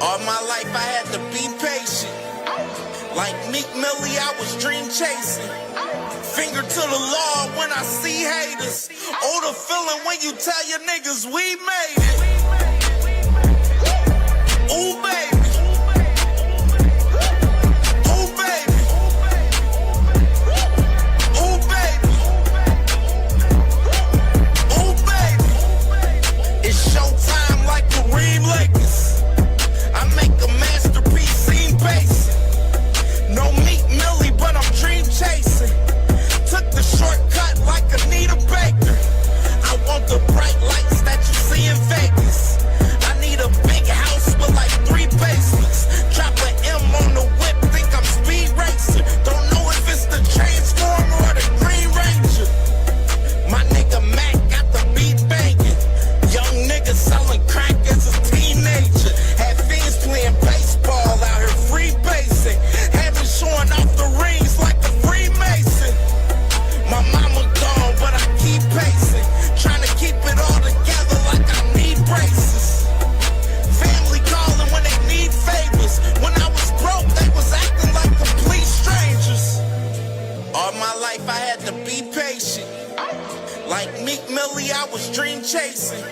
All my life I had to be patient. Like Meek Millie, I was dream chasing. Finger to the law when I see haters. Oh, the feeling when you tell your niggas we made it. Ooh, baby. Ooh, baby. Ooh, baby. Ooh, baby. It's showtime like Kareem Lakers. I make a masterpiece, seem basic. No Meek Millie, but I'm dream chasing. Took the shortcut like Anita Baker. I want the bright lights that you see in Vegas. I need a big house with like 3 basements. Drop an M on the whip, think I'm speed racing. Don't know if it's the Transformer or the Green Ranger. My nigga Mac got the beat banging. Young nigga selling crack as a teenager. Had fiends playing baseball out here free basing. Had me showing off the rings like a Freemason. My mama gone, but I keep pacing. Trying to keep it all together like I need braces. Family calling when they need favors. When I was broke, they was acting like complete strangers. All my life I had to be patient. Like Meek Millie, I was dream chasing.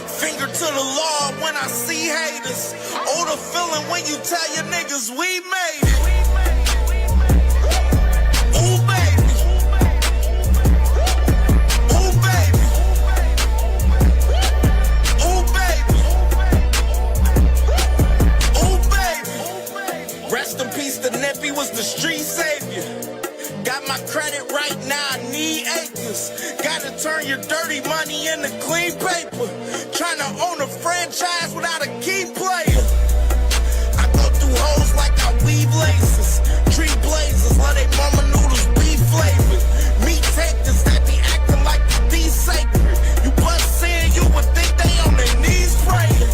Finger to the law when I see haters. Oh, the feeling when you tell your niggas we made it. Ooh, baby. Ooh, baby. Ooh, baby. Ooh, baby. Rest in peace, the Nippy was the street savior. Got my credit right now, I need acres. Gotta turn your dirty money into clean paper. Trying to own a franchise without a key player. I go through hoes like I weave laces. Tree blazers, let they mama noodles be flavored. Meat takers that be acting like the D sacred. You bust in, you would think they on their knees praying.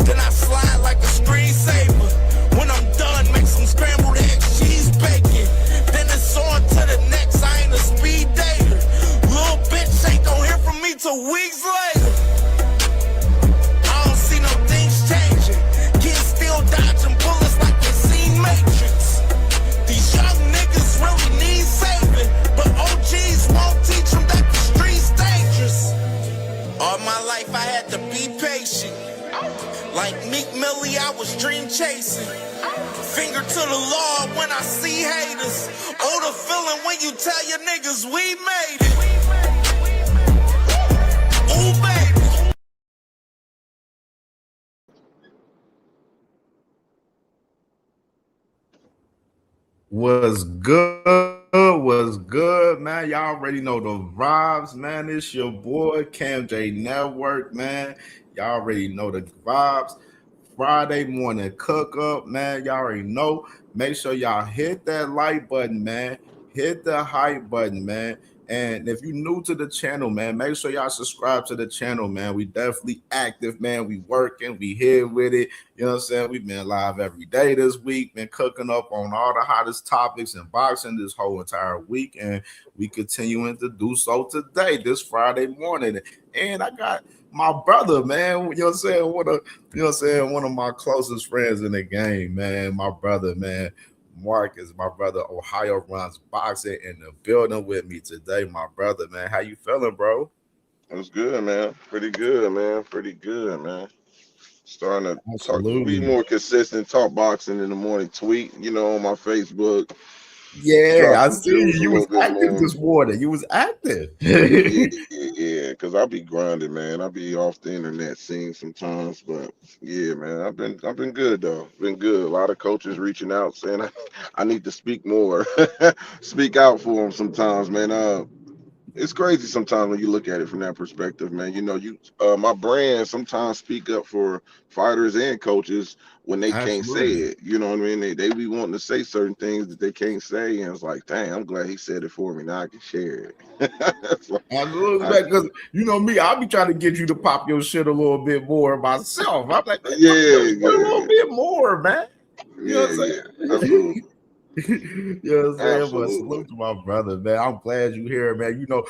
Then I slide like a screensaver. When I'm done, make some scrambled eggs, cheese bacon. Then it's on to the next, I ain't a speed dater. Little bitch ain't gon' hear from me till weeks later. I don't see no things changing. Kids still dodging bullets like they seen Matrix. These young niggas really need saving, but OGs won't teach them that the street's dangerous. All my life I had to be patient. Like Meek Millie, I was dream chasing. Finger to the law when I see haters. Oh, the feeling when you tell your niggas we made it. Ooh, baby. Was good, man. Y'all already know the vibes, man. It's your boy CamJNetwork, man. Y'all already know the vibes. Friday morning cook up, man. Y'all already know. Make sure y'all hit that like button, man. Hit the hype button, man. And if you're new to the channel, man, make sure y'all subscribe to the channel, man. We definitely active, man. We working, we here with it. You know what I'm saying? We've been live every day this week, been cooking up on all the hottest topics in boxing this whole entire week. And we continuing to do so today, this Friday morning. And I got my brother, man. You know what I'm saying? One of my closest friends in the game, man. My brother, man. Mark is my brother. Ohio runs boxing in the building with me today. My brother, man. How you feeling, bro? It's good, man. Pretty good, man. Pretty good, man. Starting to Absolutely. be more consistent, talk boxing in the morning, tweet, on my Facebook. Yeah, I see you was active this morning. You was active. yeah, because I be grinding, man. I be off the internet scene sometimes, but yeah, man, I've been good though. Been good. A lot of coaches reaching out saying I need to speak more, speak out for them sometimes, man. It's crazy sometimes when you look at it from that perspective, man. My brand sometimes speak up for fighters and coaches when they can't say it. You know what I mean? They be wanting to say certain things that they can't say, and it's like, dang, I'm glad he said it for me. Now I can share it. Absolutely, because you know me, I'll be trying to get you to pop your shit a little bit more myself. I'm like, yeah, a little bit more, man. You know what I'm saying? Absolutely. You know what I'm saying? But salute to my brother, man. I'm glad you here, man. You know,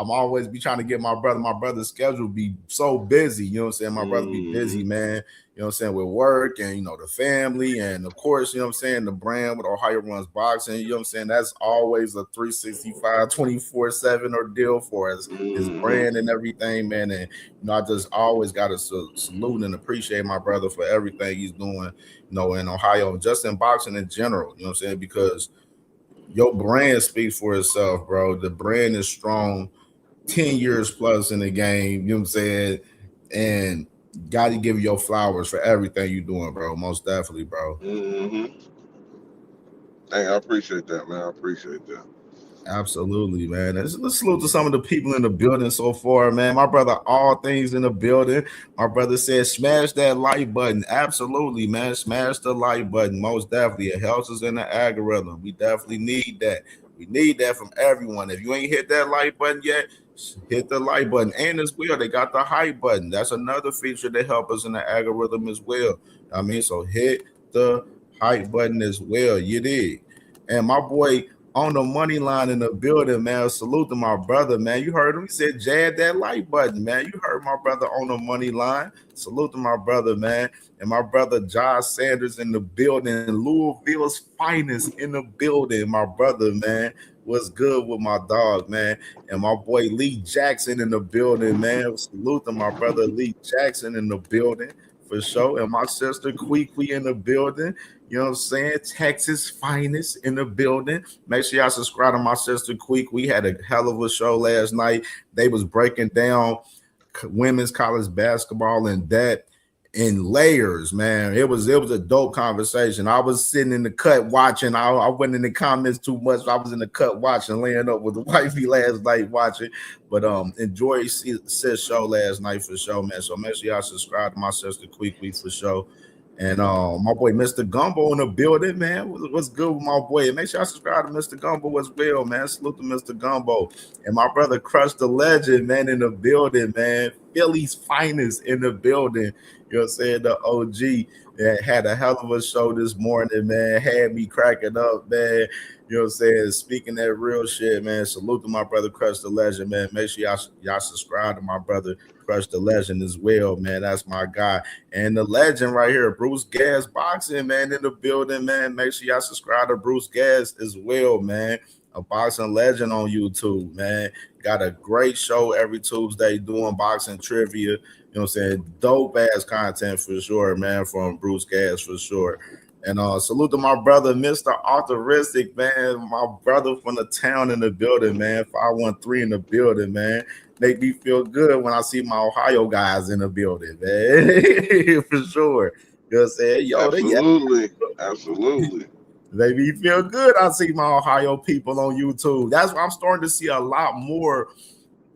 I'm always be trying to get my brother. My brother's schedule be so busy. You know what I'm saying? My brother be busy, man. You know what I'm saying? With work and, the family. And, of course, you know what I'm saying? The brand with Ohio Runs Boxing. You know what I'm saying? That's always a 365, 24/7 ordeal for his brand and everything, man. And, I just always got to salute and appreciate my brother for everything he's doing, in Ohio, just in boxing in general. You know what I'm saying? Because your brand speaks for itself, bro. The brand is strong. 10 years plus in the game, you know what I'm saying? And got to give you your flowers for everything you're doing, bro. Most definitely, bro. Hey, I appreciate that, man. I appreciate that. Absolutely, man. Let's salute to some of the people in the building so far, man. My brother, all things in the building. My brother said, smash that like button. Absolutely, man. Smash the like button. Most definitely. It helps us in the algorithm. We definitely need that. We need that from everyone. If you ain't hit that like button yet, hit the like button. And as well, they got the hype button. That's another feature that help us in the algorithm as well. So hit the hype button as well. You did. And my boy on the money line in the building, man. Salute to my brother, man. You heard him. He said, jab that like button, man. You heard my brother on the money line. Salute to my brother, man. And my brother Josh Sanders in the building. Louisville's finest in the building. My brother, man. What's good with my dog, man? And my boy Lee Jackson in the building, man. Salute to my brother Lee Jackson in the building for sure. And my sister Queequee in the building. You know what I'm saying? Texas finest in the building. Make sure y'all subscribe to my sister Queek. We had a hell of a show last night. They was breaking down women's college basketball and that in layers, man. It was a dope conversation. I was sitting in the cut watching. I went in the comments too much. I was in the cut watching, laying up with the wifey last night watching. But enjoy sis show last night for sure, man. So make sure y'all subscribe to my sister Queek for sure. And my boy Mr. Gumbo in the building, man. What's good with my boy? Make sure I subscribe to Mr. Gumbo as well, man. Salute to Mr. Gumbo. And my brother Crush the Legend, man, in the building, man. Philly's finest in the building. You know what I'm saying? The OG had a hell of a show this morning, man. Had me cracking up, man. You know what I'm saying? Speaking that real shit, man. Salute to my brother Crush the Legend, man. Make sure y'all subscribe to my brother Crush the Legend as well, man. That's my guy. And the legend right here, Bruce Gas Boxing, man, in the building, man. Make sure y'all subscribe to Bruce Gas as well, man. A boxing legend on YouTube, man. Got a great show every Tuesday doing boxing trivia. You know what I'm saying? Dope ass content for sure, man, from Bruce Gas for sure. And salute to my brother, Mr. Authoristic, man. My brother from the town in the building, man. 513 in the building, man. Make me feel good when I see my Ohio guys in the building, man. For sure. You know what I'm saying? Yo, absolutely. Make me feel good. I see my Ohio people on YouTube. That's why I'm starting to see a lot more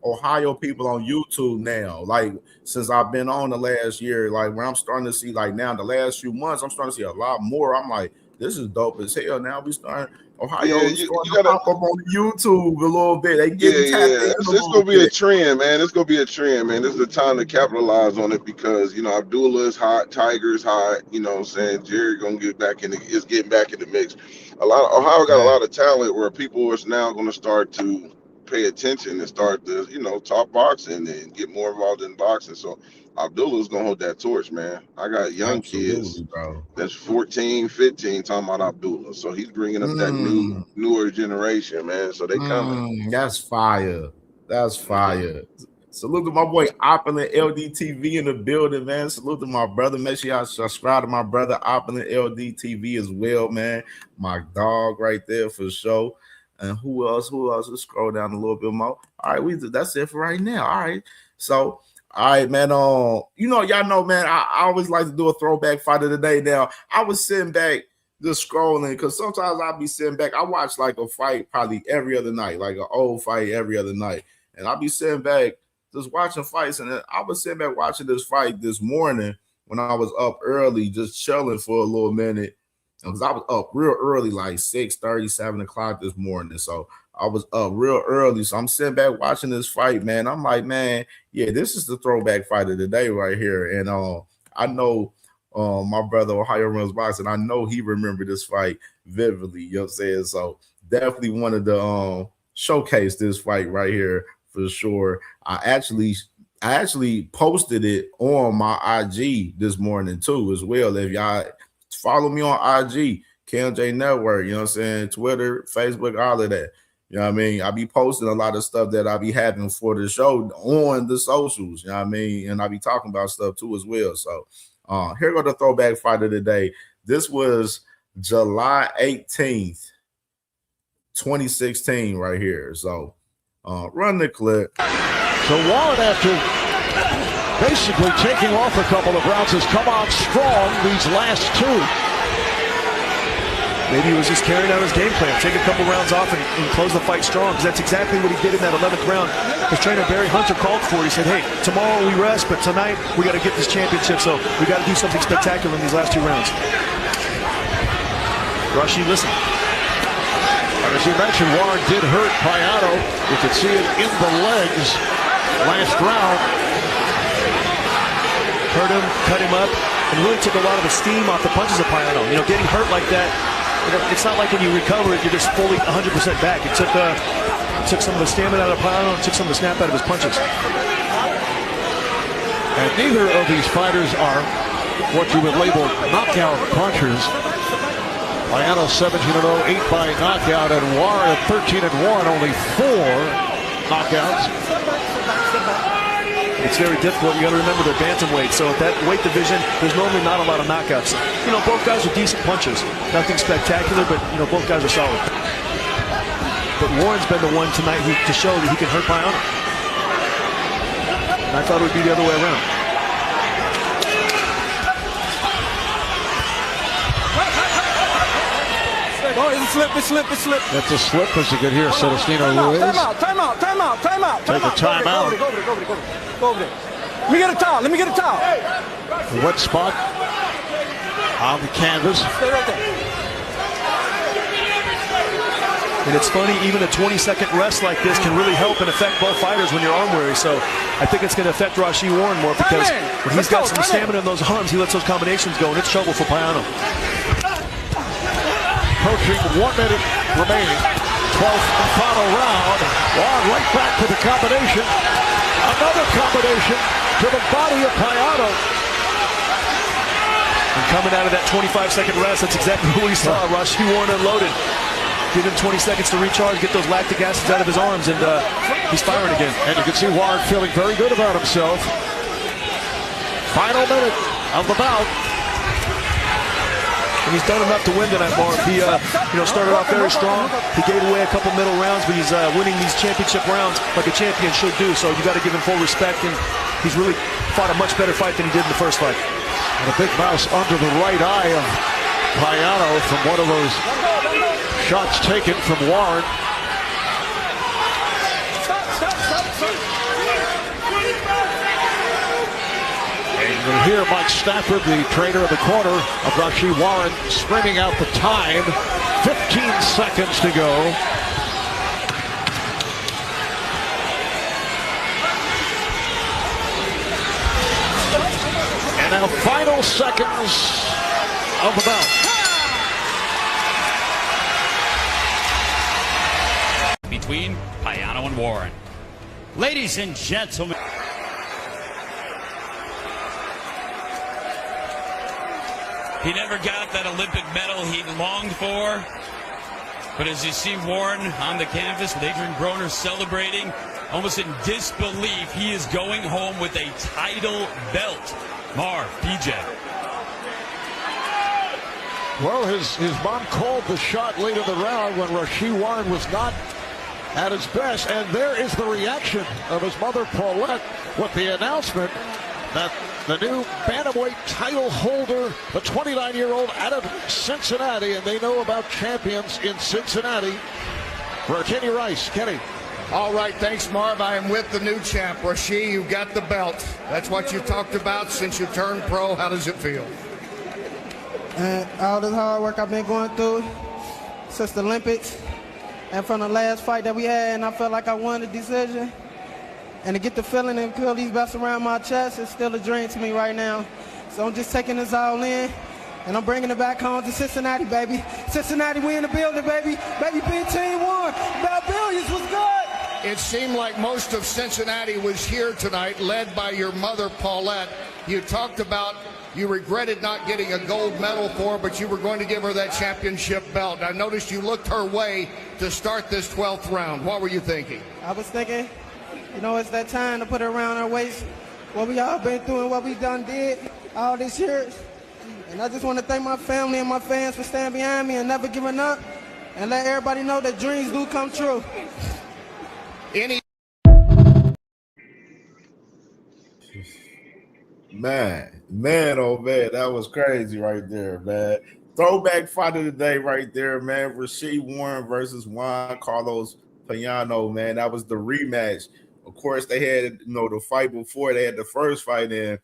Ohio people on YouTube now. Like since I've been on the last year, like when I'm starting to see like now the last few months, I'm starting to see a lot more. I'm like, this is dope as hell. Now we starting Ohio starting to pop up on YouTube a little bit. They getting tapped in. It's gonna be a trend, man. It's gonna be a trend, man. This is the time to capitalize on it because Abdullah is hot, Tiger's hot. You know what I'm saying? Jerry gonna get back is getting back in the mix. Ohio got a lot of talent where people is now gonna start to pay attention and start to talk boxing and get more involved in boxing. So Abdullah's gonna hold that torch, man. I got young kids, bro, that's 14, 15 talking about Abdullah. So he's bringing up that newer generation, man. So they coming. That's fire. That's fire. Salute to my boy Opulent LDTV in the building, man. Salute to my brother. Make sure y'all subscribe to my brother Opulent LDTV as well, man. My dog right there for sure. And who else? Let's scroll down a little bit more. All right, that's it for right now. All right. So, all right, man. Y'all know, man, I always like to do a throwback fight of the day. Now, I was sitting back just scrolling because sometimes I'll be sitting back. I watch like a fight probably every other night, like an old fight every other night. And I'll be sitting back just watching fights. And I was sitting back watching this fight this morning when I was up early, just chilling for a little minute. Because I was up real early, like 6:30, 7 o'clock this morning. So I was up real early. So I'm sitting back watching this fight, man. I'm like, man, yeah, this is the throwback fight of the day right here. And I know my brother Ohio Runs Boxing, I know he remembered this fight vividly. You know what I'm saying? So definitely wanted to showcase this fight right here for sure. I actually posted it on my IG this morning too, as well. If y'all follow me on IG, CamJNetwork, you know what I'm saying, Twitter, Facebook, all of that. You know what I mean? I be posting a lot of stuff that I be having for the show on the socials, you know what I mean? And I be talking about stuff too as well. So here go the throwback fight of the day. This was July 18th, 2016 right here. So run the clip. So Warren, after basically taking off a couple of rounds, has come on strong these last two. Maybe he was just carrying out his game plan. Take a couple rounds off and close the fight strong, because that's exactly what he did in that 11th round. His trainer, Barry Hunter, called for it. He said, hey, tomorrow we rest, but tonight we got to get this championship, so we got to do something spectacular in these last two rounds. Rashid, listen. As you mentioned, Warren did hurt Payano. You could see it in the legs last round. Hurt him, cut him up, and really took a lot of the steam off the punches of Payano. You know, getting hurt like that, it's not like when you recover it, you're just fully 100% back. It took some of the stamina out of Payano, and took some of the snap out of his punches. And neither of these fighters are what you would label knockout punchers. Payano 17-0, 8 by knockout, and Warren at 13-1, only 4 knockouts. It's very difficult. You got to remember they're bantamweight, so at that weight division, there's normally not a lot of knockouts. You know, both guys are decent punchers. Nothing spectacular, but you know, both guys are solid. But Warren's been the one tonight to show that he can hurt Payano. And I thought it would be the other way around. Oh, it's a slip. That's a slip, as you can hear Celestino Ruiz. Time out. Take a timeout. Go over there. Let me get a towel. A wet spot on the canvas. Stay right there. And it's funny, even a 20-second rest like this can really help and affect both fighters when you're arm weary. So I think it's going to affect Rashid Warren more, because when he's got some stamina in those arms, he lets those combinations go, and it's trouble for Payano. Approaching 1 minute remaining. 12th and final round. Warren right back to the combination. Another combination to the body of Payano. And coming out of that 25-second rest, that's exactly what we saw. Rashid Warren unloaded. Give him 20 seconds to recharge, get those lactic acids out of his arms, and he's firing again. And you can see Warren feeling very good about himself. Final minute of the bout. And he's done enough to win tonight, Mark. He started off very strong. He gave away a couple middle rounds, but he's winning these championship rounds like a champion should do. So you got to give him full respect, and he's really fought a much better fight than he did in the first fight. And a big mouse under the right eye of Payano from one of those shots taken from Warren. And you'll hear Mike Stafford, the trainer in the corner of Rashid Warren, screaming out the time. 15 seconds to go. And now final seconds of the bout. Between Payano and Warren. Ladies and gentlemen. He never got that Olympic medal he longed for. But as you see Warren on the canvas with Adrian Broner celebrating, almost in disbelief, he is going home with a title belt. Marv, PJ. Well, his mom called the shot late in the round when Rashid Warren was not at his best, and there is the reaction of his mother, Paulette, with the announcement that the new bantamweight title holder, the 29-year-old out of Cincinnati, and they know about champions in Cincinnati, for Kenny Rice. Kenny. All right, thanks, Marv. I am with the new champ, Rashid. You got the belt. That's what you talked about since you turned pro. How does it feel? And all this hard work I've been going through since the Olympics and from the last fight that we had, and I felt like I won the decision. And to get the feeling and feel these belts around my chest is still a dream to me right now. So I'm just taking this all in, and I'm bringing it back home to Cincinnati, baby. Cincinnati, we in the building, baby. Baby, Big Team 1. About Billions was good. It seemed like most of Cincinnati was here tonight, led by your mother, Paulette. You talked about you regretted not getting a gold medal for her, but you were going to give her that championship belt. I noticed you looked her way to start this 12th round. What were you thinking? I was thinking, it's that time to put it around our waist. What we all been through and what we done did all these years. And I just want to thank my family and my fans for standing behind me and never giving up. And let everybody know that dreams do come true. Man, oh man, that was crazy right there, man. Throwback fight of the day right there, man. Rasheed Warren versus Juan Carlos Payano, man. That was the rematch. Of course, they had, the fight before. They had the first fight in.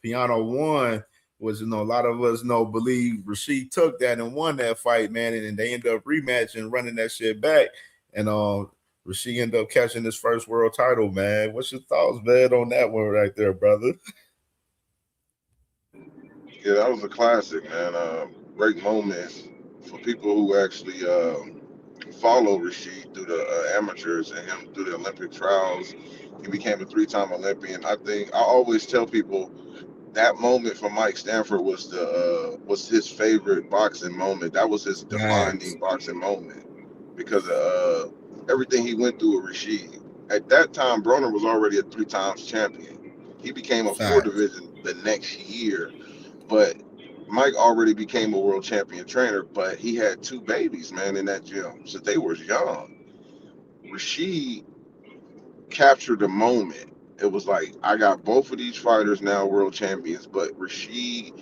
Payano won, which, a lot of us believe Rasheed took that and won that fight, man. And then they ended up rematching, running that shit back. And Rasheed ended up catching his first world title, man. What's your thoughts, man, on that one right there, brother? Yeah, that was a classic, man. Great moments for people who actually follow Rasheed through the amateurs and him through the Olympic trials. He became a 3-time Olympian. I always tell people that moment for Mike Stanford was his favorite boxing moment. That was his defining boxing moment because of everything he went through with Rasheed. At that time, Broner was already a 3 times champion. He became a 4 division the next year. But Mike already became a world champion trainer, but he had 2 babies, man, in that gym. So they was young. Rasheed captured the moment. It was like, I got both of these fighters now world champions, but Rasheed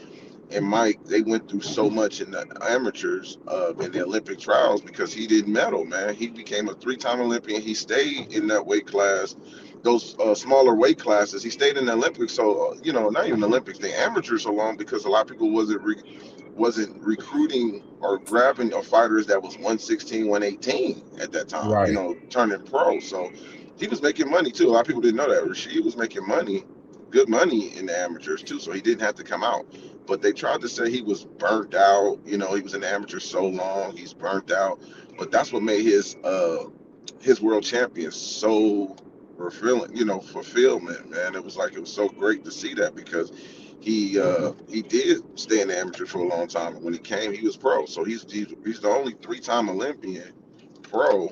and Mike, they went through so much in the amateurs in the Olympic trials because he didn't medal, man. He became a 3-time Olympian. He stayed in that weight class, those smaller weight classes. He stayed in the Olympics, so not even the Olympics, the amateurs so long because a lot of people wasn't recruiting or grabbing fighters that was 116, 118 at that time, turning pro. So he was making money too. A lot of people didn't know that. Rasheed was making money, good money in the amateurs too, so he didn't have to come out. But they tried to say he was burnt out. He was in the amateurs so long, he's burnt out. But that's what made his world champion so fulfillment, man. It was so great to see that because he did stay in the amateurs for a long time. And when he came, he was pro. So he's the only 3-time Olympian pro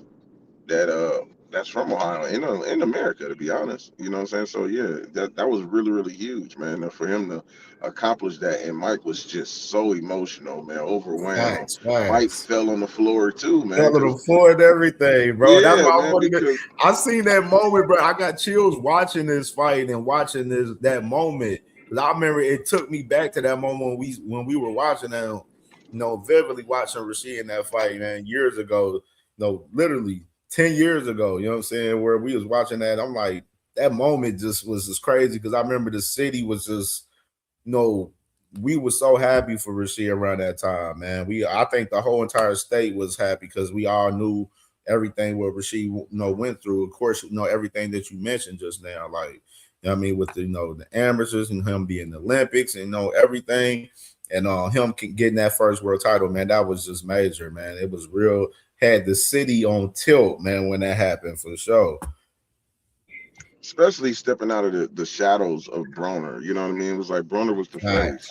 that's from Ohio in America, to be honest. You know what I'm saying? So yeah, that was really, really huge, man. And for him to accomplish that, and Mike was just so emotional, man, overwhelmed. Mike fell on the floor too, man. Fell on the floor and everything, bro. Yeah, that's why man, I seen that moment, bro. I got chills watching this fight and watching that moment. Because I remember it took me back to that moment when we were watching that, vividly watching Rasheed in that fight, man, years ago. Literally 10 years ago, you know what I'm saying, where we was watching that. I'm like, that moment just was just crazy because I remember the city was just, we were so happy for Rasheed around that time, man. I think the whole entire state was happy because we all knew everything what Rasheed, went through. Of course, everything that you mentioned just now, with the amateurs and him being in the Olympics and everything, and him getting that first world title, man, that was just major, man. It was real. Had the city on tilt, man, when that happened for sure. Especially stepping out of the shadows of Broner. You know what I mean? It was like Broner was the face.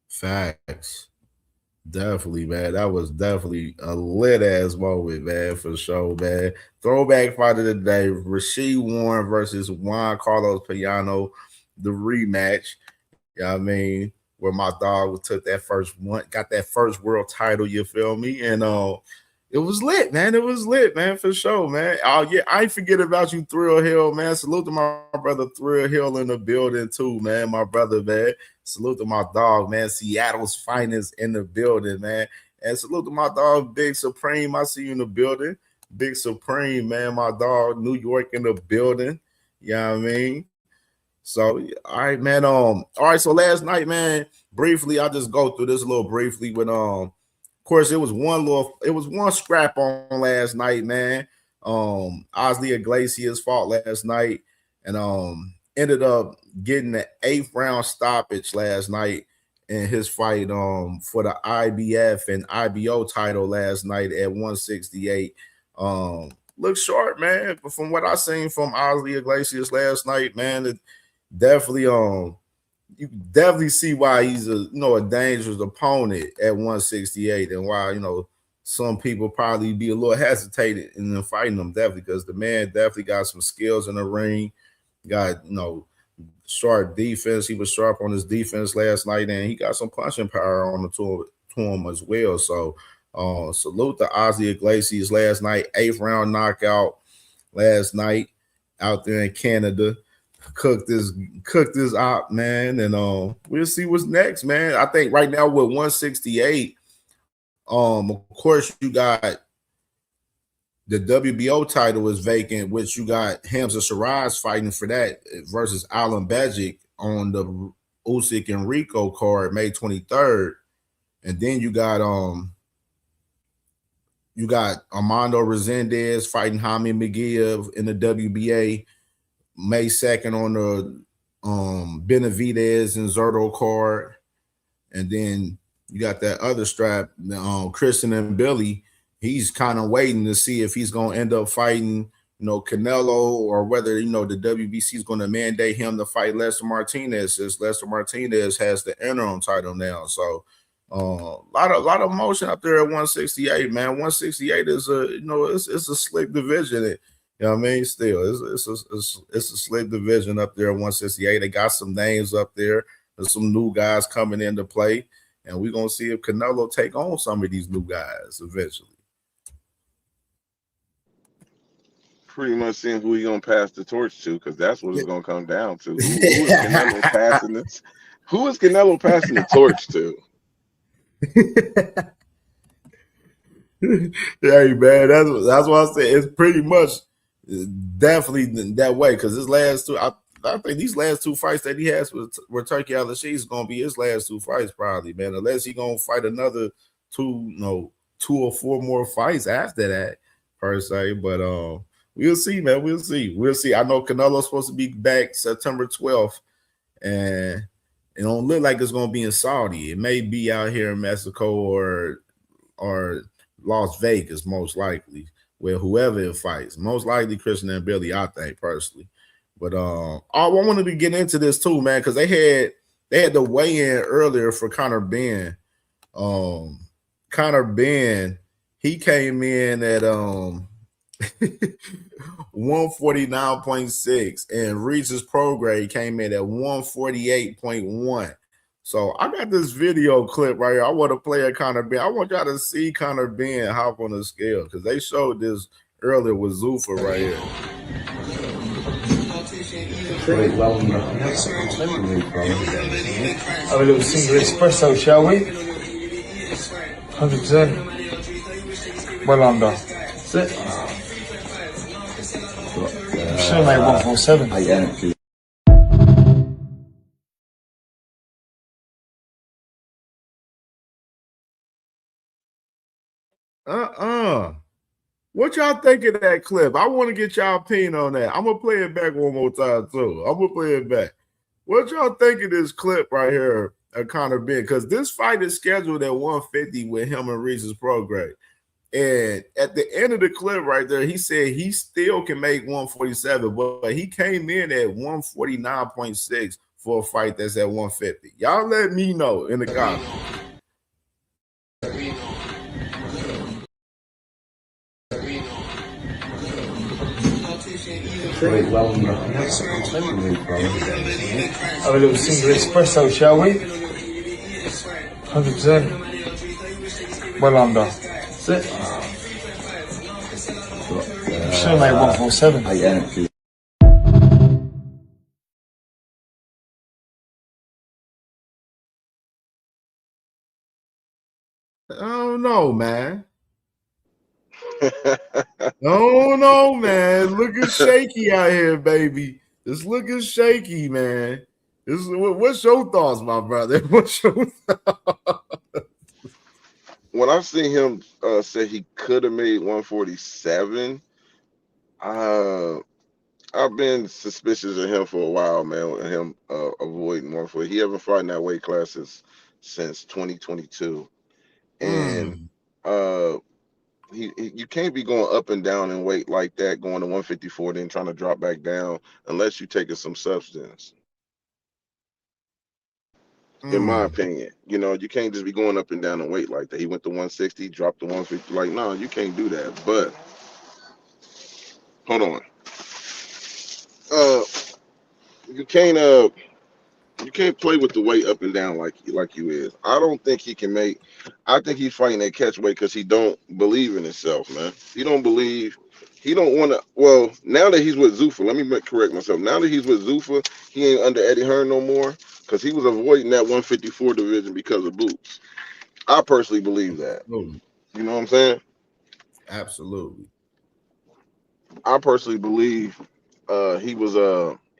Facts. Definitely, man. That was definitely a lit ass moment, man, for sure, man. Throwback fight of the day: Rasheed Warren versus Juan Carlos Payano, the rematch. You know what I mean? Where my dog took that first one, got that first world title, you feel me? And it was lit, man. It was lit, man, for sure, man. Oh, yeah, I ain't forget about you, Thrill Hill, man. Salute to my brother Thrill Hill in the building, too, man. My brother, man. Salute to my dog, man. Seattle's finest in the building, man. And salute to my dog, Big Supreme. I see you in the building. Big Supreme, man. My dog, New York in the building. You know what I mean? So, all right, man. All right, so last night, man, briefly, I'll just go through this a little briefly with of course, it was one scrap on last night, man. Osley Iglesias fought last night and ended up getting the 8th round stoppage last night in his fight for the IBF and IBO title last night at 168. look short, man. But from what I seen from Ozzy Iglesias last night, man, it definitely you definitely see why he's a dangerous opponent at 168, and why some people probably be a little hesitated in fighting him, definitely, because the man definitely got some skills in the ring, got sharp defense. He was sharp on his defense last night, and he got some punching power on the to him as well. So salute to Ozzy Iglesias last night, 8th round knockout last night out there in Canada. Cooked this op, man, and we'll see what's next, man. I think right now with 168, of course you got the WBO title is vacant, which you got Hamza Shiraz fighting for that versus Alan Bajic on the Usyk and Rico card May 23rd, and then you got Armando Resendez fighting Jaime Mejia in the WBA May 2nd on the Benavidez and Zerto card. And then you got that other strap, Christian and Billy. He's kind of waiting to see if he's going to end up fighting, Canelo, or whether, the WBC is going to mandate him to fight Lester Martinez, since Lester Martinez has the interim title now. So a lot of motion up there at 168, man. 168 is it's a slick division. You know what I mean? Still, it's a slick division up there at 168. They got some names up there. There's some new guys coming into play, and we're gonna see if Canelo take on some of these new guys eventually. Pretty much seeing who he gonna pass the torch to, because that's what it's gonna come down to. Who is Canelo passing this? Who is Canelo passing the torch to? Hey man, that's what I said. It's pretty much definitely that way, because his last two, I think these last two fights that he has with Turkey Al-Rashid is gonna be his last two fights, probably, man. Unless he gonna fight another two or four more fights after that, per se. But we'll see, man. We'll see. I know Canelo's supposed to be back September 12th, and it don't look like it's gonna be in Saudi. It may be out here in Mexico or Las Vegas, most likely, where whoever it fights. Most likely Christian and Billy, I think, personally. But I wanted to get into this too, man, because they had the weigh-in earlier for Conor Benn. Conor Benn, he came in at 149.6, and Regis Prograis came in at 148.1. So I got this video clip right here. I want to play a Conor Benn. I want y'all to see Conor Benn hop on the scale, because they showed this earlier with Zuffa right here. Have a little single espresso, shall we? 100%. Well under. That's it. Should have made 147. What y'all think of that clip? I want to get y'all opinion on that. I'm gonna play it back one more time too. I'm gonna play it back. What y'all think of this clip right here of Conor Benn? Because this fight is scheduled at 150 with him and Regis Prograis. And at the end of the clip right there, he said he still can make 147, but he came in at 149.6 for a fight that's at 150. Y'all let me know in the comments. Have a little single espresso, shall we? 100%. Well under. That's it. Should have made 147. I don't know, man. No, man. Looking shaky out here, baby. It's looking shaky, man. What's your thoughts, my brother? What's your thoughts? When I see him say he could have made 147, I've been suspicious of him for a while, man, with him avoiding 140. He haven't fought in that weight classes since 2022. And You can't be going up and down in weight like that, going to 154, then trying to drop back down unless you're taking some substance. In my opinion, you can't just be going up and down in weight like that. He went to 160, dropped to 150. Like, no, you can't do that. But hold on, you can't play with the weight up and down like you is. I don't think he can make. I think he's fighting that catch weight because he don't believe in himself, man. He don't believe. He don't want to. Well, now that he's with Zuffa, let me correct myself. Now that he's with Zuffa, he ain't under Eddie Hearn no more because he was avoiding that 154 division because of Boots. I personally believe that. Absolutely. You know what I'm saying? Absolutely. I personally believe he was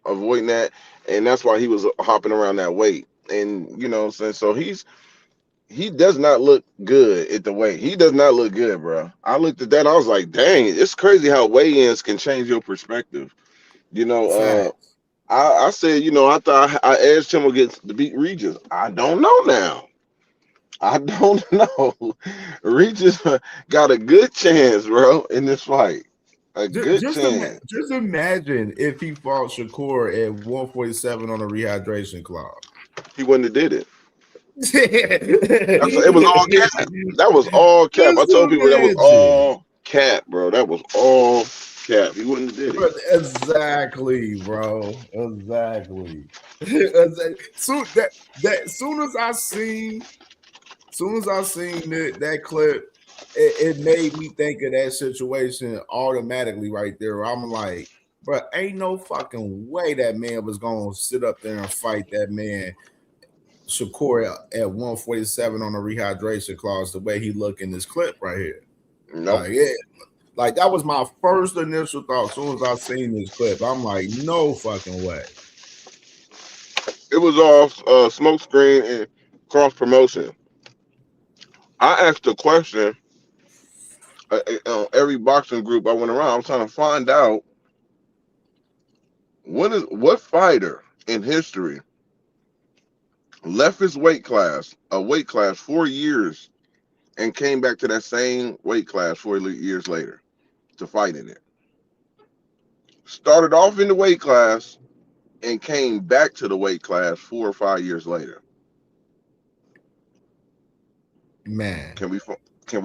avoiding that, and that's why he was hopping around that weight. And you know what I'm saying? So he does not look good at the weight. He does not look good, bro. I looked at that, I was like, dang, it's crazy how weigh-ins can change your perspective. I said, I thought I asked him against the beat Regis. I don't know now. I don't know. Regis got a good chance, bro, in this fight. A good chance. Just imagine if he fought Shakur at 147 on a rehydration clause. He wouldn't have did it. It was all cap. That was all cap. I told people that was all cap, bro. That was all cap. He wouldn't have did it. Exactly, bro. Exactly. Soon as I seen that clip, it made me think of that situation automatically right there. I'm like, bro, ain't no fucking way that man was gonna sit up there and fight that man Shakur at 147 on a rehydration clause the way he looked in this clip right here. Nope. Like that was my first initial thought. As soon as I seen this clip, I'm like, no fucking way. It was off smoke screen and cross promotion. I asked a question every boxing group I went around. I'm trying to find out what fighter in history left his weight class 4 years and came back to that same weight class 4 years later to fight in it. Started off in the weight class and came back to the weight class 4 or 5 years later. Man, can we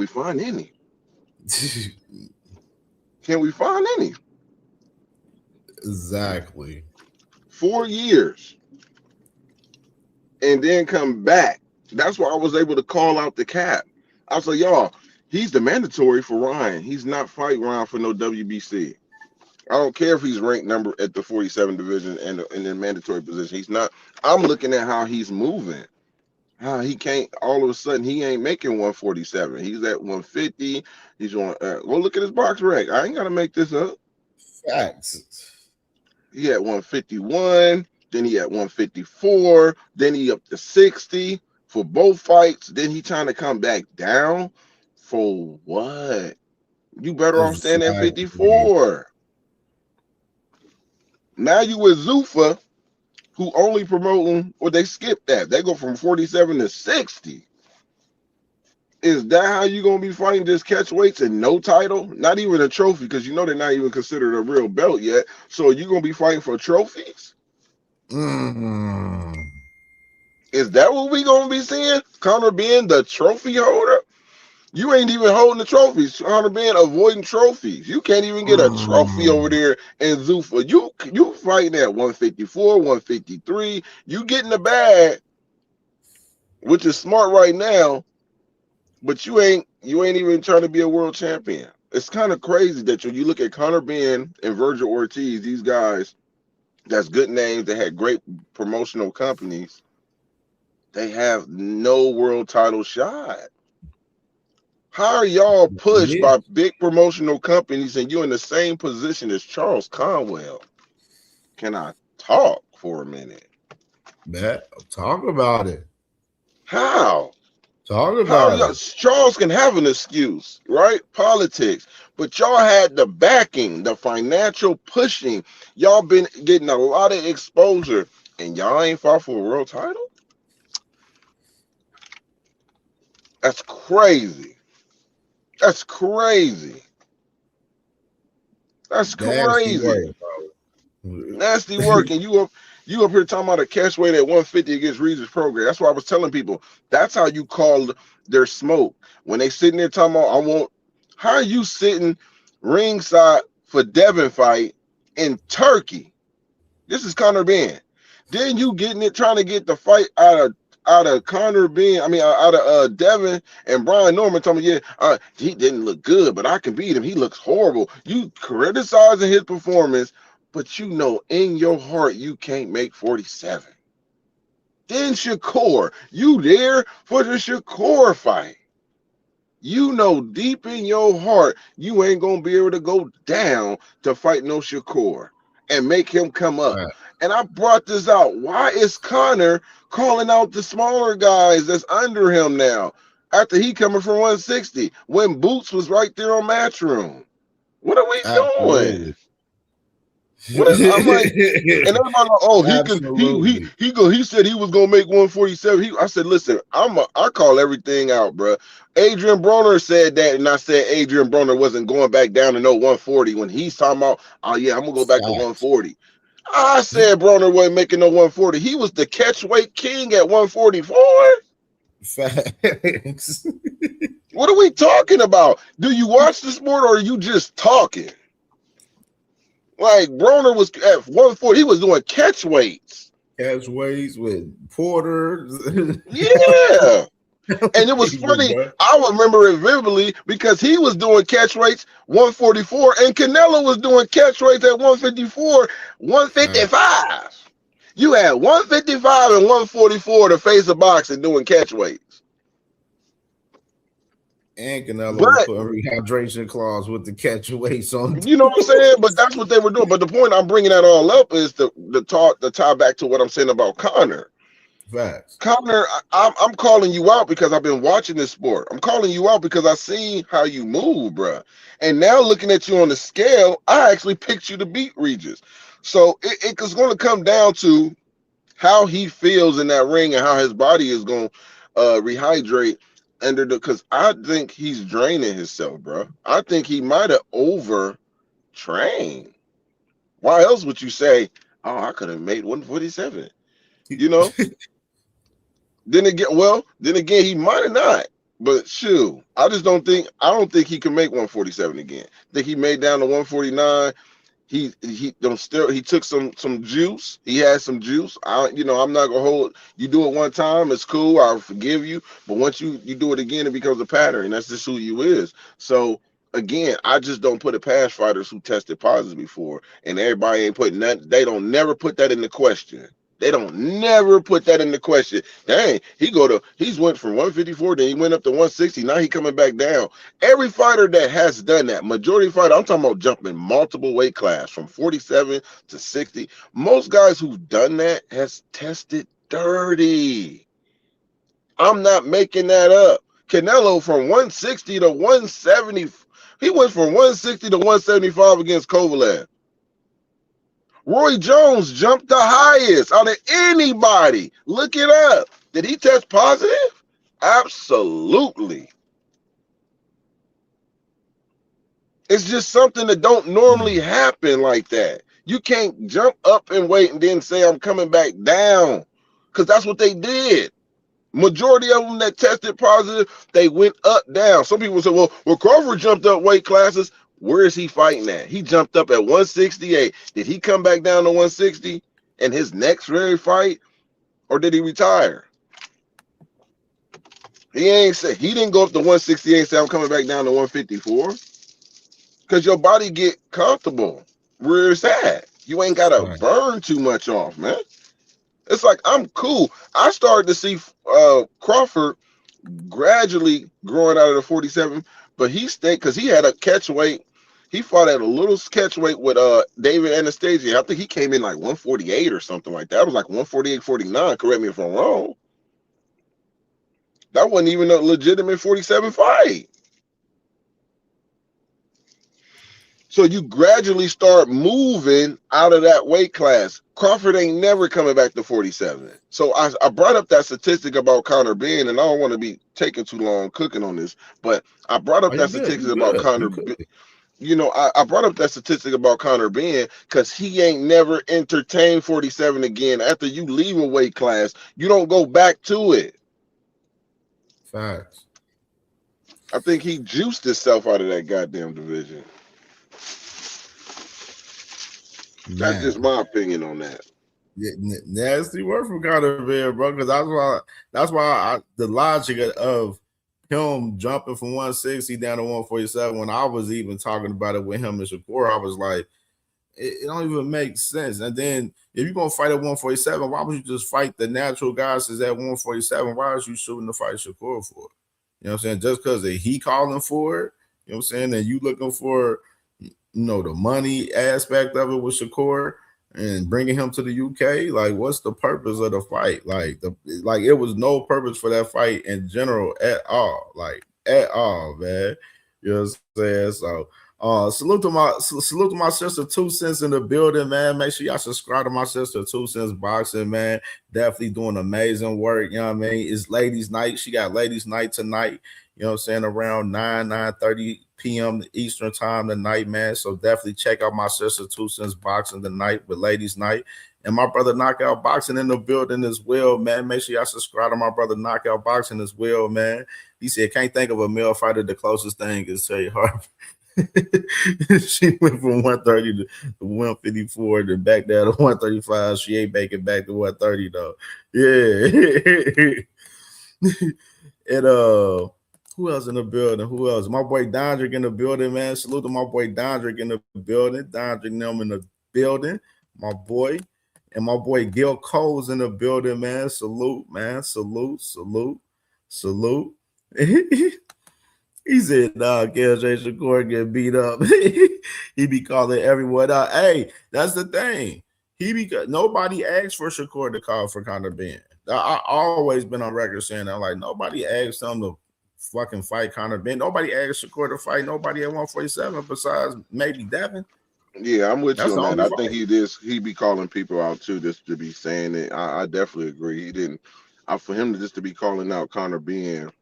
find any? Can we find any? Exactly. 4 years and then come back. That's why I was able to call out the cap. I was like, y'all, he's the mandatory for Ryan. He's not fighting Ryan for no WBC. I don't care if he's ranked number at the 47 division and in the mandatory position. He's not. I'm looking at how he's moving. How he can't, all of a sudden, he ain't making 147. He's at 150. He's on, well, look at his box rec. I ain't got to make this up. Facts. He at 151. Then he at 154. Then he up to 60 for both fights. Then he trying to come back down for what? You better off staying at 54. Now you with Zuffa, who only promoting, or they skip that. They go from 47 to 60. Is that how you going to be fighting just catch weights and no title? Not even a trophy, because you know they're not even considered a real belt yet. So you going to be fighting for trophies? Is that what we going to be seeing? Conor being the trophy holder? You ain't even holding the trophies. Conor being avoiding trophies. You can't even get a trophy over there in Zuffa. You fighting at 154, 153. You getting the bag, which is smart right now, but you ain't even trying to be a world champion. It's kind of crazy that when you look at Conor Benn and Virgil Ortiz, these guys, that's good names, they had great promotional companies, they have no world title shot. How are y'all pushed by big promotional companies and you're in the same position as Charles Conwell? Can I talk for a minute? Talk about it. How? Talk about it. Charles can have an excuse, right? Politics. But y'all had the backing, the financial pushing. Y'all been getting a lot of exposure, and y'all ain't fought for a world title? That's crazy. That's crazy. That's Nasty crazy. work, bro. Nasty work. And you up here talking about a catch weight at 150 against Regis' program. That's why I was telling people. That's how you call their smoke. When they sitting there talking about, how are you sitting ringside for Devin fight in Turkey? This is Conor Ben. Then you trying to get the fight out of Conor Ben. I mean, out of Devin and Brian Norman. Telling me, he didn't look good, but I can beat him. He looks horrible. You criticizing his performance, but you know in your heart you can't make 47. Then Shakur, you there for the Shakur fight. You know deep in your heart you ain't gonna be able to go down to fight no Shakur and make him come up. Right. And I brought this out. Why is Conor calling out the smaller guys that's under him now after he coming from 160 when Boots was right there on Matchroom? What are we doing? I'm like, and everybody like, oh, he said he was gonna make 147. I said, listen, I call everything out, bro. Adrian Broner said that, and I said Adrian Broner wasn't going back down to no 140 when he's talking about, oh yeah, I'm gonna go back to 140. I said Broner wasn't making no 140. He was the catch weight king at 144. Facts. What are we talking about? Do you watch the sport or are you just talking? Like Broner was at 140, he was doing catch weights. Catch weights with Porter. Yeah. And it was funny. I remember it vividly because he was doing catch weights 144 and Canelo was doing catch weights at 154, 155. You had 155 and 144 to face a boxing doing catch weights. And Canelo was putting rehydration clause with the catch weights on. You know what I'm saying? But that's what they were doing. But the point I'm bringing that all up is the tie back to what I'm saying about Conor. Facts. Conor, I'm calling you out because I've been watching this sport. I'm calling you out because I seen how you move, bro. And now looking at you on the scale, I actually picked you to beat Regis. So it's going to come down to how he feels in that ring and how his body is going to rehydrate because I think he's draining himself, bro. I think he might have overtrained. Why else would you say, oh, I could have made 147? You know? Then again, he might have not. But shoot, I don't think he can make 147 again. I think he made down to 149. He took some juice. He had some juice. I'm not gonna hold you. Do it one time, it's cool. I'll forgive you. But once you do it again, it becomes a pattern. That's just who you is. So again, I just don't put it past fighters who tested positive before, and everybody ain't putting that. They don't never put that in the question. They don't never put that in the question. Dang, he's went from 154, then he went up to 160. Now he coming back down. Every fighter that has done that, majority fighter, I'm talking about jumping multiple weight class from 47 to 60. Most guys who've done that has tested dirty. I'm not making that up. Canelo from 160 to 170. He went from 160 to 175 against Kovalev. Roy Jones jumped the highest out of anybody. Look it up. Did he test positive? Absolutely. It's just something that don't normally happen like that. You can't jump up and wait and then say I'm coming back down, because that's what they did. Majority of them that tested positive, they went up, down. Some people say, well, Crawford jumped up weight classes. Where is he fighting at? He jumped up at 168. Did he come back down to 160 in his next very fight, or did he retire? He didn't go up to 168 and say I'm coming back down to 154. Because your body get comfortable where it's at. You ain't gotta burn too much off, man. It's like I'm cool. I started to see Crawford gradually growing out of the 47, but he stayed because he had a catch weight. He fought at a little catch weight with David Anastasia. I think he came in like 148 or something like that. It was like 148-49. Correct me if I'm wrong. That wasn't even a legitimate 47 fight. So you gradually start moving out of that weight class. Crawford ain't never coming back to 47. So I brought up that statistic about Conor Benn, and I don't want to be taking too long cooking on this, but I brought up Oh, that you good? statistic You about good? Conor. You good? You know, I brought up that statistic about Conor Benn because he ain't never entertained 47 again. After you leave a weight class, you don't go back to it. Facts. I think he juiced himself out of that goddamn division. That's Man. just my opinion on that. Yeah, nasty work from Conor Benn, bro. Because that's why the logic of him jumping from 160 down to 147. When I was even talking about it with him and Shakur, I was like, it don't even make sense. And then if you're gonna fight at 147, why would you just fight the natural guys that's at 147? Why is you shooting to fight Shakur for it? You know what I'm saying? Just because he calling for it, you know what I'm saying? And you looking for, the money aspect of it with Shakur and bringing him to the UK, like what's the purpose of the fight? Like it was no purpose for that fight in general at all, man. You know what I'm saying? So salute to my sister 2 Cents in the building, man. Make sure y'all subscribe to my sister 2 Cents Boxing, man. Definitely doing amazing work. You know what I mean? It's ladies' night. She got ladies' night tonight. You know what I'm saying? Around 9:30 p.m. Eastern time tonight, man. So definitely check out my sister 2 Cents Boxing tonight with ladies' night. And my brother Knockout Boxing in the building as well, man. Make sure y'all subscribe to my brother Knockout Boxing as well, man. He said, can't think of a male fighter. The closest thing is Terry Harper. She went from 130 to 154, then back down to 135. She ain't making back to 130 though. Yeah. And who else in the building? Who else? My boy Dondrick in the building, man. Salute to my boy Dondrick in the building. Dondrick them in the building, my boy. And my boy Gil Cole's in the building, man. Salute, man. Salute. He said, nah, KJ Shakur get beat up. He be calling everyone out. Hey, that's the thing. Nobody asked for Shakur to call for Conor Benn. I always been on record saying that. Like, nobody asked him to fucking fight Conor Benn. Nobody asked Shakur to fight nobody at 147 besides maybe Devin. Yeah, I'm with you on that. I fight. think he be calling people out too, just to be saying it. I definitely agree. He didn't. For him to just to be calling out Conor Benn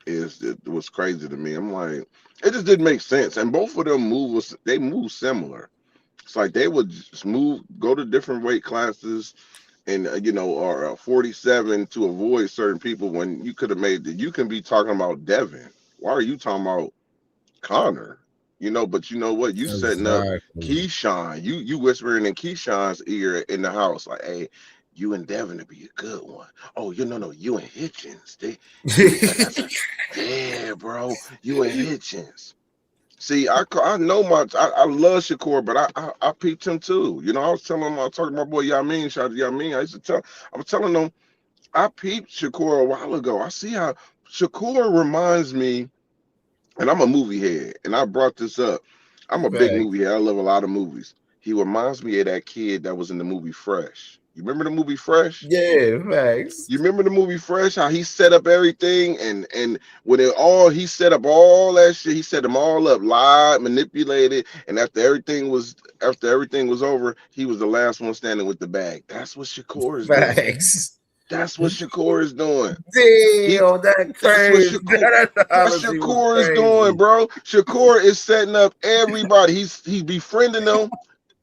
it was crazy to me. I'm like, it just didn't make sense. And both of them move similar. It's like they would just go to different weight classes, and or 47 to avoid certain people when you could have made that. You can be talking about Devin. Why are you talking about Conor? But you know what? You setting up Keyshawn. You whispering in Keyshawn's ear in the house, like, hey, you and Devin to be a good one. Oh, you and Hitchens. Yeah, bro. You and Hitchens. See, I know I love Shakur, but I peeped him too. I was talking to my boy Yamin, shout out to Yamin. I was telling him I peeped Shakur a while ago. I see how Shakur reminds me, and I'm a movie head, and I brought this up. I'm a big movie head. I love a lot of movies. He reminds me of that kid that was in the movie Fresh. You remember the movie Fresh? Yeah, thanks. You remember the movie Fresh? How he set up everything, and when he set up all that shit. He set them all up, lied, manipulated, and after everything was over, he was the last one standing with the bag. That's what Shakur is doing. That's what Shakur is doing. Damn, that's crazy. That's what Shakur is doing, bro. Shakur is setting up everybody. He's befriending them,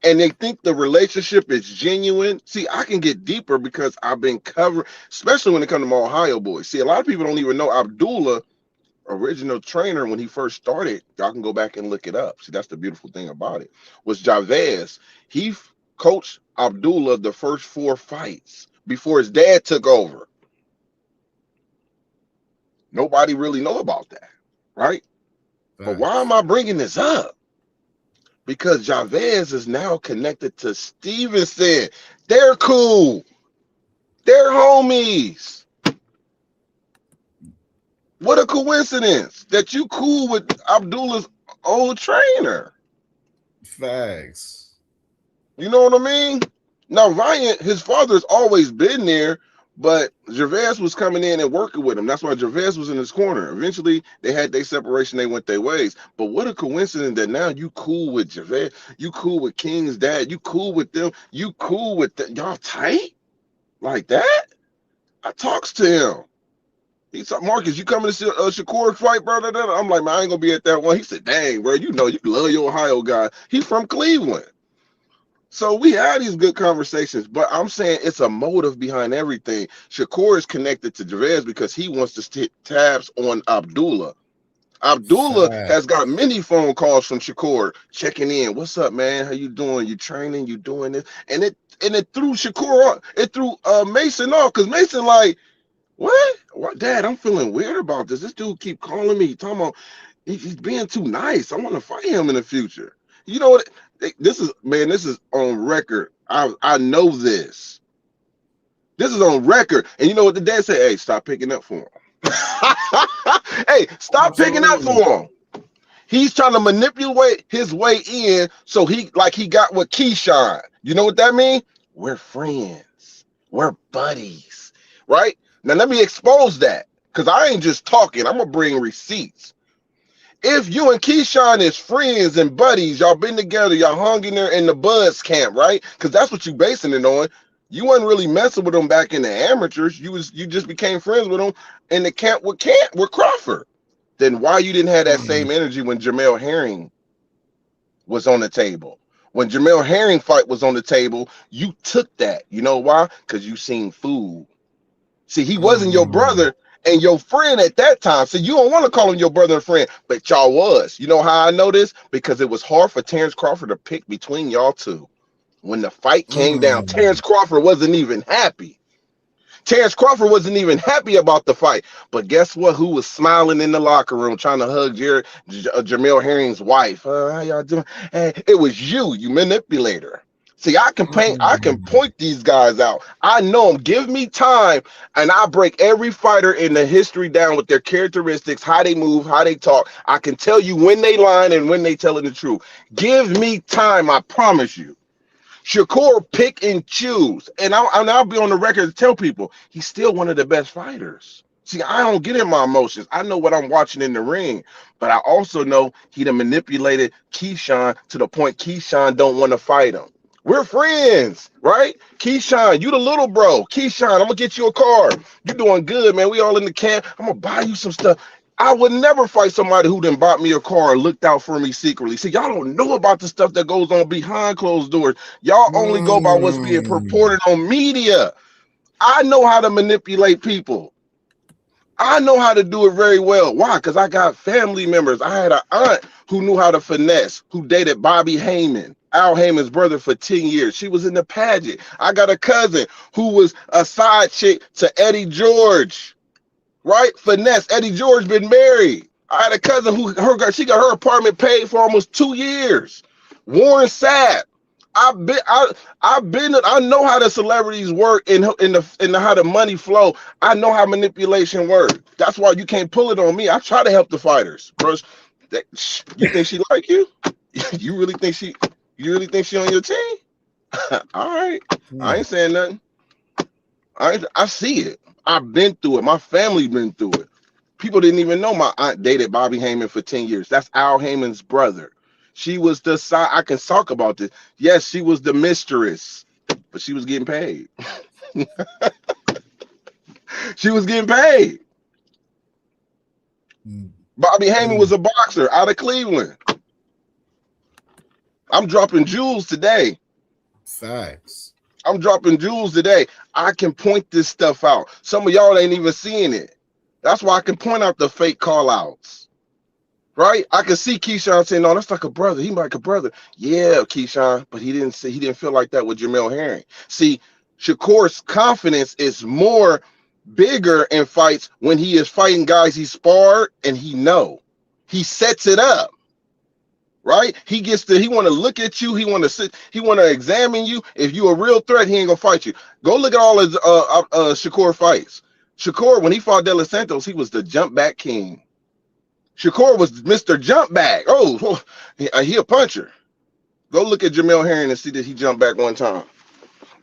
and they think the relationship is genuine. See, I can get deeper because I've been covering, especially when it comes to my Ohio boys. See, a lot of people don't even know Abdullah, original trainer when he first started. Y'all can go back and look it up. See, that's the beautiful thing about it. Was Javez. He coached Abdullah the first 4 fights before his dad took over. Nobody really know about that, right? But why am I bringing this up? Because Javez is now connected to Stevenson. They're cool. They're homies. What a coincidence that you cool with Abdullah's old trainer. Facts. You know what I mean? Now, Ryan, his father's always been there, But Gervais was coming in and working with him. That's why Gervais was in his corner. Eventually, they had their separation. They went their ways. But what a coincidence that now you cool with Gervais. You cool with King's dad. You cool with them. You cool with them. Y'all tight like that? I talks to him. He said, Marcus, you coming to see Shakur fight, brother? I'm like, man, I ain't going to be at that one. He said, dang, bro, you know you love your Ohio guy. He's from Cleveland. So we had these good conversations, but I'm saying it's a motive behind everything. Shakur is connected to Gervais because he wants to stick tabs on Abdullah. Abdullah has got many phone calls from Shakur checking in. What's up, man? How you doing? You training? You doing this? And it threw Shakur off. It threw Mason off because Mason like, what? Dad, I'm feeling weird about this. This dude keep calling me, talking about he's being too nice. I want to fight him in the future. You know what? This is on record. I know this. This is on record. And you know what the dad said? Hey, stop picking up for him. Hey, stop picking up for him. He's trying to manipulate his way in so he got with Keyshawn. You know what that means? We're friends. We're buddies. Right? Now let me expose that. Because I ain't just talking. I'm going to bring receipts. If you and Keyshawn is friends and buddies, y'all been together, y'all hung in there in the Buzz camp, right? Because that's what you basing it on. You wasn't really messing with them back in the amateurs. You just became friends with them in the camp with Crawford. Then why you didn't have that same energy when Jamel Herring was on the table? When Jamel Herring fight was on the table, you took that. You know why? Because you seen food. See, he wasn't your brother and your friend at that time. So you don't want to call him your brother and friend, but y'all was. You know how I know this? Because it was hard for Terrence Crawford to pick between y'all two. When the fight came down, Terrence Crawford wasn't even happy. Terrence Crawford wasn't even happy about the fight. But guess what? Who was smiling in the locker room trying to hug Jamel Herring's wife? How y'all doing? Hey, it was you manipulator. See, I can point these guys out. I know them. Give me time, and I break every fighter in the history down with their characteristics, how they move, how they talk. I can tell you when they lying and when they telling the truth. Give me time, I promise you. Shakur pick and choose, and I'll be on the record to tell people he's still one of the best fighters. See, I don't get in my emotions. I know what I'm watching in the ring, but I also know he done manipulated Keyshawn to the point Keyshawn don't want to fight him. We're friends, right? Keyshawn, you the little bro. Keyshawn, I'm going to get you a car. You doing good, man. We all in the camp. I'm going to buy you some stuff. I would never fight somebody who done bought me a car and looked out for me secretly. See, y'all don't know about the stuff that goes on behind closed doors. Y'all only go by what's being purported on media. I know how to manipulate people. I know how to do it very well. Why? Because I got family members. I had an aunt who knew how to finesse, who dated Bobby Heyman, Al Heyman's brother, for 10 years. She was in the pageant. I got a cousin who was a side chick to Eddie George, right? Finesse. Eddie George been married. I had a cousin who she got her apartment paid for almost 2 years. Warren Sapp. I know how the celebrities work in the how the money flow. I know how manipulation works. That's why you can't pull it on me. I try to help the fighters, bro. You think she like you? You really think she on your team? All right. I ain't saying nothing. I see it. I've been through it. My family been through it. People didn't even know my aunt dated Bobby Heyman for 10 years. That's Al Heyman's brother. She was the side. I can talk about this. Yes, she was the mistress, but she was getting paid. She was getting paid. Bobby Heyman was a boxer out of Cleveland. I'm dropping jewels today. Facts. I'm dropping jewels today. I can point this stuff out. Some of y'all ain't even seeing it. That's why I can point out the fake call outs. Right? I can see Keyshawn saying, no, that's like a brother. He like a brother. Yeah, Keyshawn, but he didn't feel like that with Jamel Herring. See, Shakur's confidence is more bigger in fights when he is fighting guys he sparred and he sets it up. Right? He want to look at you, he want to examine you. If you a real threat, he ain't gonna fight you. Go look at all his Shakur fights. Shakur, when he fought De Los Santos, he was the jump back king. Shakur was Mr. Jump Back. He a puncher. Go look at Jamel Herring and see that he jumped back one time.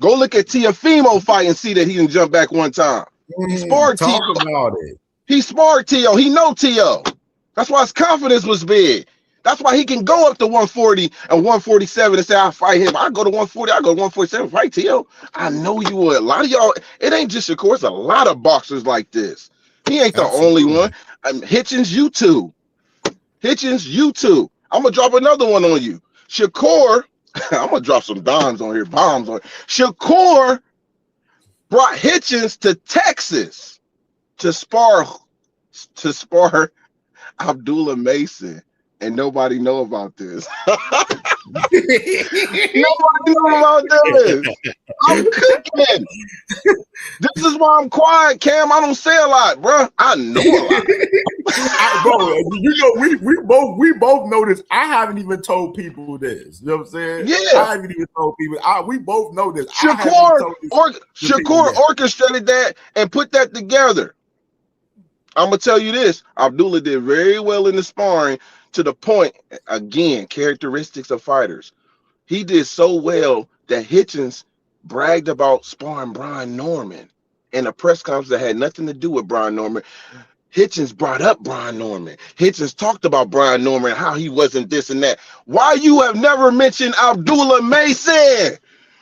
Go look at Teofimo fight and see that he didn't jump back one time. He sparred Talk Tio. about it. He sparred Tio. He know Tio. That's why his confidence was big. That's why he can go up to 140 and 147 and say, I'll fight him. I go to 140, I go to 147, fight Tio. I know you would. A lot of y'all, it ain't just Shakur, it's a lot of boxers like this. He ain't the only one. Hitchens, you too. Hitchens, you too. I'm going to drop another one on you. Shakur, I'm going to drop some bombs on here. Shakur brought Hitchens to Texas to spar Abdullah Mason, and nobody know about this. Nobody know about this. I'm cooking. This is why I'm quiet, Cam. I don't say a lot, bro. I know a lot. Bro, you know, we both know this. I haven't even told people this. You know what I'm saying? Yeah. I haven't even told people. We both know this. Shakur orchestrated that and put that together. I'm gonna tell you this: Abdullah did very well in the sparring, to the point, again, characteristics of fighters. He did so well that Hitchens bragged about sparring Brian Norman in a press conference that had nothing to do with Brian Norman. Hitchens brought up Brian Norman. Hitchens talked about Brian Norman, how he wasn't this and that. Why you have never mentioned Abdullah Mason?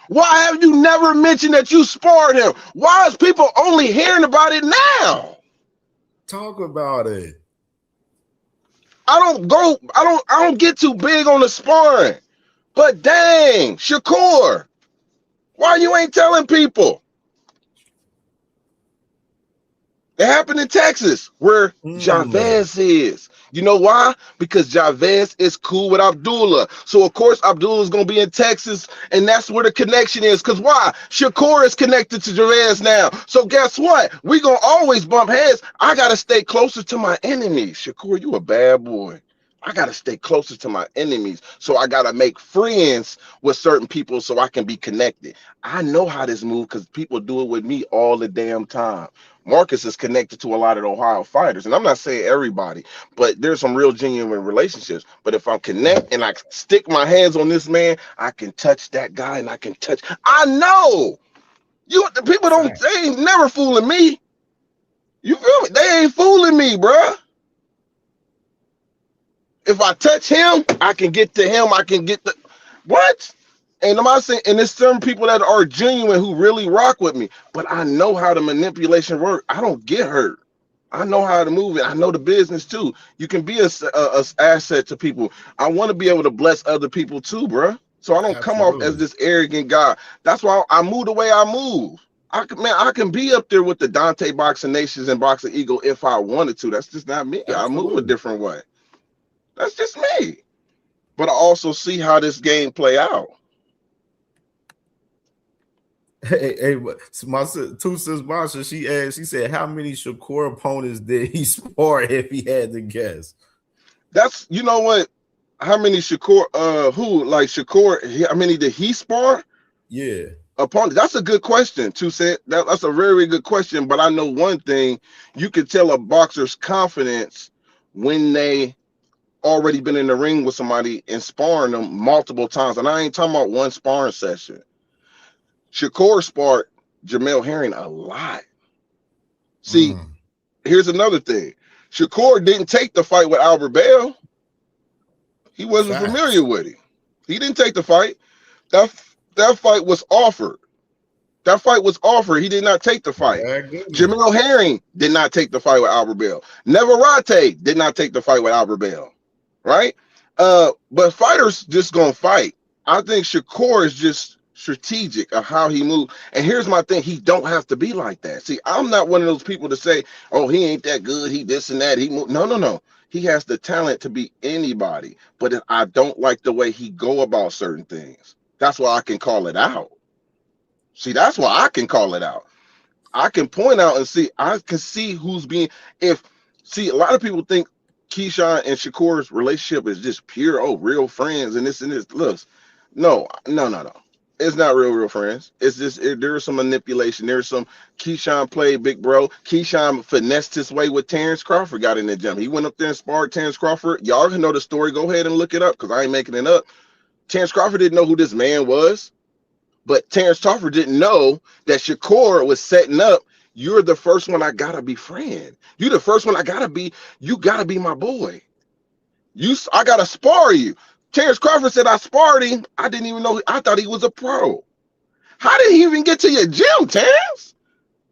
Why have you never mentioned that you sparred him? Why is people only hearing about it now? Talk about it. I don't get too big on the sparring. But dang, Shakur, why you ain't telling people? It happened in Texas, where Chavez is. You know why? Because Chavez is cool with Abdullah. So, of course, Abdullah is going to be in Texas, and that's where the connection is. Because why? Shakur is connected to Chavez now. So, guess what? We're going to always bump heads. I got to stay closer to my enemies. Shakur, you a bad boy. I got to stay closer to my enemies. So I got to make friends with certain people so I can be connected. I know how this moves because people do it with me all the damn time. Marcus is connected to a lot of the Ohio fighters. And I'm not saying everybody, but there's some real genuine relationships. But if I'm connect and I stick my hands on this man, I can touch that guy and I can touch. I know. The people they ain't never fooling me. You feel me? They ain't fooling me, bruh. If I touch him, I can get to him. I can get the what? And I'm not saying, and there's some people that are genuine who really rock with me, but I know how the manipulation works. I don't get hurt. I know how to move it. I know the business too. You can be a asset to people. I want to be able to bless other people too, bro. So I don't come off as this arrogant guy. That's why I move the way I move. I can be up there with the Dante Boxing Nations and Boxing Eagle if I wanted to. That's just not me. I move a different way. That's just me. But I also see how this game play out. Hey, my two sis Marsha, she asked, she said, how many Shakur opponents did he spar if he had to guess? That's, you know what? How many Shakur, Shakur, how many did he spar? Yeah. Opponent. That's a good question, too. That's a very good question. But I know one thing, you can tell a boxer's confidence when they already been in the ring with somebody and sparring them multiple times. And I ain't talking about one sparring session. Shakur sparred Jamel Herring a lot. See, here's another thing. Shakur didn't take the fight with Albert Bell. He wasn't familiar with him. He didn't take the fight. That fight was offered. That fight was offered. He did not take the fight. Jamel Herring did not take the fight with Albert Bell. Neverate did not take the fight with Albert Bell. Right? But fighters just gonna fight. I think Shakur is just strategic of how he moves. And here's my thing, he don't have to be like that. See, I'm not one of those people to say, oh, he ain't that good, he this and that, he move. No. He has the talent to be anybody. But if I don't like the way he go about certain things, that's why I can call it out. See, that's why I can call it out. I can point out and see, I can see who's being, see, a lot of people think Keyshawn and Shakur's relationship is just pure, real friends and this and this. Look, no. It's not real friends. It's just there's some manipulation. There's some Keyshawn played big bro. Keyshawn finessed his way with Terrence Crawford, got in the gym. He went up there and sparred Terrence Crawford. Y'all can know the story. Go ahead and look it up because I ain't making it up. Terrence Crawford didn't know who this man was. But Terrence Crawford didn't know that Shakur was setting up. You're the first one I gotta befriend. You're the first one I gotta be. You gotta be my boy. I gotta spar you. Terrence Crawford said I sparred him. I didn't even know. I thought he was a pro. How did he even get to your gym, Terrence?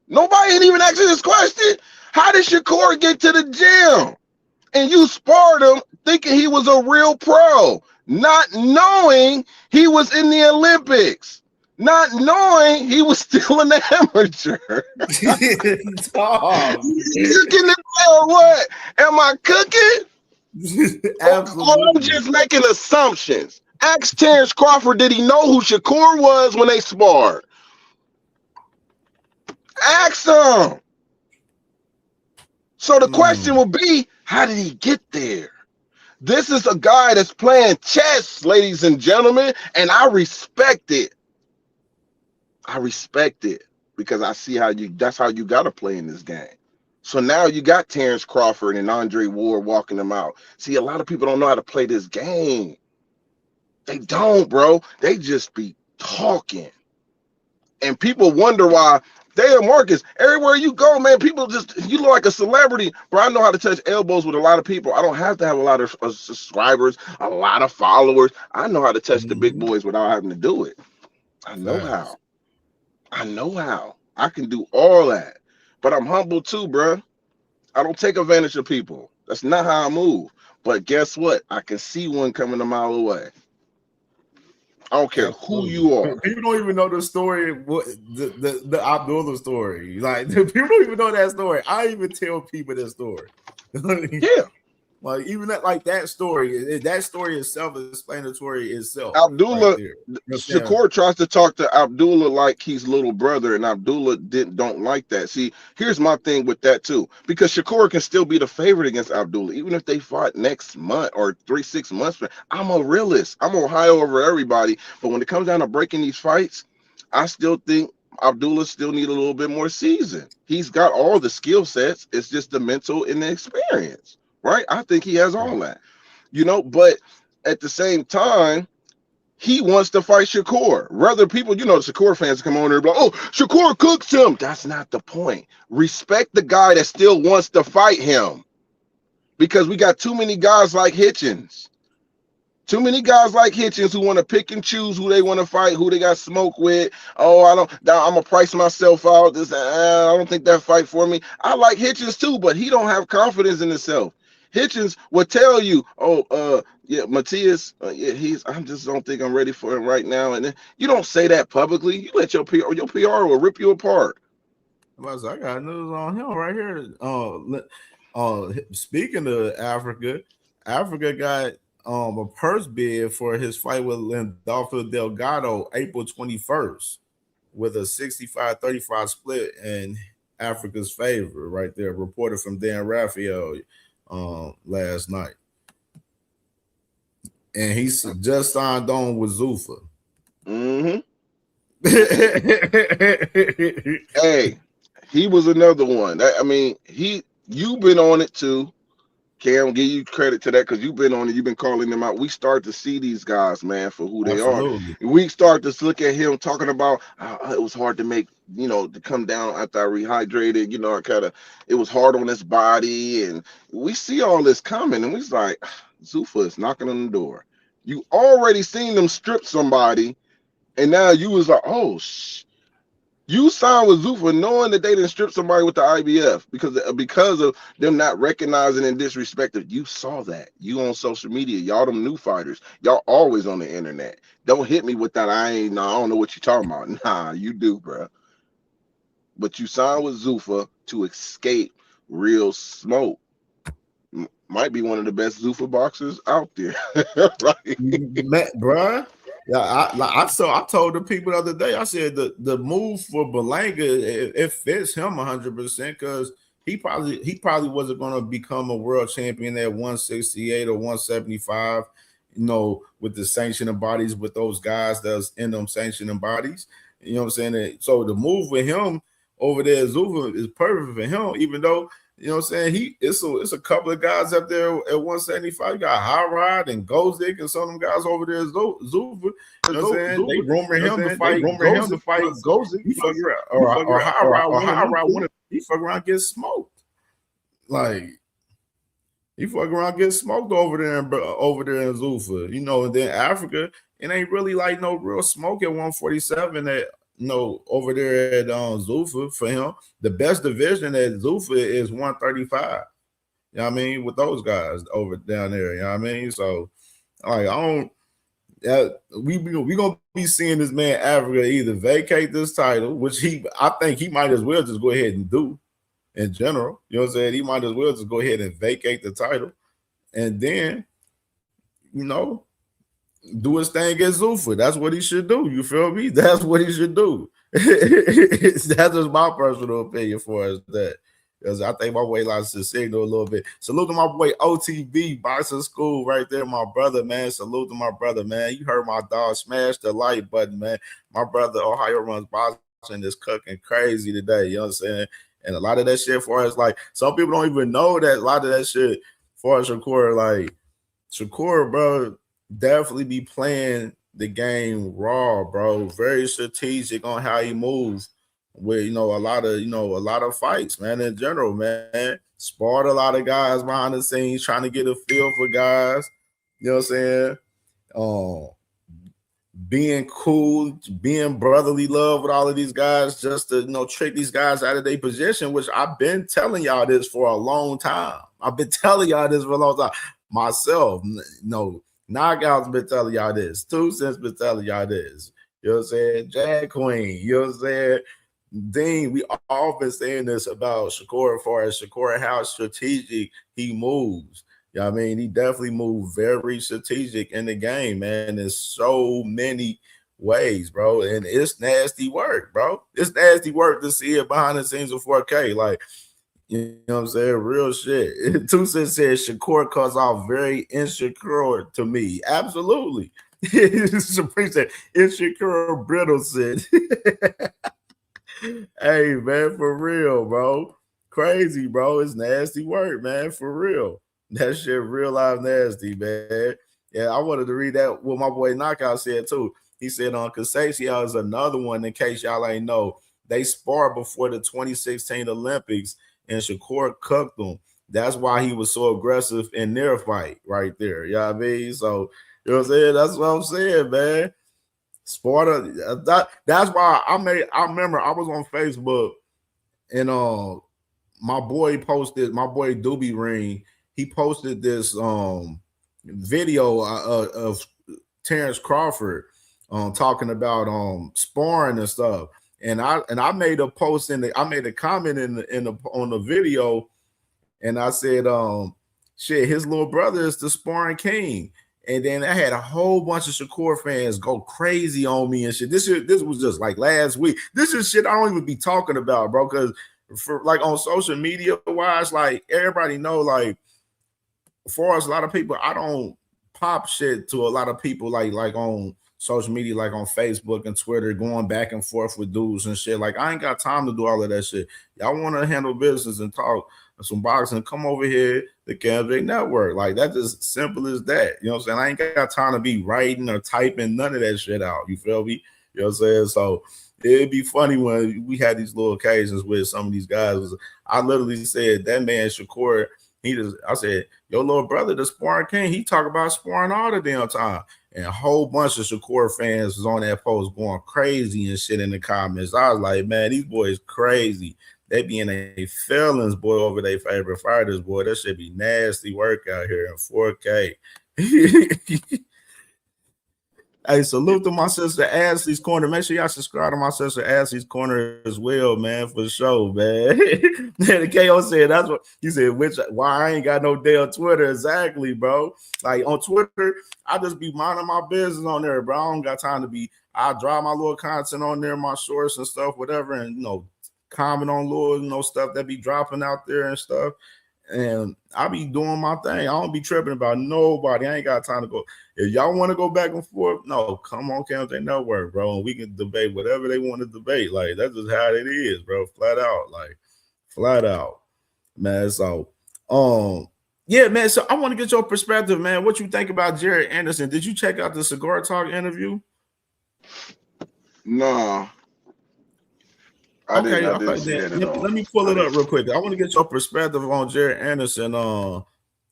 Nobody ain't even asking this question. How did Shakur get to the gym? And you sparred him thinking he was a real pro, not knowing he was in the Olympics, not knowing he was still an amateur. You can tell what? Am I cooking? Or I'm just making assumptions. Ask Terrence Crawford, did he know who Shakur was when they sparred? Ask him. So the question will be, how did he get there? This is a guy that's playing chess, ladies and gentlemen, and I respect it. I respect it because I see that's how you got to play in this game. So now you got Terrence Crawford and Andre Ward walking them out. See, a lot of people don't know how to play this game. They don't, bro. They just be talking. And people wonder why, damn, Marcus, everywhere you go, man, people you look like a celebrity. Bro, I know how to touch elbows with a lot of people. I don't have to have a lot of subscribers, a lot of followers. I know how to touch the big boys without having to do it. I know how. I know how. I can do all that. But I'm humble too, bro. I don't take advantage of people. That's not how I move. But guess what? I can see one coming a mile away. I don't care who you are. People don't even know the story, the Abdullah story. Like, people don't even know that story. I even tell people that story. Yeah. Like, even that story is self-explanatory itself. Abdullah, right Shakur tries to talk to Abdullah like he's little brother, and Abdullah don't like that. See, here's my thing with that too, because Shakur can still be the favorite against Abdullah, even if they fought next month or 3-6 months. I'm a realist. I'm Ohio over everybody. But when it comes down to breaking these fights, I still think Abdullah still need a little bit more season. He's got all the skill sets. It's just the mental and the experience. Right? I think he has all that, but at the same time, he wants to fight Shakur. Rather people, the Shakur fans come on there and be like, oh, Shakur cooks him. That's not the point. Respect the guy that still wants to fight him, because we got too many guys like Hitchens. Too many guys like Hitchens who want to pick and choose who they want to fight, who they got smoke with. Oh, I'm going to price myself out. I don't think that fight for me. I like Hitchens too, but he don't have confidence in himself. Hitchens will tell you, Matthias, I just don't think I'm ready for him right now. And then you don't say that publicly. You let your PR will rip you apart. I got news on him right here. Speaking of Africa got a purse bid for his fight with Landolfo Delgado April 21st with a 65-35 split in Africa's favor right there, reported from Dan Raphael last night. And he's just signed on with Zuffa. Hey, he was another one. You've been on it too. Cam, give you credit to that because you've been on it. You've been calling them out. We start to see these guys, man, for who they are. We start to look at him talking about it was hard to make, to come down after I rehydrated. It was hard on his body. And we see all this coming. And we was like, Zuffa is knocking on the door. You already seen them strip somebody. And now you was like, oh, you signed with Zuffa knowing that they didn't strip somebody with the IBF because of them not recognizing and disrespecting. You saw that. You on social media. Y'all them new fighters. Y'all always on the internet. Don't hit me with that. I don't know what you're talking about. Nah, you do, bro. But you signed with Zuffa to escape real smoke. Might be one of the best Zuffa boxers out there. Right? Bruh. Yeah, I told the people the other day, I said the move for Berlanga, it fits him 100% because he probably wasn't going to become a world champion at 168 or 175, with the sanctioning bodies, with those guys that's in them sanctioning bodies. You know what I'm saying? So the move with him over there, Zuffa, is perfect for him, even though You know what I'm saying? It's a couple of guys up there at 175. You got High Rod and Gozik and some of them guys over there. Zufa, you know what I'm saying? They rumor him to fight Gozik. He fuck around, or High Rod. He fuck around, get smoked. Like he fuck around, get smoked over there in Zufa. You know, and then Africa, it ain't really like no real smoke at 147 at. No, over there at Zufa for him. The best division at Zufa is 135. You know what I mean? With those guys over down there. You know what I mean? So, like, we gonna be seeing this man Africa either vacate this title, which I think he might as well just go ahead and do in general. You know what I'm saying? He might as well just go ahead and vacate the title, and then, you know, do his thing at Zufa. That's what he should do. You feel me? That's what he should do. That's just my personal opinion for us that. Because I think my boy likes to signal a little bit. Salute to my boy OTB, Boxing School, right there, my brother, man. Salute to my brother, man. You heard my dog smash the like button, man. My brother, Ohio Runs Boxing, is cooking crazy today. You know what I'm saying? And a lot of that shit for us, like, some people don't even know that a lot of that shit for Shakur, like, Shakur, bro, definitely be playing the game raw, bro. Very strategic on how he moves with, a lot of fights, man, in general, man. Sparred a lot of guys behind the scenes, trying to get a feel for guys. You know what I'm saying? Being cool, being brotherly love with all of these guys, just to, trick these guys out of their position, which I've been telling y'all this for a long time. I've been telling y'all this for a long time. Myself, Knockout's been telling y'all this. 2 Cents been telling y'all this. You know what I'm saying? Jack Queen, you know what I'm saying? Dean, we all been saying this about Shakur as far as Shakur, how strategic he moves. You know what I mean? He definitely moved very strategic in the game, man, in so many ways, bro. And it's nasty work, bro. It's nasty work to see it behind the scenes of 4K. Like, you know what I'm saying? Real shit. 2 Cents said Shakur cuts off very insecure to me. Absolutely. Supreme said insecure brittle said. Hey, man, for real, bro. Crazy, bro. It's nasty work, man, for real. That shit real life nasty, man. Yeah, I wanted to read that what my boy Knockout said, too. He said, Casasio is another one, in case y'all ain't know. They sparred before the 2016 Olympics, and Shakur cooked them. That's why he was so aggressive in their fight right there. You know what I mean? So, you know what I'm saying? That's what I'm saying, man. Sparta. That's why I remember I was on Facebook and my boy Doobie Ring, he posted this video of Terrence Crawford talking about sparring and stuff. And I made a post I made a comment on the video, and I said, shit, his little brother is the sparring king. And then I had a whole bunch of Shakur fans go crazy on me and shit. This was just like last week. This is shit I don't even be talking about, bro. Because for like on social media wise, like everybody know, like for us, a lot of people, I don't pop shit to a lot of people like on social media, like on Facebook and Twitter, going back and forth with dudes and shit. Like I ain't got time to do all of that shit. Y'all want to handle business and talk some boxing, come over here, the CamJNetwork. Like that's as simple as that. You know what I'm saying? I ain't got time to be writing or typing none of that shit out. You feel me? You know what I'm saying? So it'd be funny when we had these little occasions with some of these guys. I literally said that man Shakur, I said, your little brother, the sparring king, he talk about sparring all the damn time. And a whole bunch of Shakur fans was on that post going crazy and shit in the comments. I was like, man, these boys crazy. They be in a feelings, boy, over their favorite fighters, boy. That should be nasty work out here in 4K. Hey, salute to my sister Ashley's Corner. Make sure y'all subscribe to my sister Ashley's Corner as well, man, for sure, man. The KO said that's what he said, why I ain't got no day on Twitter. Exactly, bro. Like on Twitter, I just be minding my business on there, bro. I don't got time to be, I drop my little content on there, my shorts and stuff, whatever, and comment on little, stuff that be dropping out there and stuff. And I be doing my thing. I don't be tripping about nobody. I ain't got time to go. If y'all want to go back and forth, no, come on CamJNetwork, bro. And we can debate whatever they want to debate. Like, that's just how it is, bro. Flat out. Like, flat out. man. So, yeah, man. So I want to get your perspective, man. What you think about Jared Anderson? Did you check out the Cigar Talk interview? Nah, I didn't. Okay, I didn't okay. see Then that at all. let me pull I it didn't. up real quick. I want to get your perspective on Jared Anderson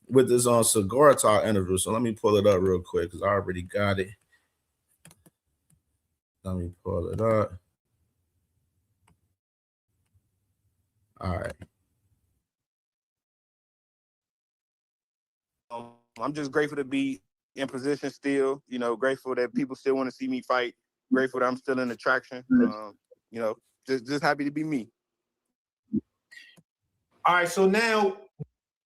with this Cigar Talk interview. So let me pull it up real quick because I already got it. Let me pull it up. All right. I'm just grateful to be in position still. You know, grateful that people still want to see me fight. Grateful that I'm still in attraction. You know, just happy to be me. All right, so now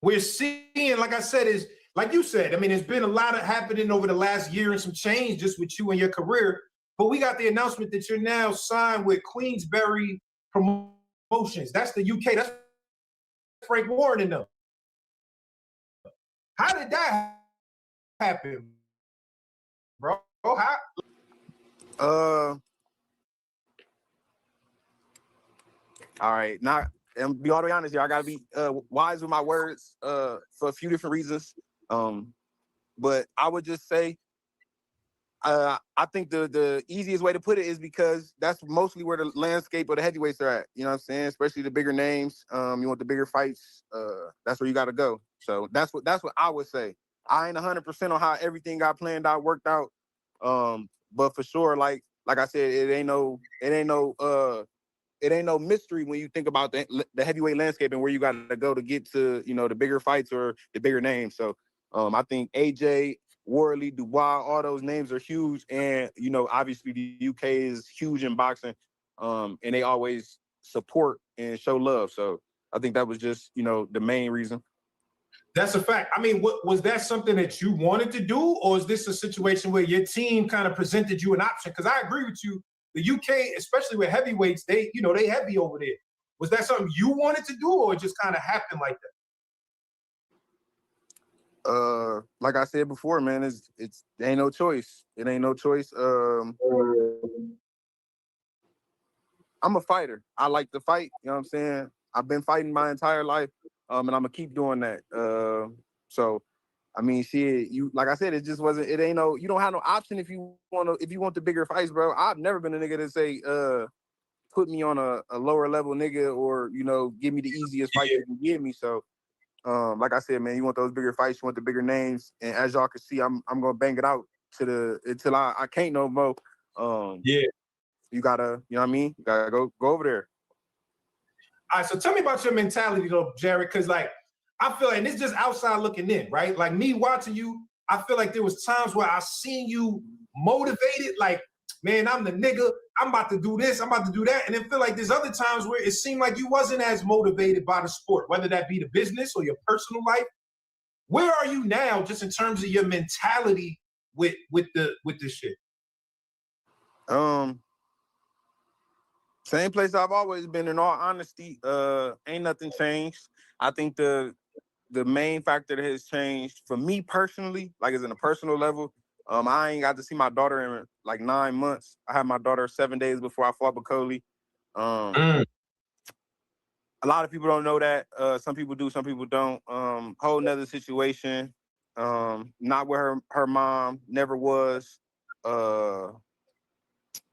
we're seeing, like I said, is like you said. I mean, there's been a lot of happening over the last year and some change just with you and your career. But we got the announcement that you're now signed with Queensberry Promotions. That's the UK. That's Frank Warren and them. How did that happen, bro? All right, not and be all the way honest here. I gotta be wise with my words for a few different reasons. But I would just say I think the easiest way to put it is because that's mostly where the landscape of the heavyweights are at. You know what I'm saying? Especially the bigger names. You want the bigger fights. That's where you got to go. So that's what I would say. I ain't 100% on how everything got planned out, worked out. But for sure, like I said, it ain't no mystery when you think about the heavyweight landscape and where you got to go to get to, you know, the bigger fights or the bigger names. So I think AJ, Worley, Dubois, all those names are huge. And, you know, obviously the UK is huge in boxing, and they always support and show love. So I think that was just, you know, the main reason. That's a fact. I mean, was that something that you wanted to do, or is this a situation where your team kind of presented you an option? Because I agree with you. The UK, especially with heavyweights, they heavy over there. Was that something you wanted to do, or it just kind of happened like that? Like I said before, man, it ain't no choice. It ain't no choice. I'm a fighter. I like to fight. You know what I'm saying? I've been fighting my entire life, and I'm gonna keep doing that. So, I mean, shit. You like I said, it just wasn't. It ain't no. You don't have no option if you want the bigger fights, bro. I've never been a nigga to say, put me on a lower level nigga, or you know, give me the easiest fight you can give me. So, like I said, man, you want those bigger fights, you want the bigger names, and as y'all can see, I'm gonna bang it out until I can't no more. You gotta, you know what I mean? You gotta go over there. All right, so tell me about your mentality though, Jared, because like I feel like, and it's just outside looking in, right? Like me watching you, I feel like there was times where I seen you motivated, like, man, I'm the nigga, I'm about to do this, I'm about to do that. And then feel like there's other times where it seemed like you wasn't as motivated by the sport, whether that be the business or your personal life. Where are you now, just in terms of your mentality with this shit? Same place I've always been, in all honesty. Ain't nothing changed. I think the main factor that has changed for me personally, like is in a personal level, I ain't got to see my daughter in like 9 months. I had my daughter 7 days before I fought Bacoli. A lot of people don't know that. Some people do, some people don't. Whole nother situation. Not where her mom never was.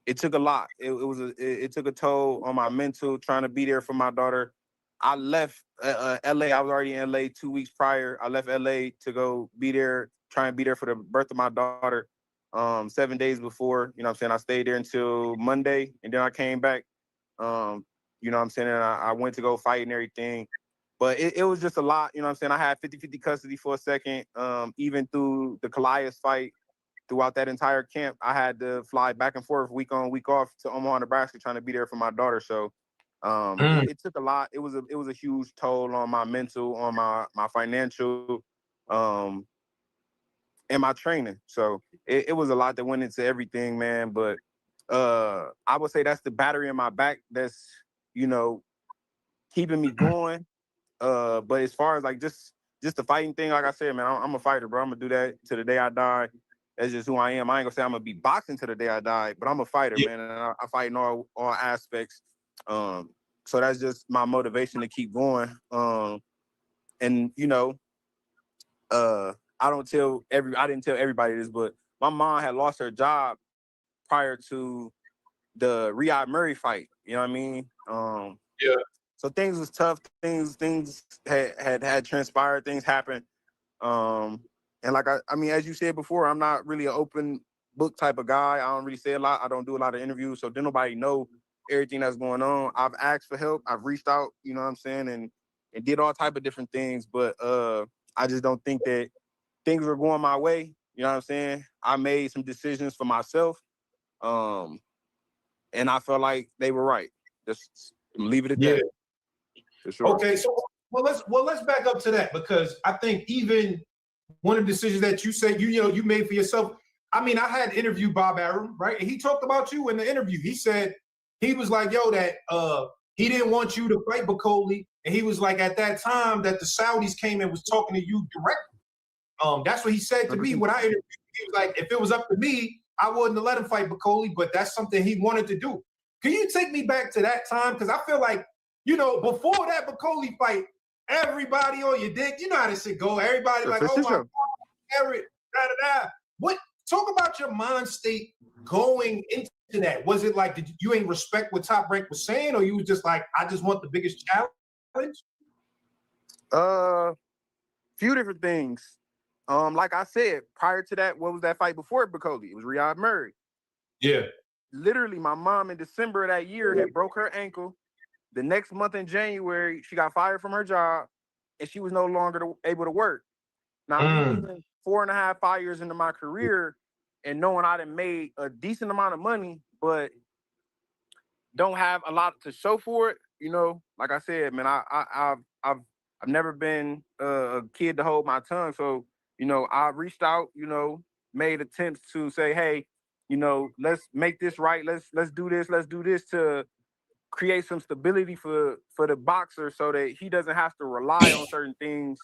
It took a lot. It took a toll on my mental, trying to be there for my daughter. I left LA. I was already in LA 2 weeks prior. I left LA to go be there, try and be there for the birth of my daughter. 7 days before, you know what I'm saying? I stayed there until Monday, and then I came back. You know what I'm saying? And I went to go fight and everything. But it was just a lot, you know what I'm saying? I had 50-50 custody for a second. Even through the Callias fight, throughout that entire camp, I had to fly back and forth, week on, week off, to Omaha, Nebraska, trying to be there for my daughter. So it took a lot. It was a huge toll on my mental, on my financial, and my training. So it was a lot that went into everything, man. But I would say that's the battery in my back that's, you know, keeping me going. But as far as like just the fighting thing, like I said, man, I'm a fighter, bro. I'm gonna do that to the day I die. That's just who I am. I ain't gonna say I'm gonna be boxing to the day I die, but I'm a fighter, man, and I fight in all aspects. So that's just my motivation to keep going. and you know, I didn't tell everybody this, but my mom had lost her job prior to the Riyad Murray fight. You know what I mean? Yeah. So things was tough. Things had transpired. Things happened. And like I mean, as you said before, I'm not really an open book type of guy. I don't really say a lot. I don't do a lot of interviews, so then nobody know everything that's going on. I've asked for help. I've reached out. You know what I'm saying, and did all type of different things. But I just don't think that things were going my way. You know what I'm saying? I made some decisions for myself, and I felt like they were right. Just leave it at that. For sure. Okay, so let's back up to that, because I think even one of the decisions that you said you made for yourself. I mean, I had interviewed Bob Arum, right? And he talked about you in the interview. He said he was like, yo, that he didn't want you to fight Bakoli, and he was like, at that time that the Saudis came and was talking to you directly. That's what he said to me when I interviewed. He was like, if it was up to me, I wouldn't have let him fight Bakoli, but that's something he wanted to do. Can you take me back to that time? Because I feel like, you know, before that Bakoli fight, everybody on your dick. You know how this shit go. Everybody like, oh my God, Eric, da-da-da. What? Talk about your mind state going into that. Was it like, did you ain't respect what Top Rank was saying, or you was just like, I just want the biggest challenge? Few different things. Like I said, prior to that, what was that fight before Bakoli? It was Riyad Murray. Yeah. Literally, my mom in December of that year had broke her ankle. The next month in January, she got fired from her job, and she was no longer able to work. Now, being 4.5, 5 years into my career, and knowing I done made a decent amount of money, but don't have a lot to show for it, you know. Like I said, man, I've never been a kid to hold my tongue, so you know, I reached out, you know, made attempts to say, hey, you know, let's make this right. Let's do this to create some stability for the boxer, so that he doesn't have to rely on certain things,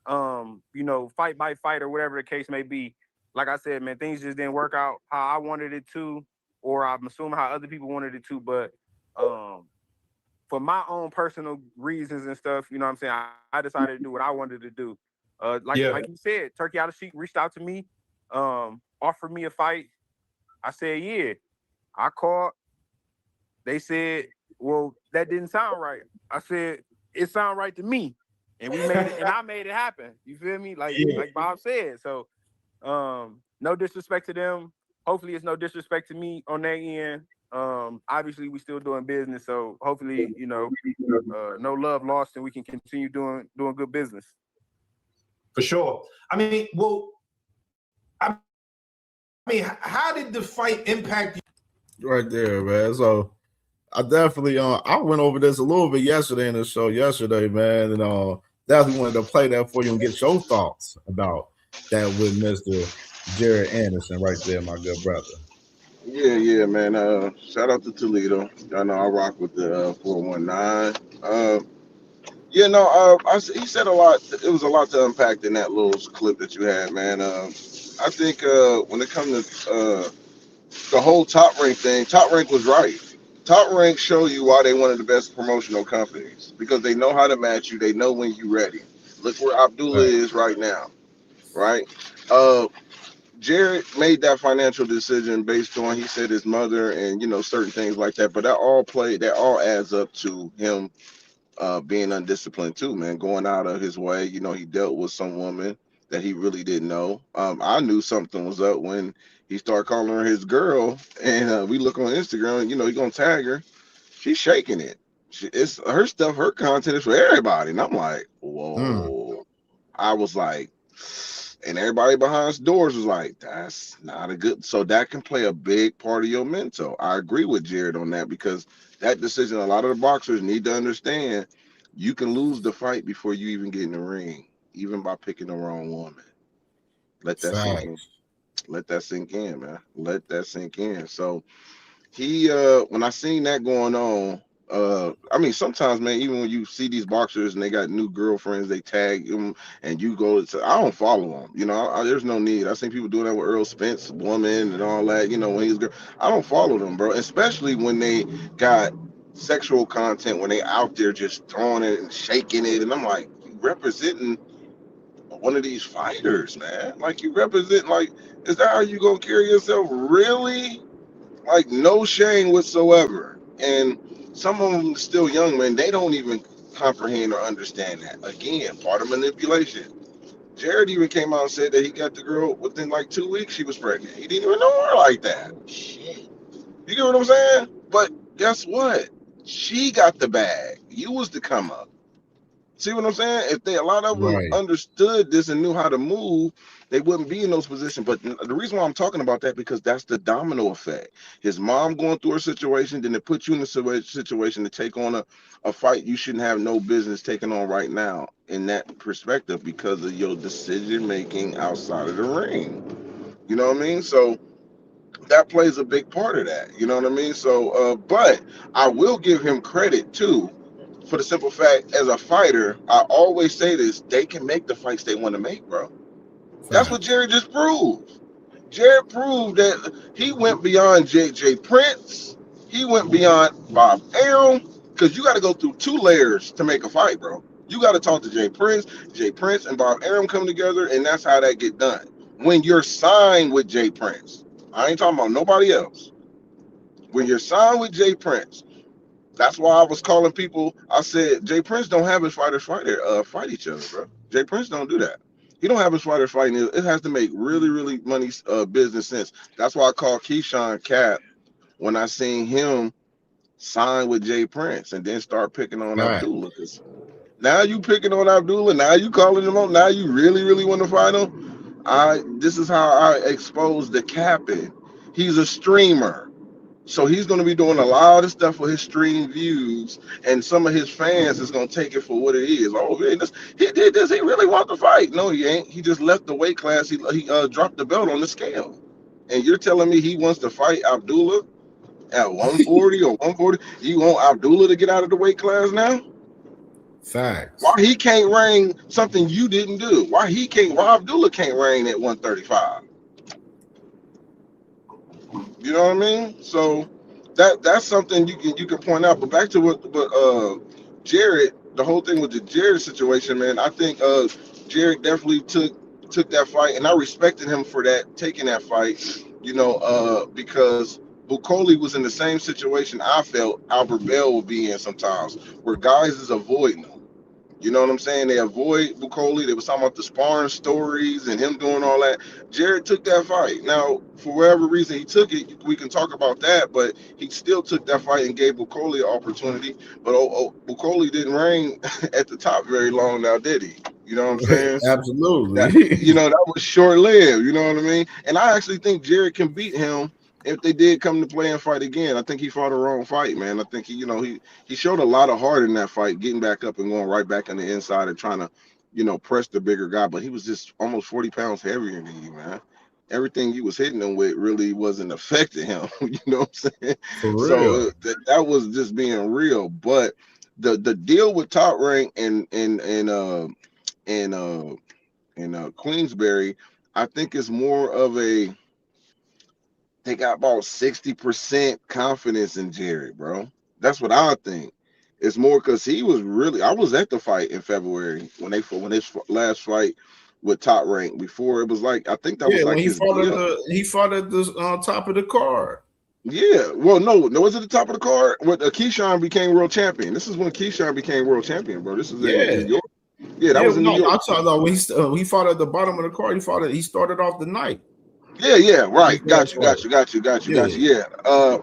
you know, fight by fight or whatever the case may be. Like I said, man, things just didn't work out how I wanted it to, or I'm assuming how other people wanted it to. But for my own personal reasons and stuff, you know what I'm saying, I decided to do what I wanted to do. Like you said, Turkey Out of Sheik reached out to me, offered me a fight. I said, yeah. I called. They said, well, that didn't sound right. I said, it sounded right to me. And we made it, and I made it happen. You feel me? Like Bob said. So no disrespect to them. Hopefully it's no disrespect to me on their end. Obviously we still doing business, so hopefully, you know, no love lost, and we can continue doing good business. For sure. I mean, how did the fight impact you? Right there, man. So I definitely I went over this a little bit yesterday in the show man, and definitely wanted to play that for you and get your thoughts about that with Mr. Jared Anderson right there, my good brother. Yeah, man. Shout out to Toledo. I know I rock with the 419. He said a lot. It was a lot to unpack in that little clip that you had, man. I think when it comes to the whole Top Rank thing, Top Rank was right. Top Rank show you why they one of the best promotional companies, because they know how to match you. They know when you're ready. Look where Abdullah is right now, right? Jared made that financial decision based on, he said, his mother and, you know, certain things like that. But that all adds up to him being undisciplined too, man, going out of his way. You know, he dealt with some woman that he really didn't know. I knew something was up when he started calling her his girl, and we look on Instagram, you know, he gonna tag her. She's shaking it. It's her stuff, her content is for everybody. And I'm like, whoa. I was like, and everybody behind doors was like, that's not a good. So that can play a big part of your mental. I agree with Jared on that, because that decision, a lot of the boxers need to understand, you can lose the fight before you even get in the ring, even by picking the wrong woman. Let that sink in. Let that sink in, man. Let that sink in. So he, when I seen that going on, I mean, sometimes, man, even when you see these boxers and they got new girlfriends, they tag them, and you go to, I don't follow them. You know, there's no need. I seen people doing that with Earl Spence, woman, and all that. You know, when he's girl, I don't follow them, bro. Especially when they got sexual content, when they out there just throwing it and shaking it, and I'm like, representing one of these fighters, man. Like you represent, like, is that how you gonna carry yourself? Really? Like no shame whatsoever. And some of them still young, man. They don't even comprehend or understand that. Again, part of manipulation. Jared even came out and said that he got the girl within like 2 weeks. She was pregnant. He didn't even know her like that. Shit. You get what I'm saying? But guess what? She got the bag. You was the come up. See what I'm saying? If a lot of them Right. understood this and knew how to move, they wouldn't be in those positions. But the reason why I'm talking about that, because that's the domino effect. His mom going through a situation, then it puts you in a situation to take on a fight you shouldn't have no business taking on right now in that perspective because of your decision making outside of the ring. You know what I mean? So that plays a big part of that. You know what I mean? So, but I will give him credit too for the simple fact, as a fighter, I always say this: they can make the fights they want to make, bro. That's what Facts. Jerry just proved. Jared proved that he went beyond JJ Prince. He went beyond Bob Arum, because you got to go through 2 layers to make a fight, bro. You got to talk to Jay Prince and Bob Arum come together, and that's how that get done. When you're signed with Jay Prince, I ain't talking about nobody else. When you're signed with Jay Prince, that's why I was calling people. I said Jay Prince don't have his fighters fight each other, bro. Jay Prince don't do that. He don't have his fighters fighting. It has to make really, really money business sense. That's why I called Keyshawn Cap when I seen him sign with Jay Prince and then start picking on Facts. Abdullah. Cause now you picking on Abdullah. Now you calling him up. Now you really, really want to fight him. This is how I expose the Capping. He's a streamer. So he's going to be doing a lot of stuff for his stream views, and some of his fans is going to take it for what it is. Oh, man, he did this. He really want to fight. No, he ain't. He just left the weight class. He dropped the belt on the scale. And you're telling me he wants to fight Abdullah at 140 or 140? You want Abdullah to get out of the weight class now? Facts. Why he can't reign something you didn't do? Why Abdullah can't reign at 135? You know what I mean? So that's something you can point out. But back to what Jared, the whole thing with the Jared situation, man. I think Jared definitely took that fight, and I respected him for that, taking that fight. You know, because Bukoli was in the same situation I felt Albert Bell would be in sometimes, where guys is avoiding him. You know what I'm saying? They avoid Bukoli. They was talking about the sparring stories and him doing all that. Jared took that fight. Now, for whatever reason he took it, we can talk about that, but he still took that fight and gave Bukoli an opportunity. But Bukoli didn't reign at the top very long now, did he? You know what I'm saying? Absolutely. That was short-lived. You know what I mean? And I actually think Jared can beat him if they did come to play and fight again. I think he fought a wrong fight, man. I think he showed a lot of heart in that fight, getting back up and going right back on the inside and trying to, press the bigger guy. But he was just almost 40 pounds heavier than you, man. Everything he was hitting him with really wasn't affecting him. You know what I'm saying? For real. So that was just being real. But the deal with Top Rank and Queensberry, I think it's more of they got about 60% confidence in Jared, bro. That's what I think. It's more because he was I was at the fight in February when his last fight with Top Rank. Before it was like, I think that was like when his he fought at the top of the card. Yeah, well, no, was it the top of the card? When Keyshawn became world champion. This is when Keyshawn became world champion, bro. This is in New York. Yeah, that was in New York. I'm talking about when he fought at the bottom of the card. He started off the night. Yeah, right. Got you. Yeah.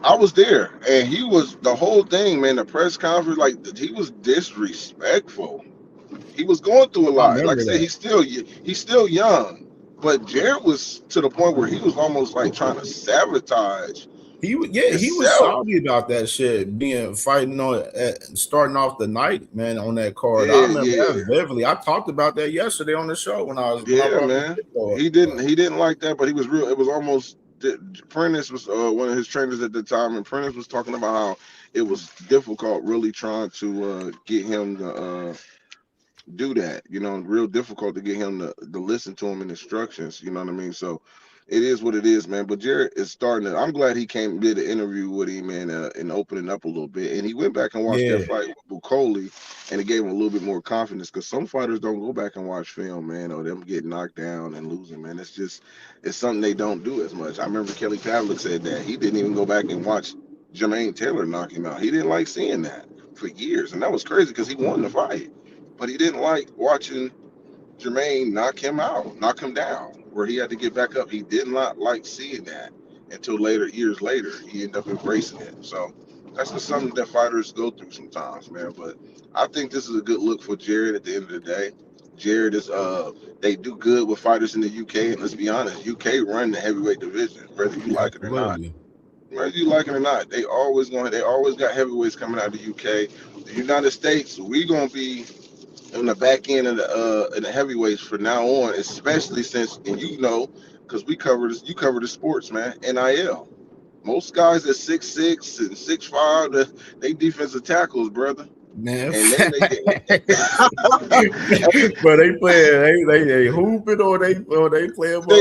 I was there, and he was the whole thing, man. The press conference, like, he was disrespectful. He was going through a lot. Like I said, he's still young, but Jared was to the point where he was almost like trying to sabotage. He was salty about that shit, fighting starting off the night, man, on that card. I remember that vividly. I talked about that yesterday on the show when I was man. He didn't like that, but he was real. It was almost Prentice was one of his trainers at the time, and Prentice was talking about how it was difficult, really trying to get him to do that. Real difficult to get him to listen to him in instructions. You know what I mean? So It is what it is, man. But Jared is starting to. I'm glad he came and did an interview with him and opening up a little bit. And he went back and watched that fight with Bukoli, and it gave him a little bit more confidence. Because some fighters don't go back and watch film, man, or them get knocked down and losing, man. It's something they don't do as much. I remember Kelly Pavlik said that he didn't even go back and watch Jermaine Taylor knock him out. He didn't like seeing that for years, and that was crazy because he won the fight, but he didn't like watching Jermaine knock him down, where he had to get back up. He did not like seeing that until years later, he ended up embracing it. So that's just something that fighters go through sometimes, man. But I think this is a good look for Jared at the end of the day. Jared is they do good with fighters in the UK, and let's be honest, UK run the heavyweight division, whether you like it or not. Whether you like it or not, they always got heavyweights coming out of the UK. The United States, we gonna be on the back end of the heavyweights for now on, especially since, and because you cover the sports, man. NIL. Most guys at 6'6" and 6'5", they defensive tackles, brother. Man, and then they get but they playing, they hooping or they playing. They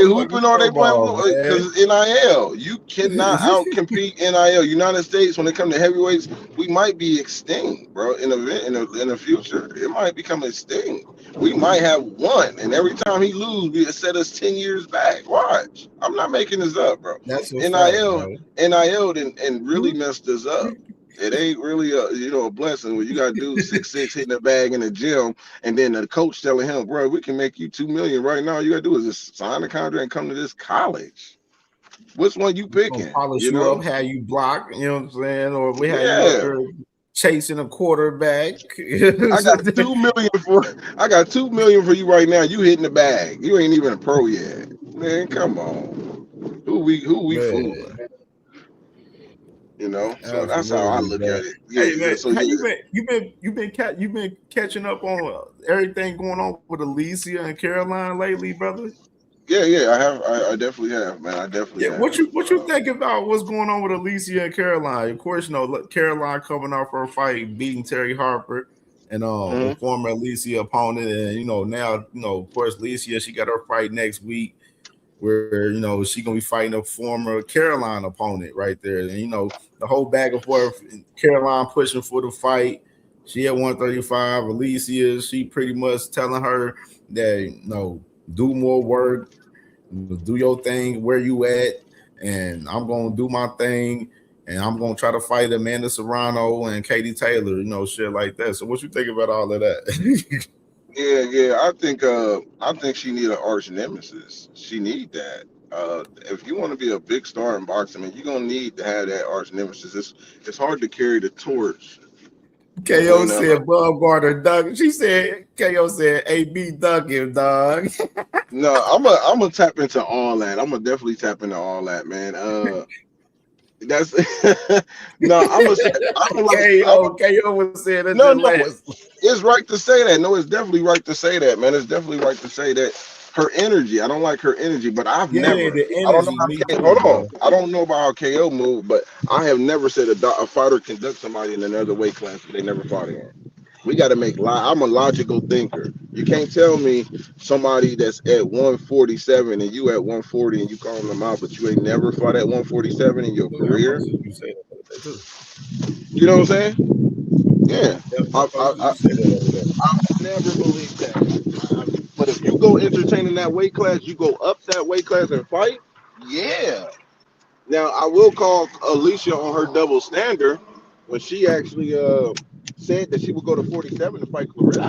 hooping or they playing because NIL. You cannot out compete NIL. United States, when it comes to heavyweights, we might be extinct, bro. In the future, it might become extinct. We might have one, and every time he lose, we set us 10 years back. Watch, I'm not making this up, bro. That's NIL and really messed us up. It ain't really a blessing when you got dudes 6'6" hitting the bag in the gym, and then the coach telling him, bro, we can make you $2 million right now. All you gotta do is just sign a contract and come to this college. Which one you picking? Polish you up, have you block, you know what I'm saying? Or we had you up there chasing a quarterback. I got $2 million for you right now. You hitting the bag. You ain't even a pro yet. Man, come on. Who we fooling? So that's how I look at it. Yeah, hey, man, so you've been catching up on everything going on with Alicia and Caroline lately, brother? Yeah, I have. I definitely have, man. I definitely have. What you think about what's going on with Alicia and Caroline? Of course, Caroline coming off her fight, beating Terry Harper, and the former Alicia opponent, and now of course Alicia, she got her fight next week, where she gonna be fighting a former Caroline opponent right there, and the whole back and forth. Caroline pushing for the fight. She at 135. Alicia, she pretty much telling her that do more work, do your thing where you at, and I'm gonna do my thing, and I'm gonna try to fight Amanda Serrano and Katie Taylor, shit like that. So what you think about all of that? Yeah. I think she need an arch nemesis. She need that. If you want to be a big star in boxing, you're gonna need to have that arch nemesis. It's hard to carry the torch. KO said Bob Gardner dug. She said KO said AB dug him, dog. No, I'm gonna tap into all that. I'm gonna definitely tap into all that, man. That's no. KO was saying that. No. It's right to say that. No, it's definitely right to say that, man. It's definitely right to say that. Her energy, I don't like her energy, but I've never. I don't know about how KO moved, but I have never said a fighter conduct somebody in another weight class that they never fought in. We got to I'm a logical thinker. You can't tell me somebody that's at 147 and you at 140 and you calling them out, but you ain't never fought at 147 in your career. You know what I'm saying? Yeah. I've never believed that. But if you go entertaining that weight class, you go up that weight class and fight, yeah. Now, I will call Alicia on her double standard when she actually said that she would go to 47 to fight Clarissa.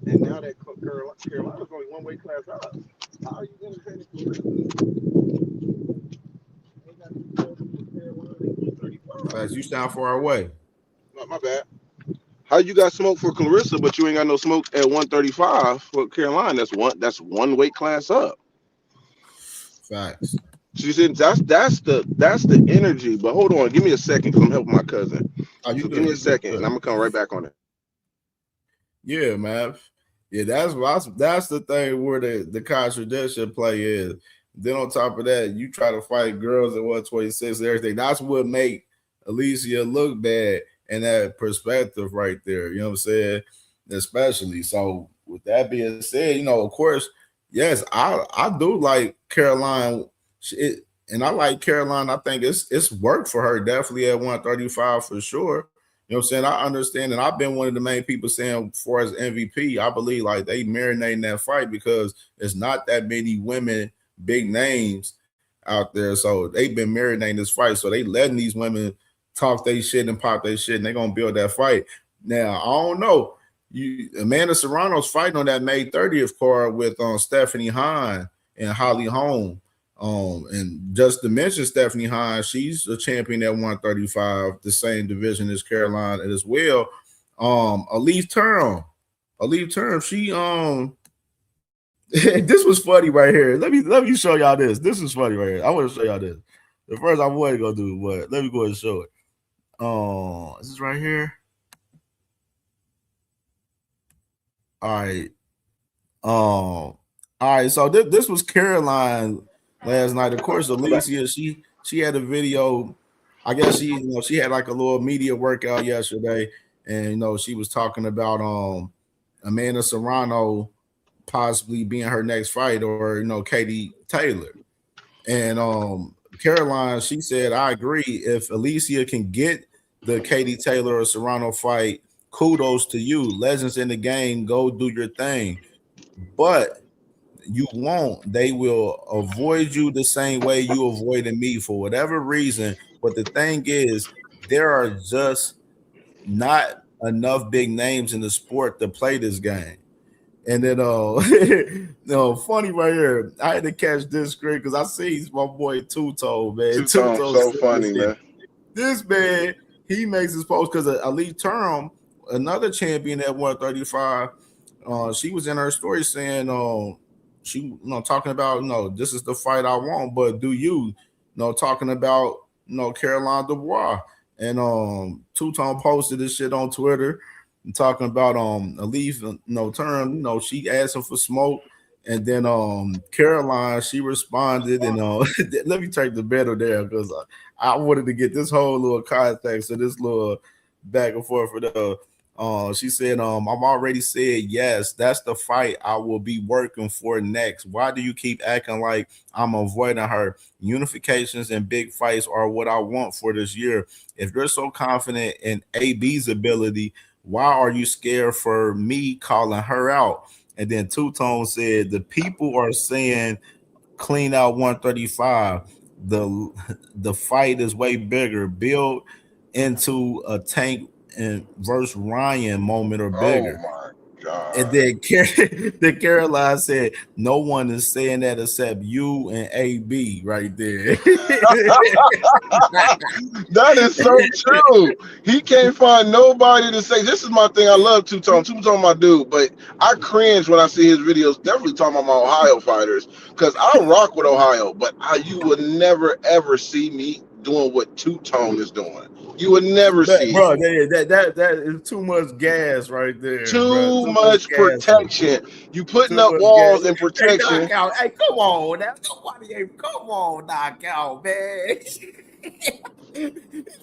And now that Carolina's only one weight class up. How are you entertaining Clarissa? You sound far away. My bad. How you got smoke for Clarissa, but you ain't got no smoke at 135 for Carolina? That's one weight class up. Facts. She said that's the energy. But hold on, give me a second because I'm helping my cousin. Give me a second, and I'm gonna come right back on it. Yeah, man. Yeah, that's the thing where the contradiction play is. Then on top of that, you try to fight girls at 126 and everything. That's what make Alicia look bad. And that perspective right there, you know what I'm saying? Especially. So with that being said, of course, yes, I do like Caroline And I like Caroline. I think it's worked for her definitely at 135 for sure. You know what I'm saying? I understand, and I've been one of the main people saying for as MVP, I believe like they marinating that fight because it's not that many women, big names out there. So they've been marinating this fight. So they letting these women talk their shit and pop their shit, and they're gonna build that fight. Now, I don't know. Amanda Serrano's fighting on that May 30th card with Stephanie Hahn and Holly Holm. And just to mention Stephanie Hahn, she's a champion at 135, the same division as Caroline as well. Elise Term, she this was funny right here. Let me show y'all this. This is funny right here. I want to show y'all this. The first I wasn't gonna do, but let me go ahead and show it. Is this right here? All right. All right. So this was Caroline last night. Of course, Alicia, she had a video. I guess she had like a little media workout yesterday, and she was talking about Amanda Serrano possibly being her next fight, or Katie Taylor. And Caroline, she said, I agree. If Alicia can get the Katie Taylor or Serrano fight, kudos to you. Legends in the game, go do your thing. But you won't. They will avoid you the same way you avoided me for whatever reason. But the thing is, there are just not enough big names in the sport to play this game. And then, funny right here, I had to catch this screen because I see my boy Two-Tone, man. Two-Tone, so funny, man. This man, he makes his post because Elite Term, another champion at 135, she was in her story saying, she talking about, this is the fight I want, but do you, talking about, Caroline Dubois. And Two-Tone posted this shit on Twitter and talking about Elise, Term, she asked him for smoke. And then Caroline, she responded, and let me take the better there because I wanted to get this whole little context of this little back and forth for the. She said, I'm already said yes. That's the fight I will be working for next. Why do you keep acting like I'm avoiding her? Unifications and big fights are what I want for this year. If you're so confident in AB's ability, why are you scared for me calling her out? And then Two-Tone said, the people are saying clean out 135. The fight is way bigger. Build into a Tank and versus Ryan moment or bigger. Oh my God. And then Caroline said, no one is saying that except you and AB right there. That is so true. He can't find nobody to say. This is my thing. I love Two-Tone. Two-Tone my dude, but I cringe when I see his videos. Definitely talking about my Ohio fighters because I rock with Ohio, but you would never ever see me doing what Two-Tone is doing. You would never see, bro. That is too much gas right there. Too much protection. You putting up walls and protection. Hey, come on now. Nobody ain't come on, knockout, man. He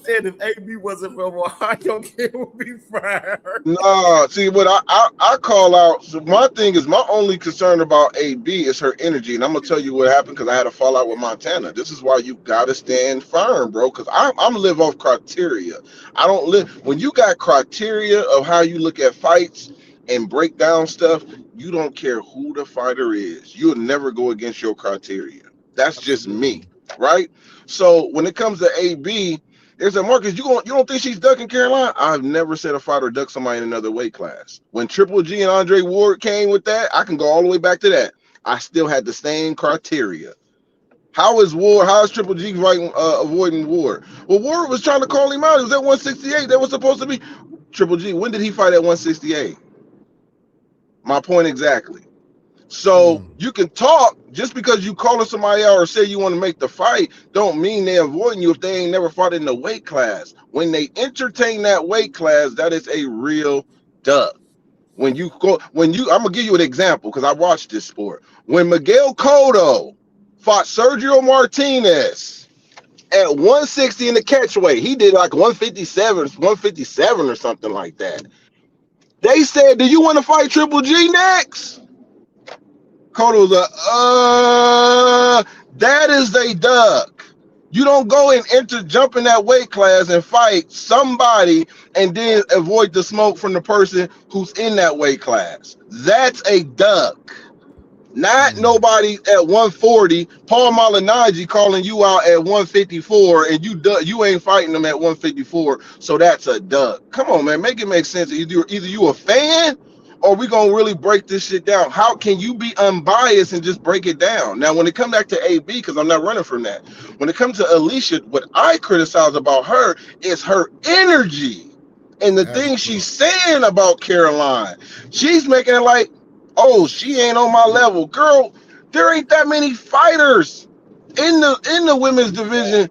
said if AB wasn't from Ohio, it would be fired. No, see what I call out. So my thing is, my only concern about AB is her energy, and I'm gonna tell you what happened because I had a fallout with Montana. This is why you gotta stand firm, bro. Because I'm live off criteria. I don't live when you got criteria of how you look at fights and break down stuff. You don't care who the fighter is. You'll never go against your criteria. That's just me, right? So when it comes to AB, there's a Marcus. You don't think she's ducking Caroline? I've never said a fighter duck somebody in another weight class. When Triple G and Andre Ward came with that, I can go all the way back to that. I still had the same criteria. How is Triple G avoiding Ward? Well, Ward was trying to call him out. He was at 168. That was supposed to be Triple G. When did he fight at 168? My point exactly. So you can talk just because you calling somebody out or say you want to make the fight, don't mean they're avoiding you if they ain't never fought in the weight class. When they entertain that weight class, that is a real duck. I'm gonna give you an example because I watched this sport. When Miguel Cotto fought Sergio Martinez at 160 in the catchweight, he did like 157 or something like that. They said, do you want to fight Triple G next? Cotto was that is a duck. You don't go and jump in that weight class and fight somebody and then avoid the smoke from the person who's in that weight class. That's a duck. Not nobody at 140. Paul Malignaggi calling you out at 154, and you ain't fighting them at 154. So that's a duck. Come on, man, make it make sense. Either you a fan, or we gonna really break this shit down. How can you be unbiased and just break it down? Now, when it comes back to AB, because I'm not running from that. When it comes to Alicia, what I criticize about her is her energy and the things she's saying about Caroline. She's making it like, oh, she ain't on my level. Girl, there ain't that many fighters in the women's division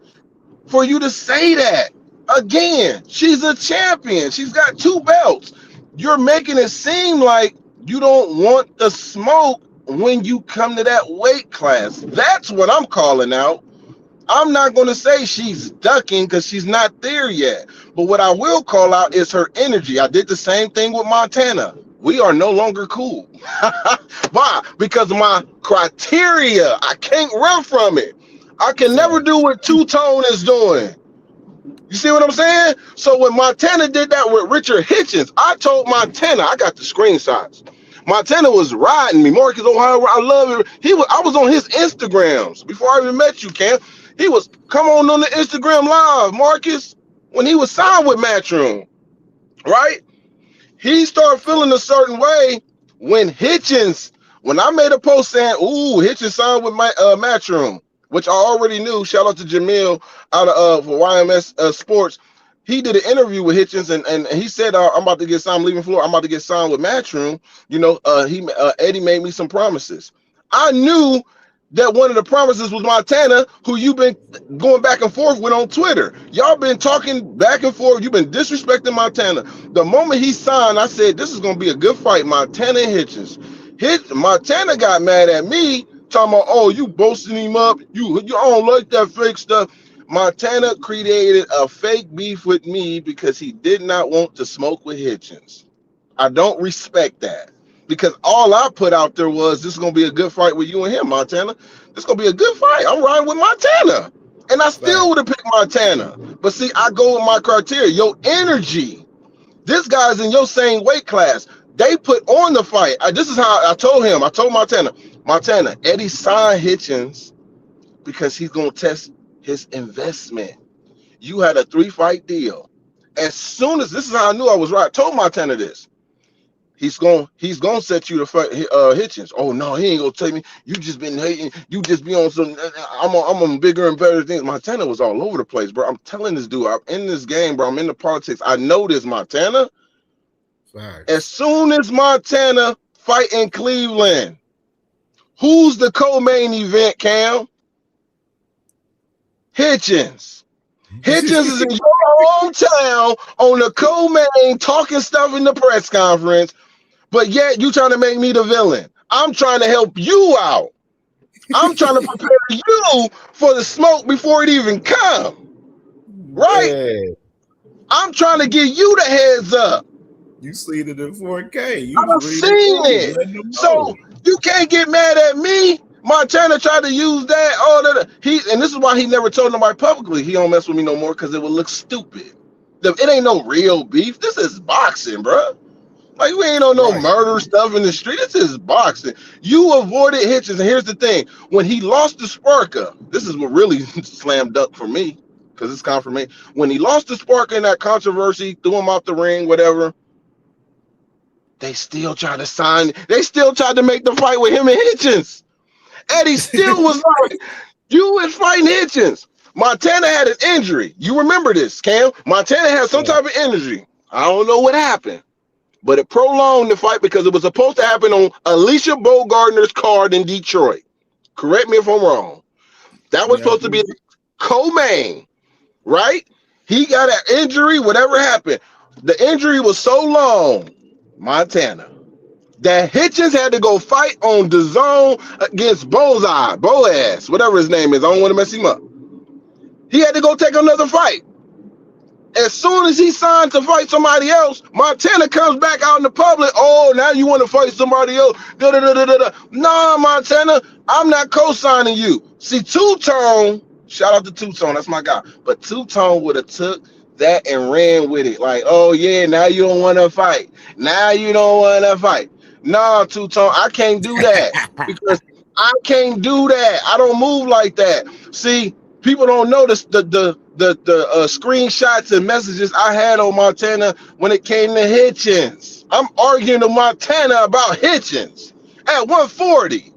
for you to say that. Again, she's a champion. She's got 2 belts. You're making it seem like you don't want the smoke when you come to that weight class. That's what I'm calling out. I'm not going to say she's ducking because she's not there yet. But what I will call out is her energy. I did the same thing with Montana. We are no longer cool. Why? Because of my criteria. I can't run from it. I can never do what Two-Tone is doing. You see what I'm saying? So when Montana did that with Richard Hitchens, I told Montana, I got the screenshots. Montana was riding me. Marcus Ohio, I love it. I was on his Instagrams before I even met you, Cam. He was, come on the Instagram live, Marcus, when he was signed with Matchroom, right? He started feeling a certain way when I made a post saying, ooh, Hitchens signed with my Matchroom, which I already knew. Shout out to Jamil out of YMS Sports. He did an interview with Hitchens, and he said, I'm about to get signed. I'm leaving Florida. I'm about to get signed with Matchroom. You know, Eddie made me some promises. I knew that one of the promises was Montana, who you've been going back and forth with on Twitter. Y'all been talking back and forth. You've been disrespecting Montana. The moment he signed, I said, this is going to be a good fight, Montana and Hitchens. Montana got mad at me, talking about, oh, you boasting him up. You don't like that fake stuff. Montana created a fake beef with me because he did not want to smoke with Hitchens. I don't respect that. Because all I put out there was, this is going to be a good fight with you and him, Montana. This is going to be a good fight. I'm riding with Montana. And I still would have picked Montana. But see, I go with my criteria. Your energy. This guy's in your same weight class. They put on the fight. This is how I told him. I told Montana, Eddie signed Hitchens because he's going to test his investment. You had a 3-fight deal. As soon as, this is how I knew I was right. I told Montana this. He's gonna set you to fight Hitchens. Oh no, he ain't gonna take me. You just been hating. You just be on some. I'm on bigger and better things. Montana was all over the place, bro. I'm telling this dude, I'm in this game, bro. I'm in the politics. I know this, Montana. Right. As soon as Montana fight in Cleveland, who's the co-main event, Cam? Hitchens. Hitchens is in your hometown on the co-main talking stuff in the press conference. But yet you trying to make me the villain. I'm trying to help you out. I'm trying to prepare you for the smoke before it even comes. Right? Yeah. I'm trying to give you the heads up. You seen it in 4K. I've seen it. So you can't get mad at me. Montana tried to use that. And this is why he never told nobody publicly he don't mess with me no more, because it would look stupid. It ain't no real beef. This is boxing, bro. Like, we ain't on no murder stuff in the street. This is boxing. You avoided Hitchens, and here's the thing. When he lost to Sparka, this is what really slam dunk for me, because it's confirmation. When he lost to Sparka in that controversy, threw him out the ring, whatever, they still tried to sign. They still tried to make the fight with him and Hitchens. Eddie still was like, you was fighting Hitchens. Montana had an injury. You remember this, Cam? Montana had some type of injury. I don't know what happened. But it prolonged the fight because it was supposed to happen on Alicia Bogardner's card in Detroit. Correct me if I'm wrong. That was supposed to be a co-main, right? He got an injury, whatever happened. The injury was so long, Montana, that Hitchens had to go fight on Dazn-Tnt against Boaz, whatever his name is. I don't want to mess him up. He had to go take another fight. As soon as he signed to fight somebody else, Montana comes back out in the public. Oh, now you want to fight somebody else? Da, da, da, da, da, da. Nah, Montana, I'm not co-signing you. See, Two-Tone, shout out to Two-Tone, that's my guy. But Two-Tone would have took that and ran with it. Like, oh yeah, now you don't want to fight. Now you don't want to fight. Nah, Two-Tone, I can't do that because I can't do that. I don't move like that. See, people don't notice the screenshots and messages I had on Montana when it came to Hitchens. I'm arguing to Montana about Hitchens at 140.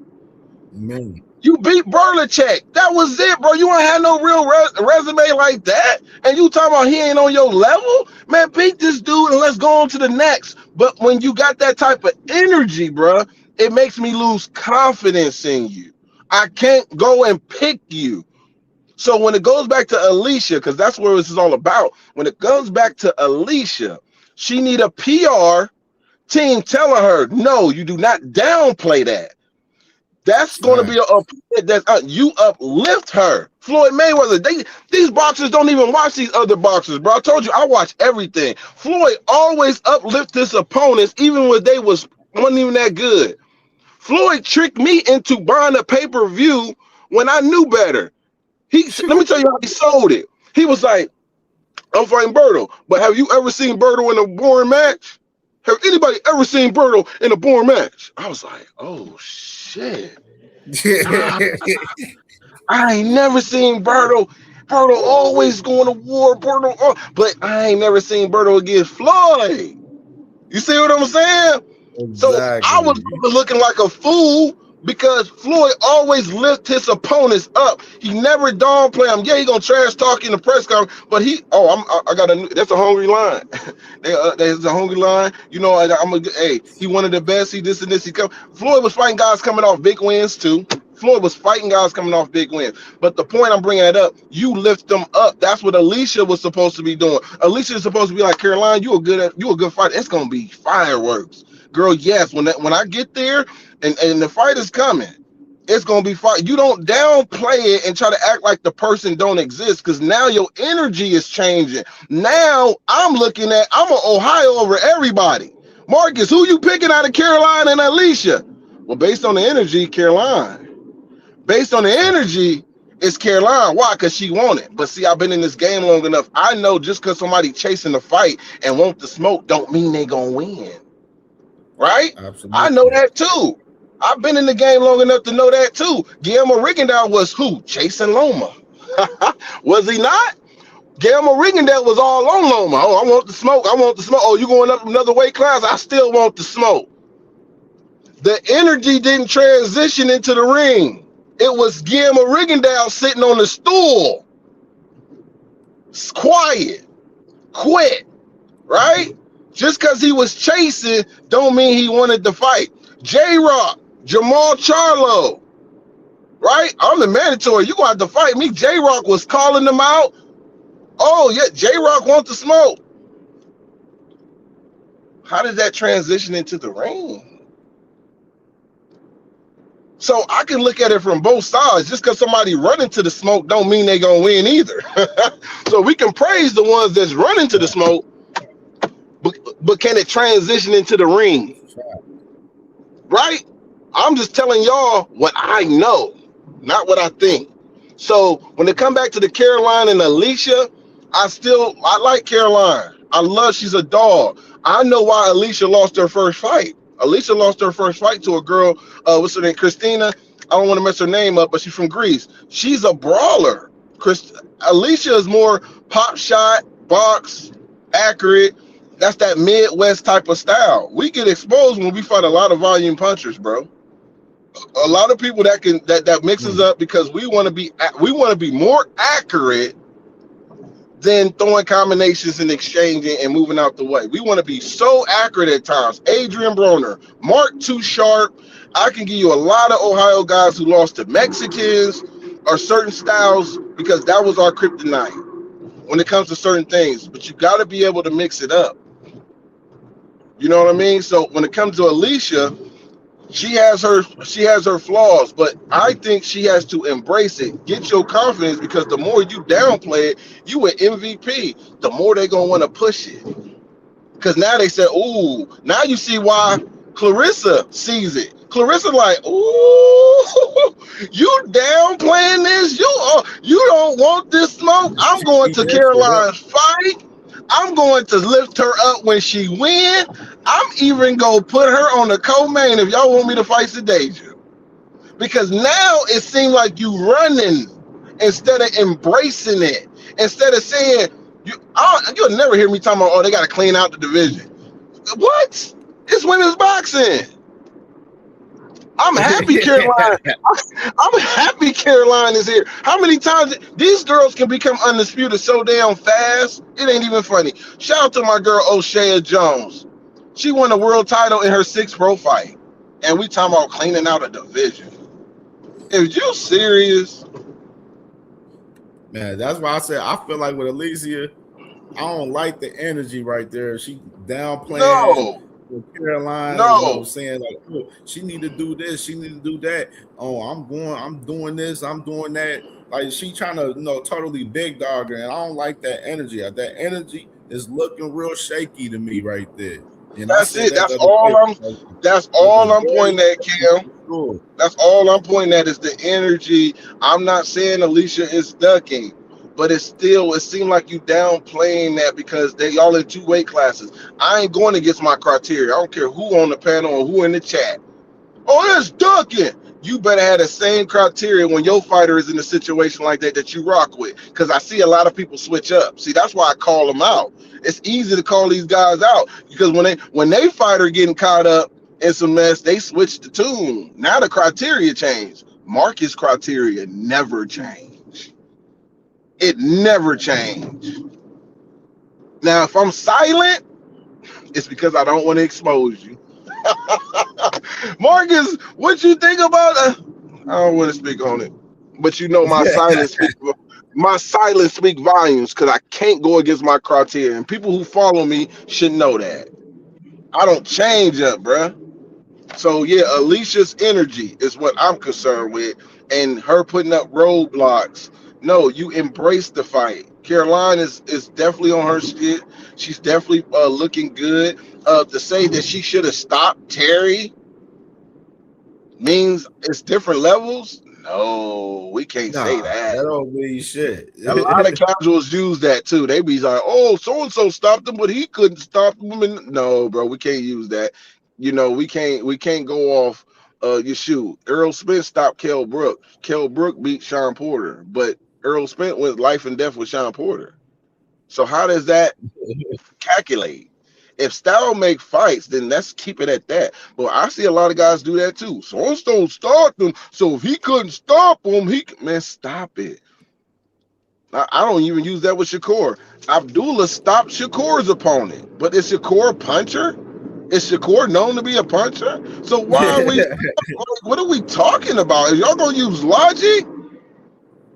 Man. You beat Burlachek. That was it, bro. You ain't had no real resume like that. And you talking about he ain't on your level? Man, beat this dude and let's go on to the next. But when you got that type of energy, bro, it makes me lose confidence in you. I can't go and pick you. So when it goes back to Alicia, because that's what this is all about, when it goes back to Alicia, she need a PR team telling her, no, you do not downplay that. That's going to be you uplift her. Floyd Mayweather, these boxers don't even watch these other boxers, bro. I told you I watch everything. Floyd always uplift his opponents, even when they wasn't even that good. Floyd tricked me into buying a pay-per-view when I knew better. Let me tell you how he sold it. He was like, I'm fighting Berto, but have you ever seen Berto in a boring match? Have anybody ever seen Berto in a boring match? I was like, oh shit. I ain't never seen Berto. Berto always going to war, but I ain't never seen Berto against Floyd. You see what I'm saying? Exactly. So I was looking like a fool because Floyd always lift his opponents up. He never downplay him. Yeah, he gonna trash talk in the press conference, but that's a hungry line. There's a hungry line. You know, he one of the best. He this and this. Floyd was fighting guys coming off big wins too. Floyd was fighting guys coming off big wins. But the point I'm bringing it up, you lift them up. That's what Alicia was supposed to be doing. Alicia is supposed to be like, Caroline, you a good fighter. It's gonna be fireworks, girl. Yes, when I get there. And the fight is coming. It's going to be fight. You don't downplay it and try to act like the person don't exist because now your energy is changing. Now I'm an Ohio over everybody. Marcus, who you picking out of Caroline and Alicia? Well, based on the energy, Caroline. Based on the energy, it's Caroline. Why? Because she won it. But see, I've been in this game long enough. I know just because somebody chasing the fight and want the smoke don't mean they going to win. Right? Absolutely. I know that too. I've been in the game long enough to know that too. Guillermo Rigondeaux was who? Chasing Loma. Was he not? Guillermo Rigondeaux was all on Loma. Oh, I want the smoke. I want the smoke. Oh, you going up another weight class? I still want the smoke. The energy didn't transition into the ring. It was Guillermo Rigondeaux sitting on the stool. It's quiet. Quit. Right? Just because he was chasing don't mean he wanted to fight. J-Rock, Jamal Charlo, right? I'm the mandatory. You're going to have to fight me. J-Rock was calling them out. Oh, yeah, J-Rock wants to smoke. How did that transition into the ring? So I can look at it from both sides. Just because somebody running to the smoke don't mean they're going to win either. So we can praise the ones that's running to the smoke, but can it transition into the ring? Right? I'm just telling y'all what I know, not what I think. So when it come back to the Caroline and Alicia, I like Caroline. I love, she's a dog. I know why Alicia lost her first fight. Alicia lost her first fight to a girl, what's her name, Christina. I don't want to mess her name up, but she's from Greece. She's a brawler. Alicia is more pop shot, box, accurate. That's that Midwest type of style. We get exposed when we fight a lot of volume punchers, bro. A lot of people that mixes up because we want to be more accurate than throwing combinations and exchanging and moving out the way. We want to be so accurate at times. Adrian Broner, Mark Too Sharp. I can give you a lot of Ohio guys who lost to Mexicans or certain styles because that was our kryptonite when it comes to certain things. But you got to be able to mix it up. You know what I mean? So when it comes to Alicia, She has her flaws, but I think she has to embrace it. Get your confidence, because the more you downplay it, you an MVP. The more they gonna want to push it. Because now they said, ooh, now you see why Clarissa sees it. Clarissa like, ooh, you downplaying this? You don't want this smoke? I'm going to Caroline's fight. I'm going to lift her up when she win. I'm even going to put her on the co-main if y'all want me to fight Sadeja. Because now it seems like you running instead of embracing it. Instead of saying, you'll never hear me talking about, oh, they got to clean out the division. What? It's women's boxing. I'm happy Caroline. I'm happy Caroline is here. How many times these girls can become undisputed so damn fast? It ain't even funny. Shout out to my girl O'Shea Jones. She won the world title in her 6th pro fight, and we talking about cleaning out a division. If you serious, man, that's why I said I feel like with Alicia, I don't like the energy right there. She downplaying. No. With Caroline, no, saying like, oh, she need to do this, she need to do that. Oh, I'm doing this, I'm doing that. Like she trying to, totally big dog her, and I don't like that energy. That energy is looking real shaky to me right there. And that's it. That's all I'm pointing at, Cam. Cool. That's all I'm pointing at is the energy. I'm not saying Alicia is ducking, but it seemed like you downplaying that because they all in 2 weight classes. I ain't going against my criteria. I don't care who on the panel or who in the chat. Oh, that's ducking. You better have the same criteria when your fighter is in a situation like that you rock with. Because I see a lot of people switch up. See, that's why I call them out. It's easy to call these guys out because when they fighter getting caught up in some mess, they switch the tune. Now the criteria changed. Marcus' criteria never changed. It never changed. Now, if I'm silent, it's because I don't want to expose you. Marcus, what you think about I don't want to speak on it, but my silence speak volumes because I can't go against my criteria, and people who follow me should know that. I don't change up, bruh. So yeah, Alicia's energy is what I'm concerned with, and her putting up roadblocks. No, you embrace the fight. Caroline is definitely on her shit. She's definitely looking good. To say that she should have stopped Terry means it's different levels. No, we can't say that. That don't mean shit. A lot of casuals use that too. They be like, "Oh, so and so stopped him, but he couldn't stop him." No, bro, we can't use that. We can't go off. Your shoe. Earl Spence stopped Kell Brook. Kell Brook beat Sean Porter, but Earl Spence went life and death with Sean Porter. So how does that calculate? If style make fights, then let's keep it at that. But I see a lot of guys do that too. So Stone stopped him. So if he couldn't stop him, stop it. I don't even use that with Shakur. Abdullah stopped Shakur's opponent, but is Shakur a puncher? Is Shakur known to be a puncher? So why are we? What are we talking about? If y'all gonna use logic,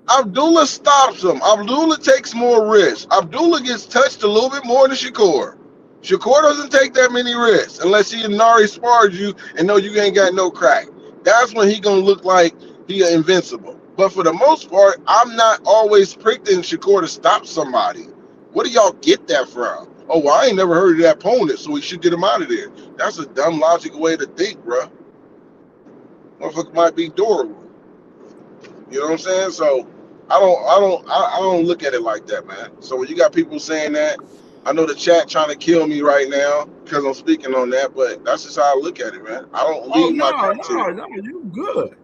Abdullah stops him. Abdullah takes more risks. Abdullah gets touched a little bit more than Shakur. Shakur doesn't take that many risks unless he and Nari spars you and know you ain't got no crack. That's when he gonna look like he invincible. But for the most part, I'm not always predicting Shakur to stop somebody. Where do y'all get that from? Oh, well, I ain't never heard of that opponent, so we should get him out of there. That's a dumb logical way to think, bro. Motherfucker might be durable. You know what I'm saying? So I don't look at it like that, man. So when you got people saying that, I know the chat trying to kill me right now because I'm speaking on that, but that's just how I look at it, man. I don't leave my criteria. No, you good.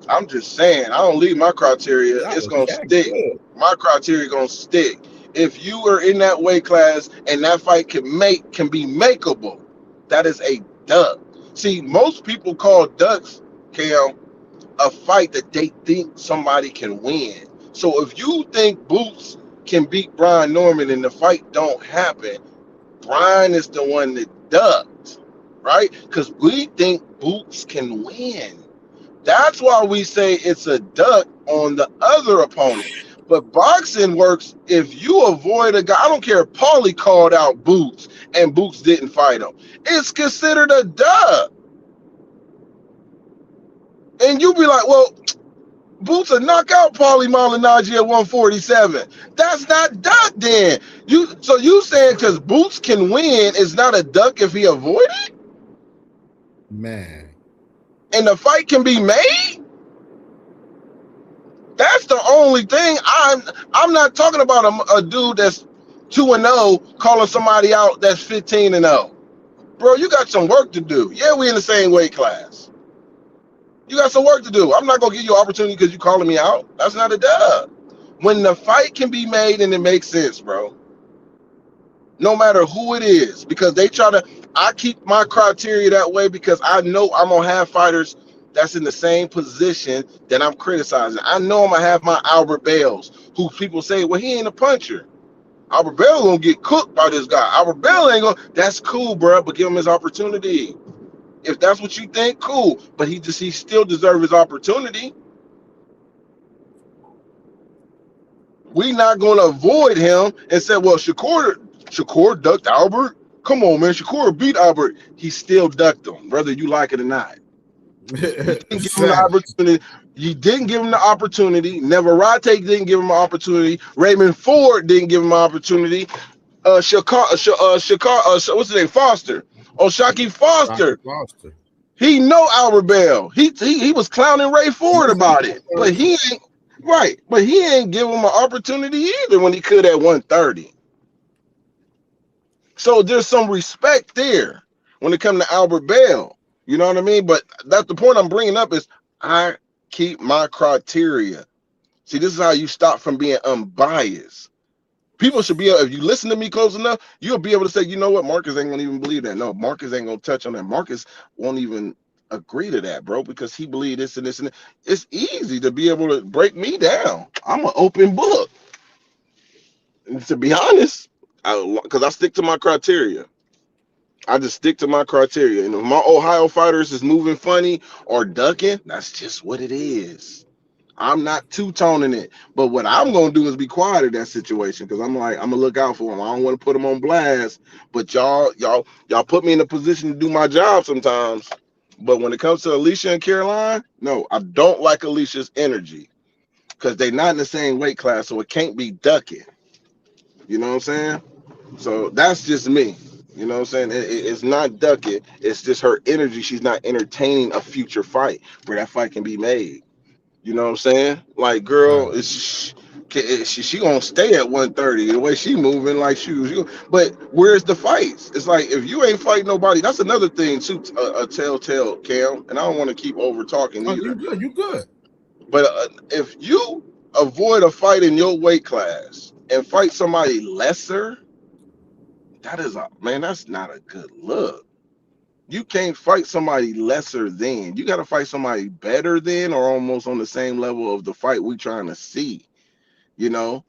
I'm just saying, I don't leave my criteria. It's gonna stick. Good. My criteria gonna stick. If you are in that weight class and that fight can be makeable, that is a duck. See, most people call ducks, Cam, a fight that they think somebody can win. So if you think Boots can beat Brian Norman and the fight don't happen, Brian is the one that ducked, right? Because we think Boots can win. That's why we say it's a duck on the other opponent. But boxing works if you avoid a guy. I don't care if Paulie called out Boots and Boots didn't fight him. It's considered a duck. And you be like, well, Boots will knock out Paulie Malignaggi at 147. That's not duck then. So you saying because Boots can win is not a duck if he avoid it? Man. And the fight can be made? That's the only thing. I'm not talking about a dude that's 2-0 calling somebody out that's 15-0. Bro, you got some work to do. Yeah, we in the same weight class. You got some work to do. I'm not going to give you an opportunity because you calling me out. That's not a dub. When the fight can be made and it makes sense, bro. No matter who it is. Because I keep my criteria that way because I know I'm going to have fighters that's in the same position that I'm criticizing. I know I'm going to have my Albert Bells, who people say, well, he ain't a puncher. Albert Bell going to get cooked by this guy. Albert Bell ain't going to. That's cool, bro, but give him his opportunity. If that's what you think, cool. But he still deserves his opportunity. We not going to avoid him and say, well, Shakur ducked Albert. Come on, man. Shakur beat Albert. He still ducked him, whether you like it or not. You didn't give him the opportunity. You didn't give him the opportunity. Navarrete didn't give him an opportunity. Raymond Ford didn't give him an opportunity. What's his name? Foster. Shaki Foster. He know Albert Bell. He was clowning Ray Ford about it, but he ain't right. But he ain't give him an opportunity either when he could at 130. So there's some respect there when it comes to Albert Bell. You know what I mean? But that's the point I'm bringing up is I keep my criteria. See, this is how you stop from being unbiased. People should be able, if you listen to me close enough, you'll be able to say, you know what, Marcus ain't gonna even believe that. No, Marcus ain't gonna touch on that. Marcus won't even agree to that, bro, because he believes this and this and that. It's easy to be able to break me down. I'm an open book. And to be honest, because I stick to my criteria. I just stick to my criteria. And if my Ohio fighters is moving funny or ducking, that's just what it is. I'm not two-toning it. But what I'm going to do is be quiet in that situation because I'm going to look out for them. I don't want to put them on blast. But y'all put me in a position to do my job sometimes. But when it comes to Alicia and Caroline, no, I don't like Alicia's energy because they're not in the same weight class, so it can't be ducking. You know what I'm saying? So that's just me. You know what I'm saying? It's not ducking. It's just her energy. She's not entertaining a future fight where that fight can be made. You know what I'm saying? Like, girl, she gonna stay at 130 the way she moving like shoes. But where's the fights? It's like if you ain't fighting nobody, that's another thing too. A telltale, Cam. And I don't want to keep over talking either. You good. But if you avoid a fight in your weight class and fight somebody lesser, that's not a good look. You can't fight somebody lesser than. You got to fight somebody better than or almost on the same level of the fight we trying to see. You know,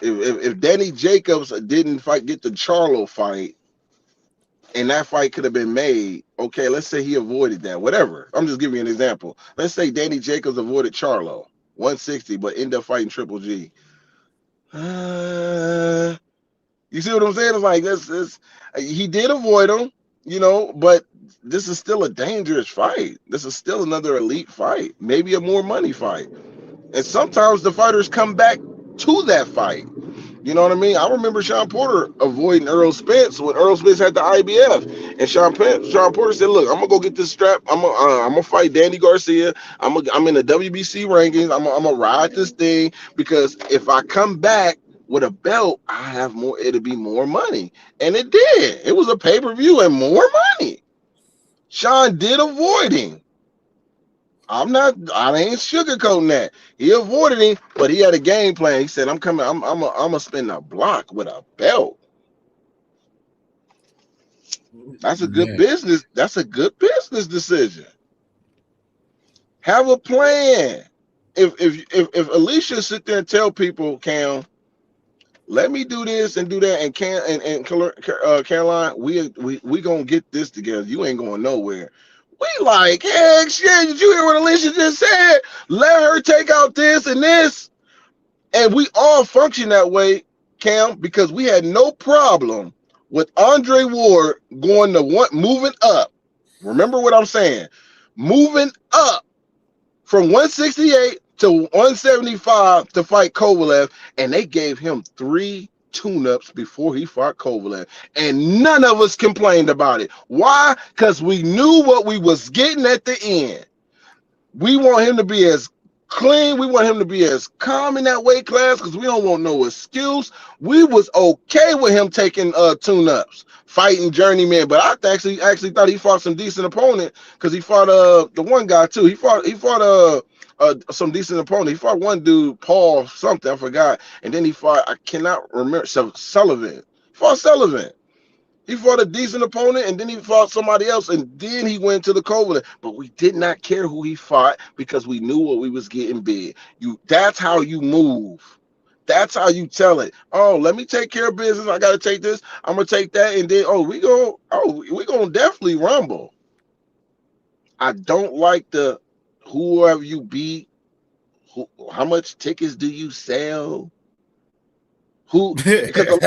if Danny Jacobs didn't get the Charlo fight and that fight could have been made, okay, let's say he avoided that, whatever. I'm just giving you an example. Let's say Danny Jacobs avoided Charlo, 160, but ended up fighting Triple G. You see what I'm saying? It's like this. He did avoid him, you know, but this is still a dangerous fight. This is still another elite fight, maybe a more money fight. And sometimes the fighters come back to that fight. You know what I mean? I remember Sean Porter avoiding Earl Spence when Earl Spence had the IBF, and Sean Porter said, "Look, I'm gonna go get this strap. I'm gonna fight Danny Garcia. I'm in the WBC rankings. I'm gonna ride this thing because if I come back with a belt, I have more. It'll be more money." And it did. It was a pay-per-view and more money. Sean did avoid him. I ain't sugarcoating that. He avoided him, but he had a game plan. He said, I'm coming, I'm gonna spin a block with a belt. That's a good business. That's a good business decision. Have a plan. If Alicia sit there and tell people, Cam, let me do this and do that, and Caroline, we gonna get this together. You ain't going nowhere. We like, heck, shit, did you hear what Alicia just said? Let her take out this and this. And we all function that way, Cam, because we had no problem with Andre Ward moving up. Remember what I'm saying? Moving up from 168 to 175 to fight Kovalev, and they gave him 3 tune-ups before he fought Kovalev, and none of us complained about it. Why? Because we knew what we was getting at the end. We want him to be as clean. We want him to be as calm in that weight class because we don't want no excuse. We was okay with him taking tune-ups, fighting journeyman. But I actually thought he fought some decent opponent because he fought the one guy too. He fought some decent opponent. He fought one dude, Paul something, I forgot. And then he fought, I cannot remember, Sullivan. He fought Sullivan. He fought a decent opponent, and then he fought somebody else, and then he went to the Kovalev. But we did not care who he fought because we knew what we was getting big. That's how you move. That's how you tell it. Oh, let me take care of business. I gotta take this. I'm gonna take that, and then we gonna definitely rumble. I don't like the whoever you beat. How much tickets do you sell? Who? Because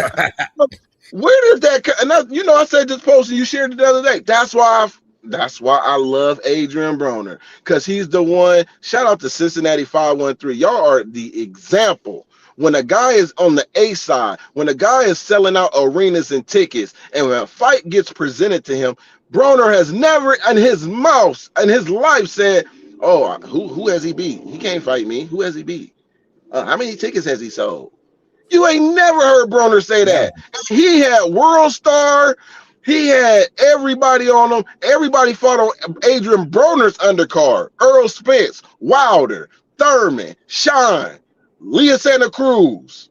where does that? And I said this post and you shared it the other day. That's why I love Adrian Broner, because he's the one. Shout out to Cincinnati 513. Y'all are the example. When a guy is on the A side, when a guy is selling out arenas and tickets, and when a fight gets presented to him, Broner has never in his mouth and his life said, "Oh, who has he beat? He can't fight me. Who has he beat? How many tickets has he sold?" You ain't never heard Broner say that. Yeah. He had World Star. He had everybody on him. Everybody fought on Adrian Broner's undercard. Earl Spence, Wilder, Thurman, Sean, Leah Santa Cruz,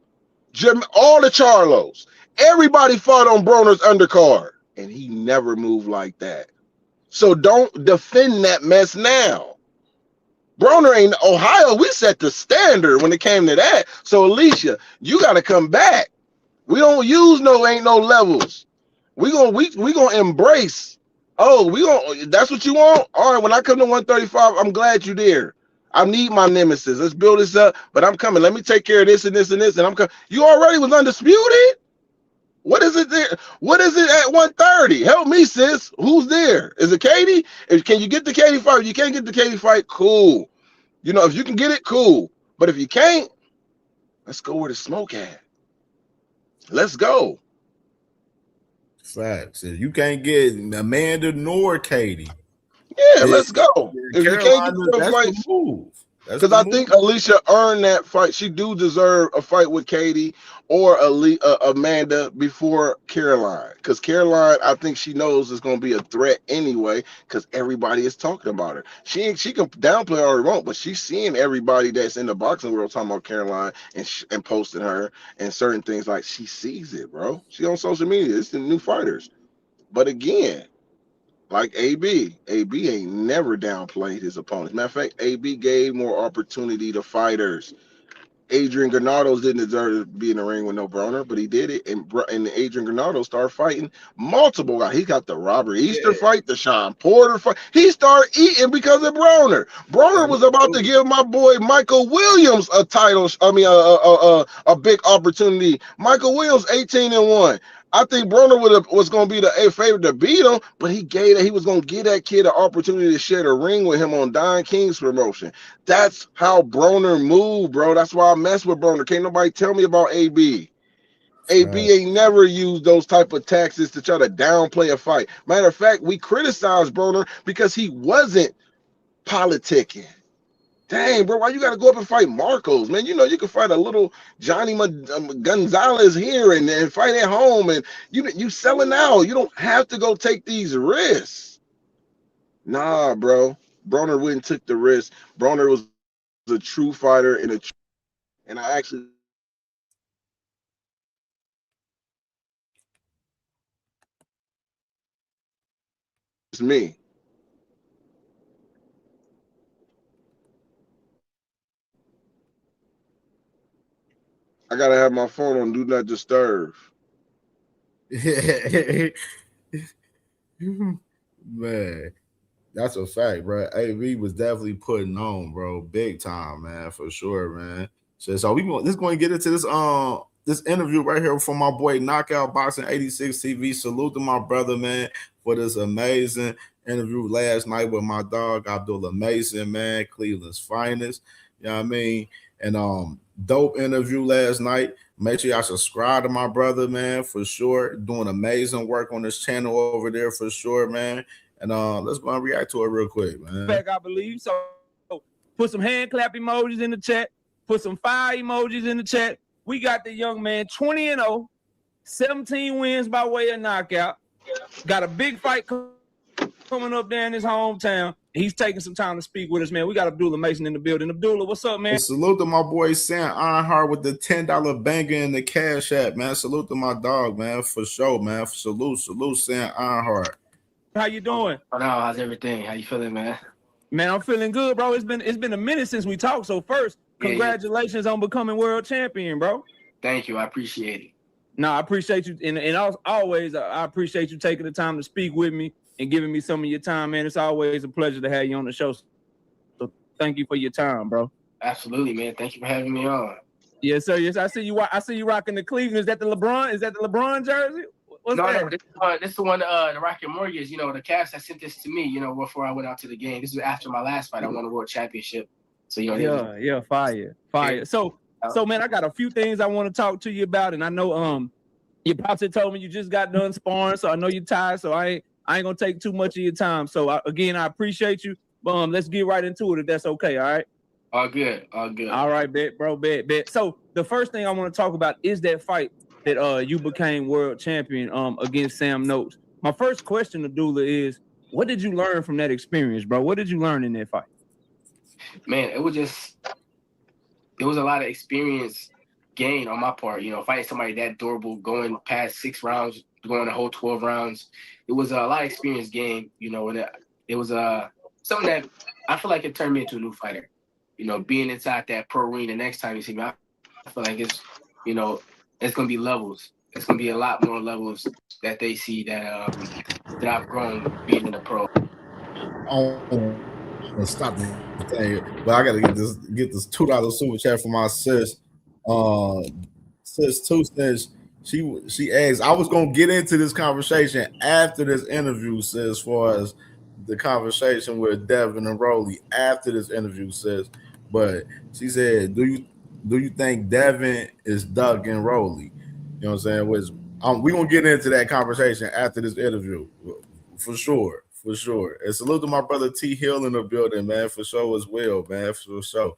all the Charlos. Everybody fought on Broner's undercard. And he never moved like that. So don't defend that mess now. Broner ain't Ohio. We set the standard when it came to that. So Alicia, you got to come back. We don't use ain't no levels. We gonna embrace. Oh, that's what you want. All right. When I come to 135, I'm glad you're there. I need my nemesis. Let's build this up. But I'm coming. Let me take care of this and this and this. And I'm coming. You already was undisputed. What is it there? What is it at 130? Help me, sis. Who's there? Is it Katie? Can you get the Katie fight? If you can't get the Katie fight, cool. If you can get it, cool. But if you can't, let's go where the smoke at. Let's go. Facts. If you can't get Amanda nor Katie. Yeah, let's go. If you can't get the fight, move. Because I think Alicia earned that fight. She do deserve a fight with Katie or Amanda before Caroline. Because Caroline, I think she knows is going to be a threat anyway, because everybody is talking about her. She can downplay all she wants, but she's seeing everybody that's in the boxing world talking about Caroline and posting her and certain things. Like, she sees it, bro. She on social media. It's the new fighters. But again, like AB ain't never downplayed his opponents. Matter of fact, AB gave more opportunity to fighters. Adrian Granados didn't deserve to be in the ring with no Broner, but he did it. And Adrian Granados started fighting multiple guys. He got the Robert Easter fight, the Sean Porter fight. He started eating because of Broner. Broner was about to give my boy Michael Williams a title. A big opportunity. Michael Williams 18-1. I think Broner was going to be the favorite to beat him, but he was going to give that kid an opportunity to share the ring with him on Don King's promotion. That's how Broner moved, bro. That's why I mess with Broner. Can't nobody tell me about AB. AB ain't never used those type of tactics to try to downplay a fight. Matter of fact, we criticized Broner because he wasn't politicking. Dang, bro, why you got to go up and fight Marcos, man? You can fight a little Johnny Gonzalez here and fight at home, and you selling out. You don't have to go take these risks. Nah, bro. Broner wouldn't took the risk. Broner was a true fighter and I actually. It's me. I gotta have my phone on do not disturb. Man, that's a fact, bro. AV was definitely putting on, bro, big time, man, for sure, man. So we going to get into this interview right here from my boy Knockout Boxing 86 TV. Salute to my brother, man, for this amazing interview last night with my dog Abdullah Mason, man, Cleveland's finest. You know what I mean? And dope interview last night. Make sure y'all subscribe to my brother, man, for sure. Doing amazing work on this channel over there for sure, man. And let's go and react to it real quick, man. Back, I believe. So put some hand clap emojis in the chat. Put some fire emojis in the chat. We got the young man 20-0, 17 wins by way of knockout. Got a big fight coming up there in his hometown. He's taking some time to speak with us, man. We got Abdullah Mason in the building. Abdullah, what's up, man? Hey, salute to my boy Sam Ironheart with the $10 banger in the Cash App, man. Salute to my dog, man, for sure, man. Salute Sam Ironheart. How you doing? Oh, no, how's everything? How you feeling, man? Man, I'm feeling good, bro. It's been a minute since we talked. So first, congratulations on becoming world champion, bro. Thank you. I appreciate it. No, I appreciate you. And always, I appreciate you taking the time to speak with me and giving me some of your time, man. It's always a pleasure to have you on the show. So thank you for your time, bro. Absolutely, man. Thank you for having me on. Yes, sir. Yes, I see you rocking the Cleveland. Is that the LeBron? Is that the LeBron jersey? What's that? No, this is the one, the Rocket Mortgage. You know, the Cavs that sent this to me, you know, before I went out to the game. This was after my last fight. I won a world championship. So, you know. Fire. Yeah. So, man, I got a few things I want to talk to you about. And I know your pops had told me you just got done sparring, so I know you're tired. So I ain't gonna take too much of your time. So again, I appreciate you. Let's get right into it if that's okay. All right. All good. All right, bet. So the first thing I want to talk about is that fight that you became world champion against Sam Noakes. My first question, Abdullah, is what did you learn from that experience, bro? What did you learn in that fight? Man, it was a lot of experience gain on my part. You know, fighting somebody that durable, going past 6 rounds, going the whole 12 rounds. It was a lot of experience gain, you know, and it was something that I feel like it turned me into a new fighter. You know, being inside that pro arena next time you see me, I feel like it's, you know, it's going to be levels. It's going to be a lot more levels that they see that I've grown being in the pro. Stop the thing, but I got to get this $2 super chat from my sis. Sis 2 says she asked, I was gonna get into this conversation after this interview, sis, as far as the conversation with Devin and Rolly after this interview, sis. But she said, do you think Devin is Doug and Rolly? You know what I'm saying? We gonna get into that conversation after this interview, for sure. And salute to my brother T Hill in the building, man, for sure as well, man, for sure.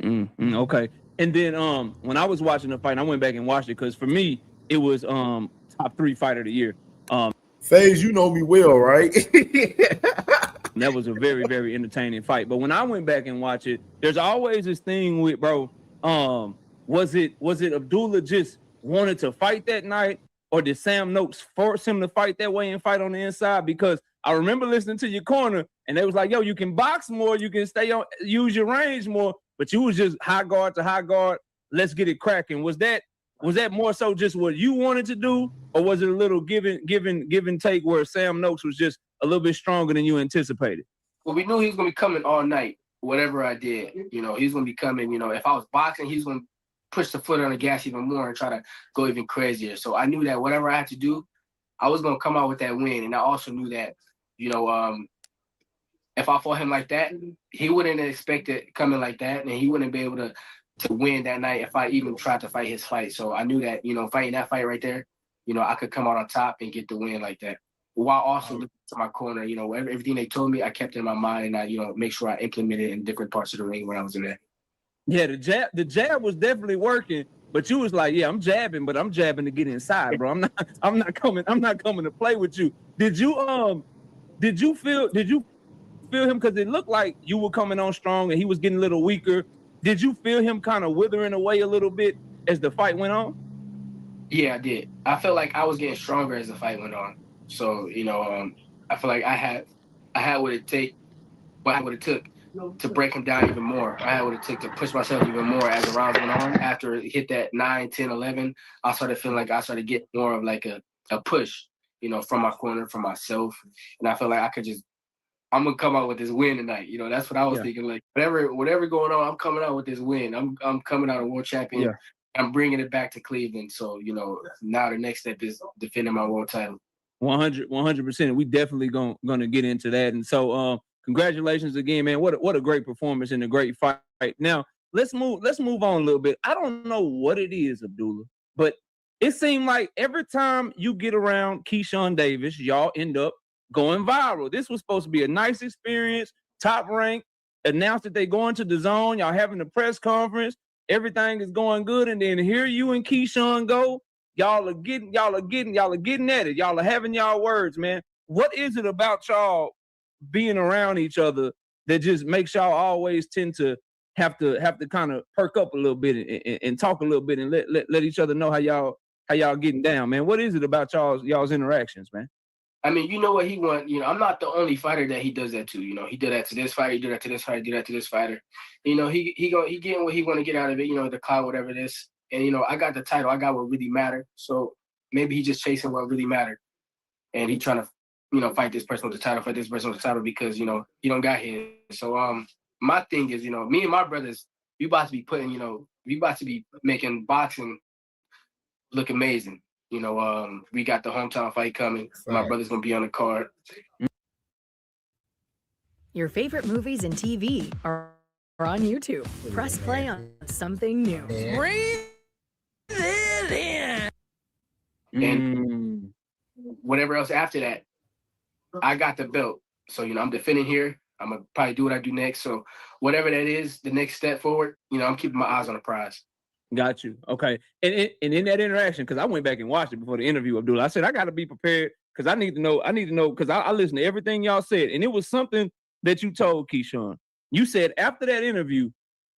Okay. And then when I was watching the fight, I went back and watched it because for me it was top 3 fight of the year. FaZe, you know me well, right? That was a very, very entertaining fight. But when I went back and watched it, there's always this thing with, bro, was it Abdullah just wanted to fight that night, or did Sam Noakes force him to fight that way and fight on the inside? Because I remember listening to your corner and they was like, yo, you can box more, you can use your range more, but you was just high guard to high guard. Let's get it cracking. Was that more so just what you wanted to do, or was it a little give and take where Sam Noakes was just a little bit stronger than you anticipated? Well, we knew he was going to be coming all night, whatever I did. You know, he's going to be coming. You know, if I was boxing, he's going to push the foot on the gas even more and try to go even crazier. So I knew that whatever I had to do, I was going to come out with that win. And I also knew that, you know, if I fought him like that, he wouldn't expect it coming like that, and he wouldn't be able to win that night if I even tried to fight his fight. So I knew that, you know, fighting that fight right there, you know, I could come out on top and get the win like that. While also looking to my corner, you know, everything they told me, I kept in my mind, and I, you know, make sure I implemented it in different parts of the ring when I was in there. Yeah, the jab was definitely working, but you was like, yeah, I'm jabbing, but I'm jabbing to get inside, bro. I'm not coming to play with you. Did you feel him, because it looked like you were coming on strong and he was getting a little weaker? Did you feel him kind of withering away a little bit as the fight went on? Yeah, I did. I felt like I was getting stronger as the fight went on. So, you know, I feel like I had what it took to break him down even more. I had what it took to push myself even more as the rounds went on. After it hit that 9, 10, 11, I started feeling like I started getting more of like a push, you know, from my corner, from myself. And I felt like I'm gonna come out with this win tonight. You know, that's what I was thinking. Like whatever going on, I'm coming out with this win. I'm coming out a world champion. I'm bringing it back to Cleveland. So, you know, now the next step is defending my world title. 100%. We definitely gonna get into that. And so, congratulations again, man. What a great performance and a great fight. Now, let's move on a little bit. I don't know what it is, Abdullah, but it seemed like every time you get around Keyshawn Davis, y'all end up going viral. This was supposed to be a nice experience, top rank. Announced that they going to the zone. Y'all having a press conference. Everything is going good, and then here you and Keyshawn go. Y'all are getting at it. Y'all are having y'all words, man. What is it about y'all being around each other that just makes y'all always tend to have to kind of perk up a little bit and talk a little bit and let each other know how y'all getting down, man? What is it about y'all's interactions, man? I mean, you know what he want. You know, I'm not the only fighter that he does that to. You know, he did that to this fighter, he did that to this fighter, he did that to this fighter. You know, he getting what he want to get out of it. You know, the clout, whatever it is. And you know, I got the title. I got what really mattered. So maybe he just chasing what really mattered, and he trying to, you know, fight this person with the title, fight this person with the title because you know he don't got his. So my thing is, you know, me and my brothers, we about to be making boxing look amazing. You know, we got the hometown fight coming. My brother's gonna be on the card. Your favorite movies and TV are on YouTube. Press play on something new. Breathe it in. And whatever else after that, I got the belt. So, you know, I'm defending here. I'm gonna probably do what I do next. So whatever that is, the next step forward, you know, I'm keeping my eyes on the prize. Got you. Okay. And in that interaction, because I went back and watched it before the interview, Abdullah, I said, I got to be prepared because I need to know because I listened to everything y'all said. And it was something that you told Keyshawn. You said after that interview,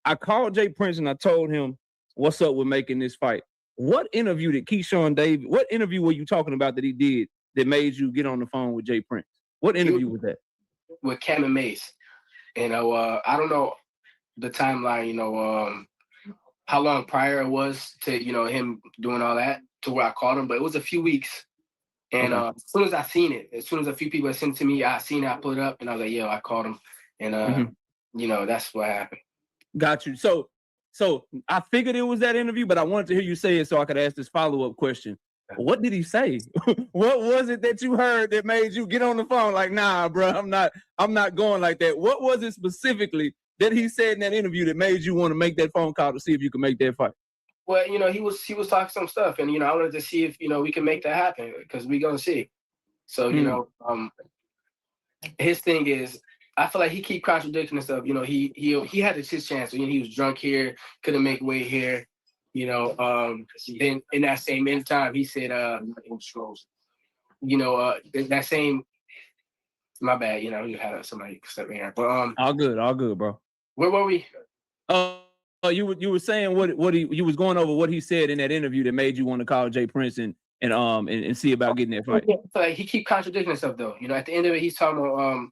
I called Jay Prince and I told him, what's up with making this fight? What interview were you talking about that he did that made you get on the phone with Jay Prince? What interview was that? With Cam and Mace. And I don't know the timeline, you know, how long prior it was to, you know, him doing all that to where I called him, but it was a few weeks. And as soon as I seen it, as soon as a few people had sent it to me, I seen it, I put it up, and I was like, yo, I called him. And, you know, that's what happened. Got you. So I figured it was that interview, but I wanted to hear you say it so I could ask this follow-up question. What did he say? What was it that you heard that made you get on the phone like, nah, bro, I'm not going like that? What was it specifically that he said in that interview that made you want to make that phone call to see if you could make that fight? Well, you know, he was talking some stuff, and you know, I wanted to see if, you know, we can make that happen because we're gonna see. So, you know, his thing is, I feel like he keep contradicting himself. You know, he had his chance. You know, he was drunk here, couldn't make weight here. You know, then in that same time, he said, you know, that same. My bad. You know, you had somebody step in here, but all good, bro. Where were we? You were saying what he was going over what he said in that interview that made you want to call Jay Prince and see about getting that fight. So like he keep contradicting himself though. You know, at the end of it, he's talking about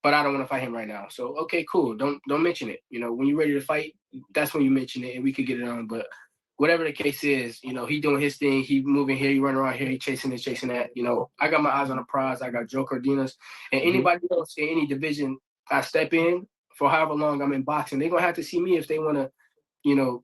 but I don't want to fight him right now. So okay, cool. Don't mention it. You know, when you're ready to fight, that's when you mention it and we could get it on. But whatever the case is, you know, he doing his thing. He moving here. He running around here. He chasing this, chasing that. You know, I got my eyes on the prize. I got Joe Cardenas and anybody else in any division I step in for however long I'm in boxing, they're gonna have to see me if they want to, you know,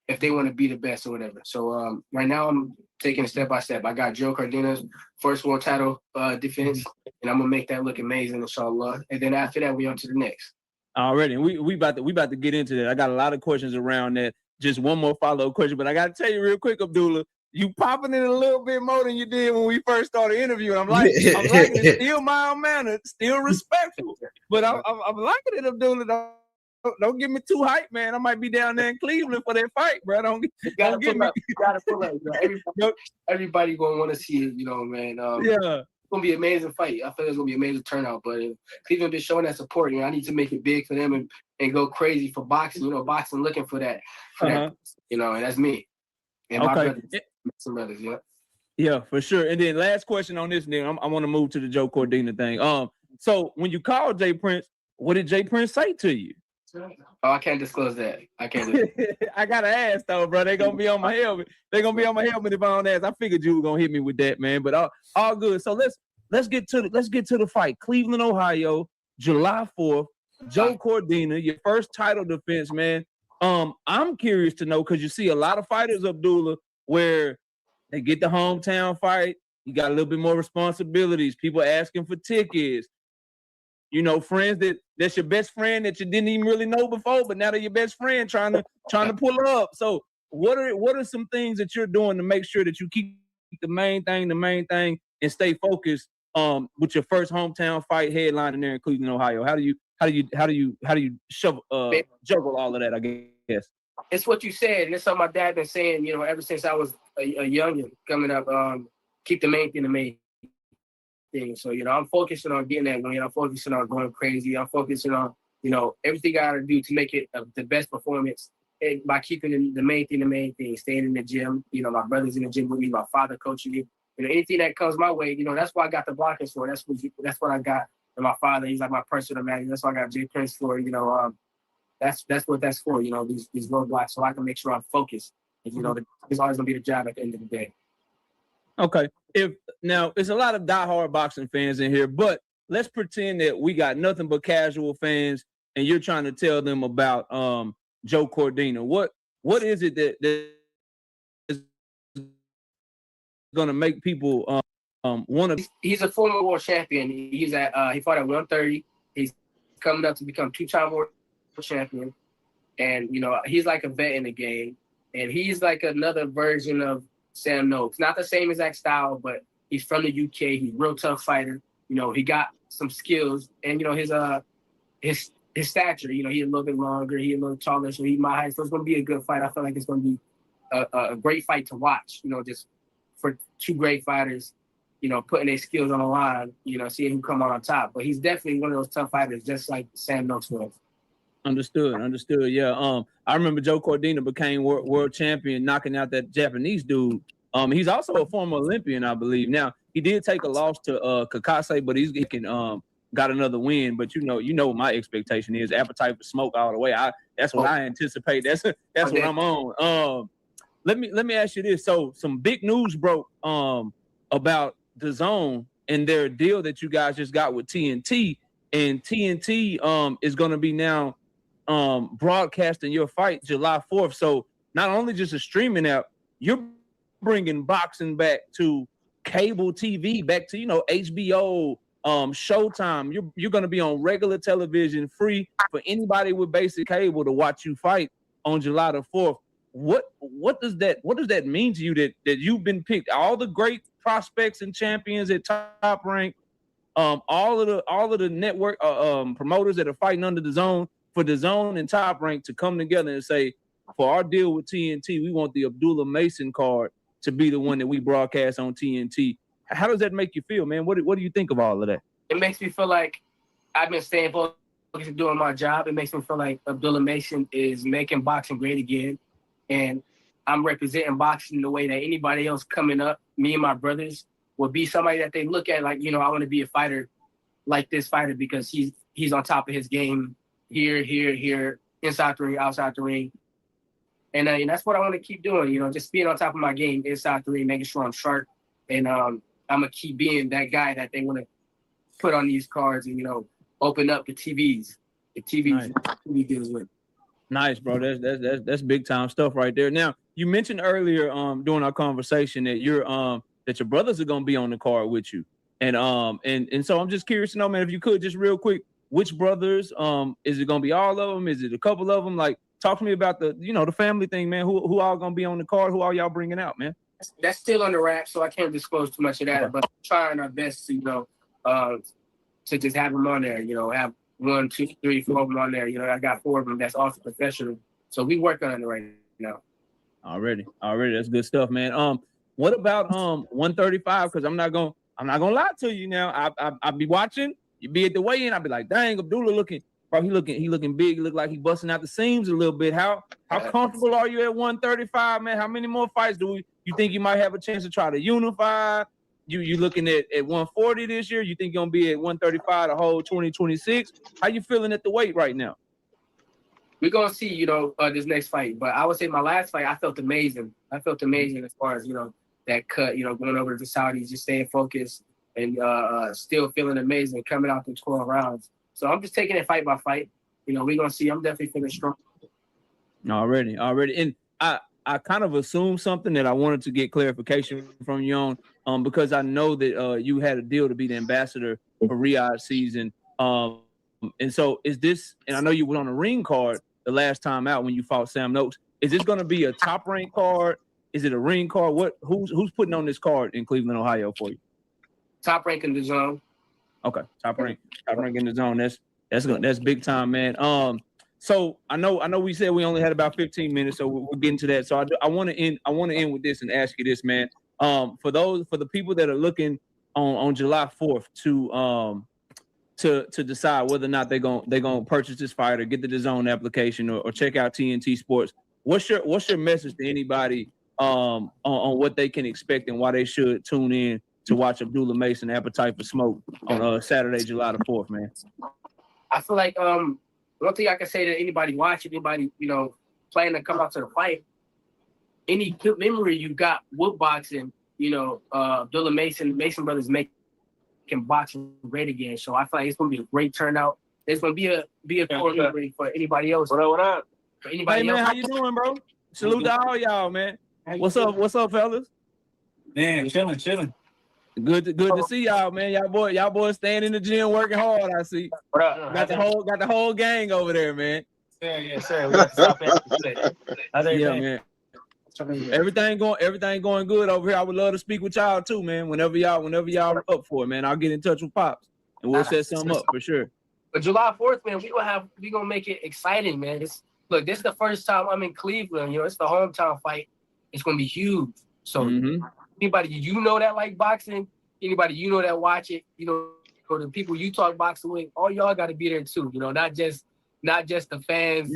if they want to be the best or whatever. So right now I'm taking it step by step. I got Joe Cardenas, first world title defense, and I'm gonna make that look amazing, inshallah. And then after that, we on to the next. Already, and we about to get into that. I got a lot of questions around that. Just one more follow-up question, but I got to tell you real quick, Abdullah, you popping it a little bit more than you did when we first started interviewing. I'm liking it, still mild-mannered, still respectful, but I'm liking it, Abdullah. Don't get me too hyped, man. I might be down there in Cleveland for that fight, bro. Don't get me. You gotta pull up. Everybody gonna want to see it, you know, man. Yeah. It's gonna be an amazing fight. I feel it's gonna be an amazing turnout. But Cleveland been showing that support. You know, I need to make it big for them and go crazy for boxing. You know, boxing looking for that. You know, and that's me. And my brothers, some brothers, yeah. Yeah, for sure. And then last question on this, then I want to move to the Joe Cordina thing. So when you called Jay Prince, what did Jay Prince say to you? Oh, I can't disclose that. I can't do it. I gotta ask though, bro. They gonna be on my helmet. They gonna be on my helmet if I don't ask. I figured you were gonna hit me with that, man. But all good. So let's get to the fight. Cleveland, Ohio, July 4th. Joe Cordina, your first title defense, man. I'm curious to know, because you see a lot of fighters, Abdullah, where they get the hometown fight, you got a little bit more responsibilities, people asking for tickets, you know, friends that's your best friend that you didn't even really know before, but now they're your best friend trying to pull up. So what are some things that you're doing to make sure that you keep the main thing, and stay focused with your first hometown fight headlining there in Cleveland, Ohio? How do you juggle all of that, I guess? It's what you said, and it's something my dad been saying, you know, ever since I was a youngin' coming up. Keep the main thing the main thing. So, you know, I'm focusing on getting that win. I'm focusing on going crazy. I'm focusing on, you know, everything I gotta do to make it the best performance. And by keeping the main thing, staying in the gym. You know, my brother's in the gym with me, my father coaching me. You know, anything that comes my way, you know, that's what I got the blockers for. That's what I got. And my father, he's like my personal manager. That's what I got Jay Prince for. You know, that's what that's for. You know, these roadblocks, so I can make sure I'm focused. And, you know, it's always gonna be the job at the end of the day. Okay. Now it's a lot of diehard boxing fans in here, but let's pretend that we got nothing but casual fans, and you're trying to tell them about Joe Cordina. What is it that is going to make people want to? He's a former world champion. He fought at 130. He's coming up to become 2-time world champion, and you know he's like a vet in the game, and he's like another version of Sam Noakes. Not the same exact style, but he's from the UK. He's a real tough fighter. You know, he got some skills, and you know his stature. You know, he's a little bit longer. He's a little taller, so he's my height. So it's going to be a good fight. I feel like it's going to be a great fight to watch. You know, just for two great fighters. You know, putting their skills on the line. You know, seeing who come out on top. But he's definitely one of those tough fighters, just like Sam Noakes was. Understood. Yeah. I remember Joe Cordina became world champion, knocking out that Japanese dude. He's also a former Olympian, I believe. Now he did take a loss to Kakase, but he got another win. But you know what my expectation is: appetite for smoke all the way. That's what I anticipate. That's what I'm on. Let me ask you this. So some big news broke about Dazn and their deal that you guys just got with TNT, and TNT is going to be now broadcasting your fight July 4th. So not only just a streaming app, you're bringing boxing back to cable TV, back to, you know, HBO, Showtime. You're going to be on regular television, free for anybody with basic cable to watch you fight on July the 4th. What does that mean to you that you've been picked? All the great prospects and champions at Top Rank, all of the network promoters that are fighting under Dazn, for Dazn and Top Rank to come together and say, for our deal with TNT, we want the Abdullah Mason card to be the one that we broadcast on TNT. How does that make you feel, man? What do you think of all of that? It makes me feel like I've been staying focused and doing my job. It makes me feel like Abdullah Mason is making boxing great again. And I'm representing boxing the way that anybody else coming up, me and my brothers, will be somebody that they look at like, you know, I want to be a fighter like this fighter because he's on top of his game here, inside the ring, outside the ring. And that's what I want to keep doing, you know, just being on top of my game inside the ring, making sure I'm sharp. And I'm going to keep being that guy that they want to put on these cards and, you know, open up the TVs. The TVs TV deals with. Nice, bro. That's big time stuff right there. Now, you mentioned earlier during our conversation that that your brothers are gonna be on the card with you. And so I'm just curious to know, man, if you could just real quick, which brothers, is it gonna be all of them? Is it a couple of them? Like, talk to me about the family thing, man. Who all gonna be on the card? Who all y'all bringing out, man? That's still under wraps, so I can't disclose too much of that, but trying our best to, to just have them on there, have 1, 2, 3, 4 of them on there. I got 4 of them that's also professional. So we working on it right now. Already. That's good stuff, man. What about 135? Because I'm not gonna lie to you now. I be watching, you be at the weigh-in, I'll be like, dang, Abdullah looking, bro, he looking big, he look like he busting out the seams a little bit. How comfortable are you at 135, man? How many more fights you think you might have a chance to try to unify? You looking at 140 this year? You think you're gonna be at 135 the whole 2026? How you feeling at the weight right now? We're gonna see, this next fight. But I would say my last fight, I felt amazing. I felt amazing as far as, that cut, going over to the Saudis, just staying focused and still feeling amazing coming out in 12 rounds. So I'm just taking it fight by fight. We're gonna see. I'm definitely feeling strong. Already. And I kind of assumed something that I wanted to get clarification from you on, because I know that you had a deal to be the ambassador for Riyadh season. And so is this, and I know you were on a ring card the last time out when you fought Sam Noakes. Is this going to be a top rank card? Is it a ring card? Who's putting on this card in Cleveland, Ohio for you? Top rank in the zone. Okay, top rank in the zone. That's big time, man. So I know we said we only had about 15 minutes, so we'll get into that. So I want to end with this and ask you this, man. For the people that are looking on July 4th to decide whether or not they're gonna purchase this fight or get the DAZN application or check out TNT Sports, what's your message to anybody on what they can expect and why they should tune in to watch Abdullah Mason Appetite for Smoke on Saturday, July the 4th, man? I feel like one thing I can say to anybody watching, anybody, planning to come out to the fight, any good memory you got with boxing, Abdullah Mason brothers making boxing great again. So I feel like it's gonna be a great turnout. It's gonna be a core memory for anybody else. What up? For anybody else. else. How you doing, bro? Salute to all y'all, man. What's up, fellas? Man, chilling. Good to see y'all, man. Y'all boys staying in the gym working hard. I see. What up? Got the whole gang over there, man. Yeah, sir. We got to stop it. Yeah, man. Everything going good over here. I would love to speak with y'all too, man. Whenever y'all up for it, man, I'll get in touch with Pops and we'll set something up for sure. But July 4th, man, we gonna make it exciting, man. This is the first time I'm in Cleveland. It's the hometown fight. It's gonna be huge. So anybody that like boxing, anybody that watch it, or the people you talk boxing with, all y'all got to be there too. Not just the fans.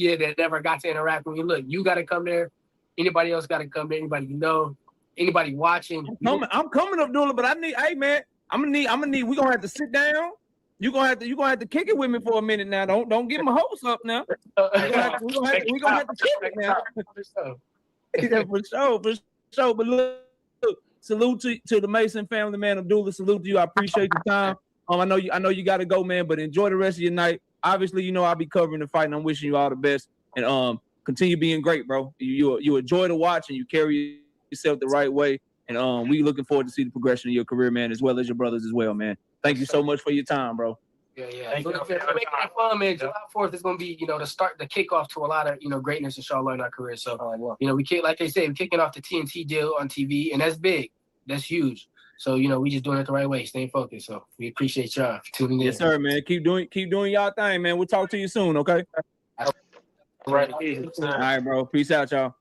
That never got to interact with you. Look, you got to come there. Anybody else got to come there. Anybody anybody watching. I'm coming, Abdullah, but I'm gonna need. We gonna have to sit down. You gonna have to kick it with me for a minute now. Don't get my hopes up now. We gonna have to kick it now. For sure. But look, salute to the Mason family, man. Abdullah, salute to you. I appreciate your time. I know you got to go, man. But enjoy the rest of your night. Obviously, I'll be covering the fight, and I'm wishing you all the best. And continue being great, bro. You enjoy to watch, and you carry yourself the right way. And we looking forward to see the progression of your career, man, as well as your brothers as well, man. Thank you so much for your time, bro. Yeah. So making it fun, man. July 4th is gonna be, the kickoff to a lot of greatness, inshallah, in our career. So like they say, we're kicking off the TNT deal on TV, and that's big. That's huge. So, we just doing it the right way, staying focused. So we appreciate y'all for tuning in. Yes, sir, man. Keep doing y'all thing, man. We'll talk to you soon, okay? All right. All right, bro. Peace out, y'all.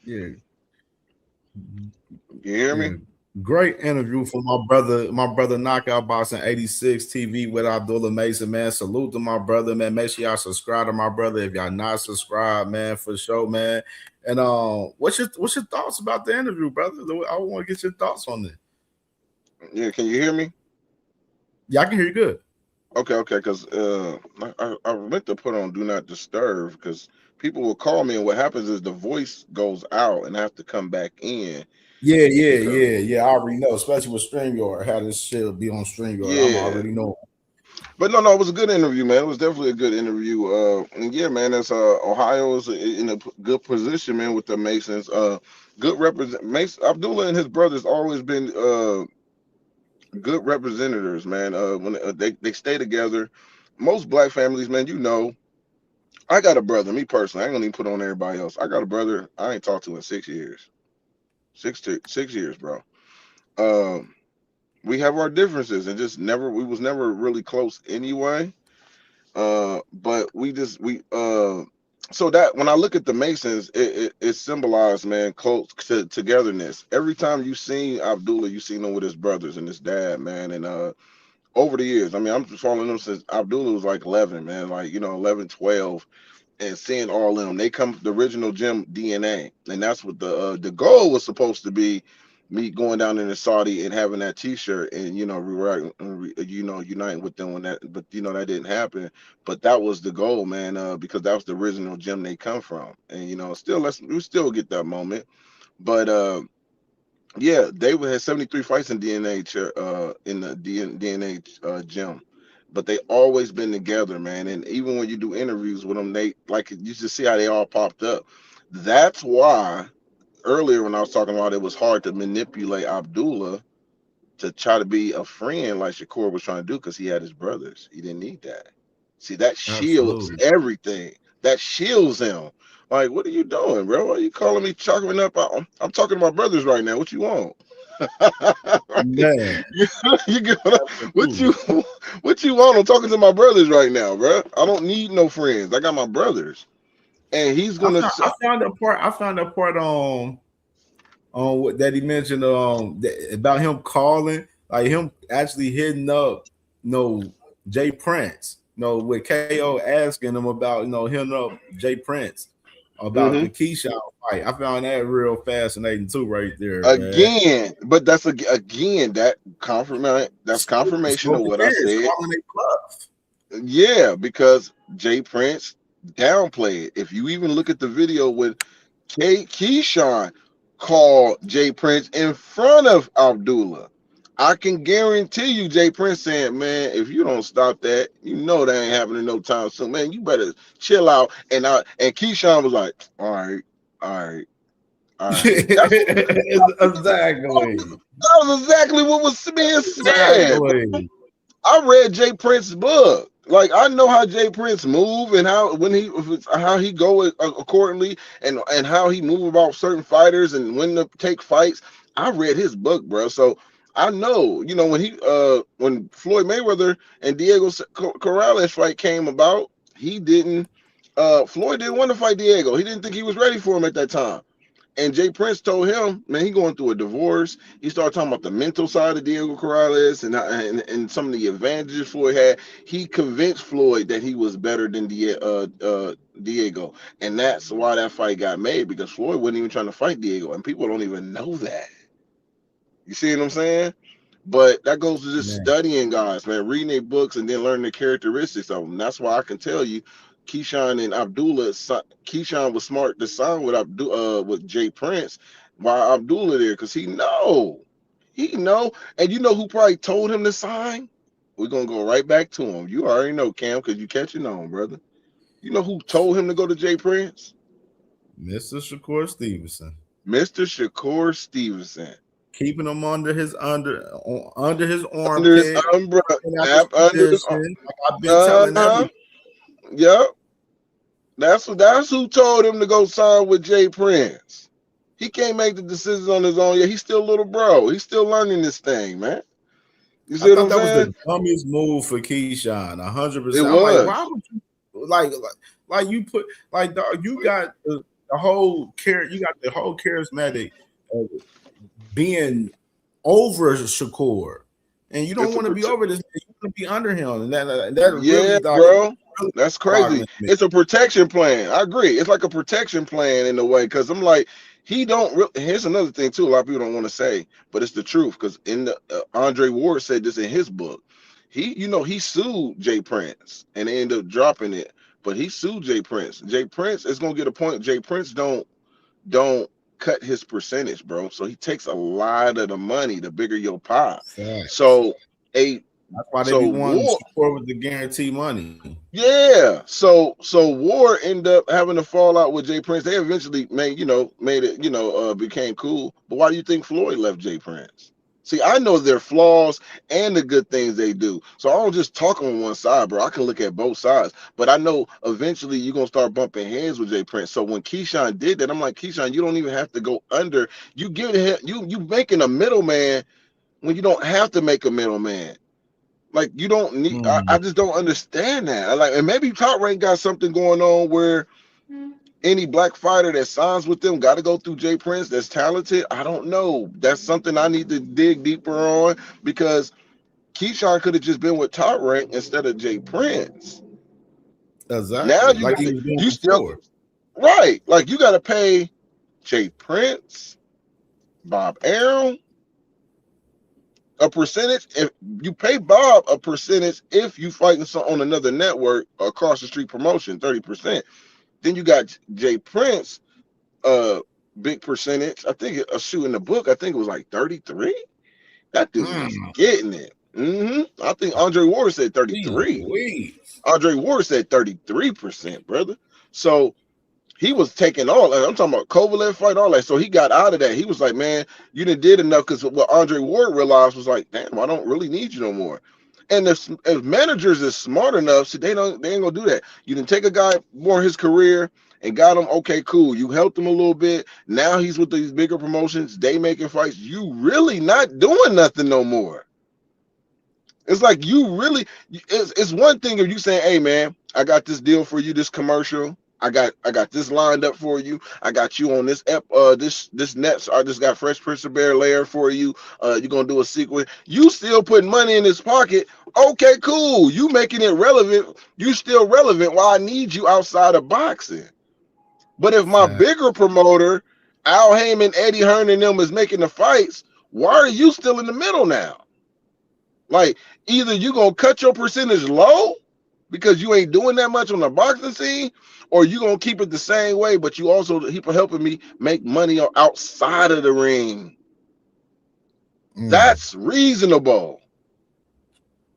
Yeah. You hear me? Great interview from my brother Knockout Boxing 86 TV with Abdullah Mason, man. Salute to my brother, man. Make sure y'all subscribe to my brother if y'all not subscribed, man, for sure, man. And what's your thoughts about the interview, brother? I want to get your thoughts on it. Yeah, can you hear me? Yeah, I can hear you good. Okay, because I meant to put on Do Not Disturb because people will call me, and what happens is the voice goes out and I have to come back in. Yeah. I already know, especially with StreamYard, how this shit be on StreamYard. Yeah. I already know. But no, it was a good interview, man. It was definitely a good interview. And yeah, man, that's Ohio is in a good position, man, with the Masons. Good Mason Abdullah and his brothers always been good representatives, man. When they stay together. Most black families, man, I got a brother, me personally. I ain't gonna even put on everybody else. I got a brother I ain't talked to in 6 years. 6 years, bro. We have our differences and we was never really close anyway. But so that when I look at the Masons, it symbolized, man, close to togetherness. Every time you seen Abdullah, you seen him with his brothers and his dad, man. And over the years, I'm following them since Abdullah was like 11, man, 11, 12. And seeing all of them, they come from the original gym DNA, and that's what the goal was supposed to be. Me going down into Saudi and having that T-shirt, and uniting with them when that, but that didn't happen. But that was the goal, man, because that was the original gym they come from, and we still get that moment. But yeah, David had 73 fights in DNA in the DNA gym. but they always been together, man. And even when you do interviews with them, they like you just see how they all popped up. That's why earlier when I was talking about it was hard to manipulate Abdullah to try to be a friend like Shakur was trying to do because he had his brothers. He didn't need that. See, that shields Absolutely. everything. That shields him. Like, what are you doing, bro? Why are you calling me chalking up? I'm talking to my brothers right now. What you want? Man. what you want? I'm talking to my brothers right now, bro. I don't need no friends. I got my brothers. And he's gonna I found a part on what that he mentioned about him calling, like him actually hitting up Jay Prince, with KO asking him about hitting up Jay Prince about the Keyshawn fight. I found that real fascinating too, right there. Again, man. but that's again that confirmation of what I said. Yeah, because Jay Prince downplayed. If you even look at the video when Keyshawn called Jay Prince in front of Abdullah, I can guarantee you Jay Prince saying, man, if you don't stop that, that ain't happening no time soon. Man, you better chill out. And Keyshawn was like, all right. Exactly. That was exactly what was being said. Exactly. I read Jay Prince's book. Like, I know how Jay Prince move and how he go accordingly and how he move about certain fighters and when to take fights. I read his book, bro. So I know, when Floyd Mayweather and Diego Corrales fight came about, Floyd didn't want to fight Diego. He didn't think he was ready for him at that time. And Jay Prince told him, man, he going through a divorce. He started talking about the mental side of Diego Corrales and some of the advantages Floyd had. He convinced Floyd that he was better than Diego. And that's why that fight got made, because Floyd wasn't even trying to fight Diego. And people don't even know that. You see what I'm saying? But that goes to just studying guys, man, reading their books and then learning the characteristics of them. That's why I can tell you, Keyshawn and Abdullah, Keyshawn was smart to sign with Jay Prince while Abdullah there, because he know, and you know who probably told him to sign? We're gonna go right back to him. You already know, Cam, because you catching on, brother. You know who told him to go to Jay Prince? Mr. Shakur Stevenson. Mr. Shakur Stevenson. Keeping him under his armpit. Under his umbrella. Under his arm. I've been telling them. Yep. That's who told him to go sign with Jay Prince. He can't make the decisions on his own. Yeah, he's still a little bro. He's still learning this thing, man. You see what I'm saying? That was the dumbest move for Keyshawn. 100%. It was. Like, why would you like you put dog, you got the whole charismatic being over Shakur, and you don't want to be over this. You want to be under him, and that really, bro. That's crazy. It's a protection plan. I agree. It's like a protection plan in a way, because I'm like, he don't really. Here's another thing too. A lot of people don't want to say, but it's the truth. Because in the Andre Ward said this in his book. He sued Jay Prince, and they ended up dropping it. But he sued Jay Prince. Jay Prince is gonna get a point. Jay Prince don't cut his percentage, bro. So he takes a lot of the money, the bigger your pie. So that's why they wanted to support with the guarantee money. Yeah. So Ward ended up having a fallout with Jay Prince. They eventually made it, became cool. But why do you think Floyd left Jay Prince? See, I know their flaws and the good things they do. So I don't just talk on one side, bro. I can look at both sides. But I know eventually you're going to start bumping heads with Jay Prince. So when Keyshawn did that, I'm like, Keyshawn, you don't even have to go under. You making a middleman when you don't have to make a middleman. Like, you don't need, I just don't understand that. And maybe Top Rank got something going on where any black fighter that signs with them got to go through Jay Prince that's talented. I don't know. That's something I need to dig deeper on, because Keyshawn could have just been with Top Rank instead of Jay Prince. Exactly. Now you still right. Like, you got to pay Jay Prince, Bob Arum a percentage. If you pay Bob a percentage, if you fighting on another network or across the street promotion, 30%. Then you got Jay Prince, big percentage. I think a shoe in the book, I think it was like 33. That dude was getting it. I think Andre Ward said 33. Andre Ward said 33%, brother. So he was taking all. I'm talking about Kovalev fight, all that. So he got out of that. He was like, man, you done did enough. Because what Andre Ward realized was like, damn, I don't really need you no more. And if managers is smart enough, so they ain't gonna do that. You can take a guy more his career and got him. Okay, cool. You helped him a little bit. Now he's with these bigger promotions. They making fights. You really not doing nothing no more. It's like you really. It's one thing if you saying, hey man, I got this deal for you, this commercial. I got this lined up for you. I got you on this this Nets. I just got Fresh Prince of Bel-Air for you. You're gonna do a sequel. You still putting money in his pocket. Okay, cool. You making it relevant. You still relevant. Why I need you outside of boxing. But if my bigger promoter, Al Heyman, Eddie Hearn, and them is making the fights, why are you still in the middle now? Like either you gonna cut your percentage low because you ain't doing that much on the boxing scene, or you gonna keep it the same way, but you also helping me make money outside of the ring. That's reasonable.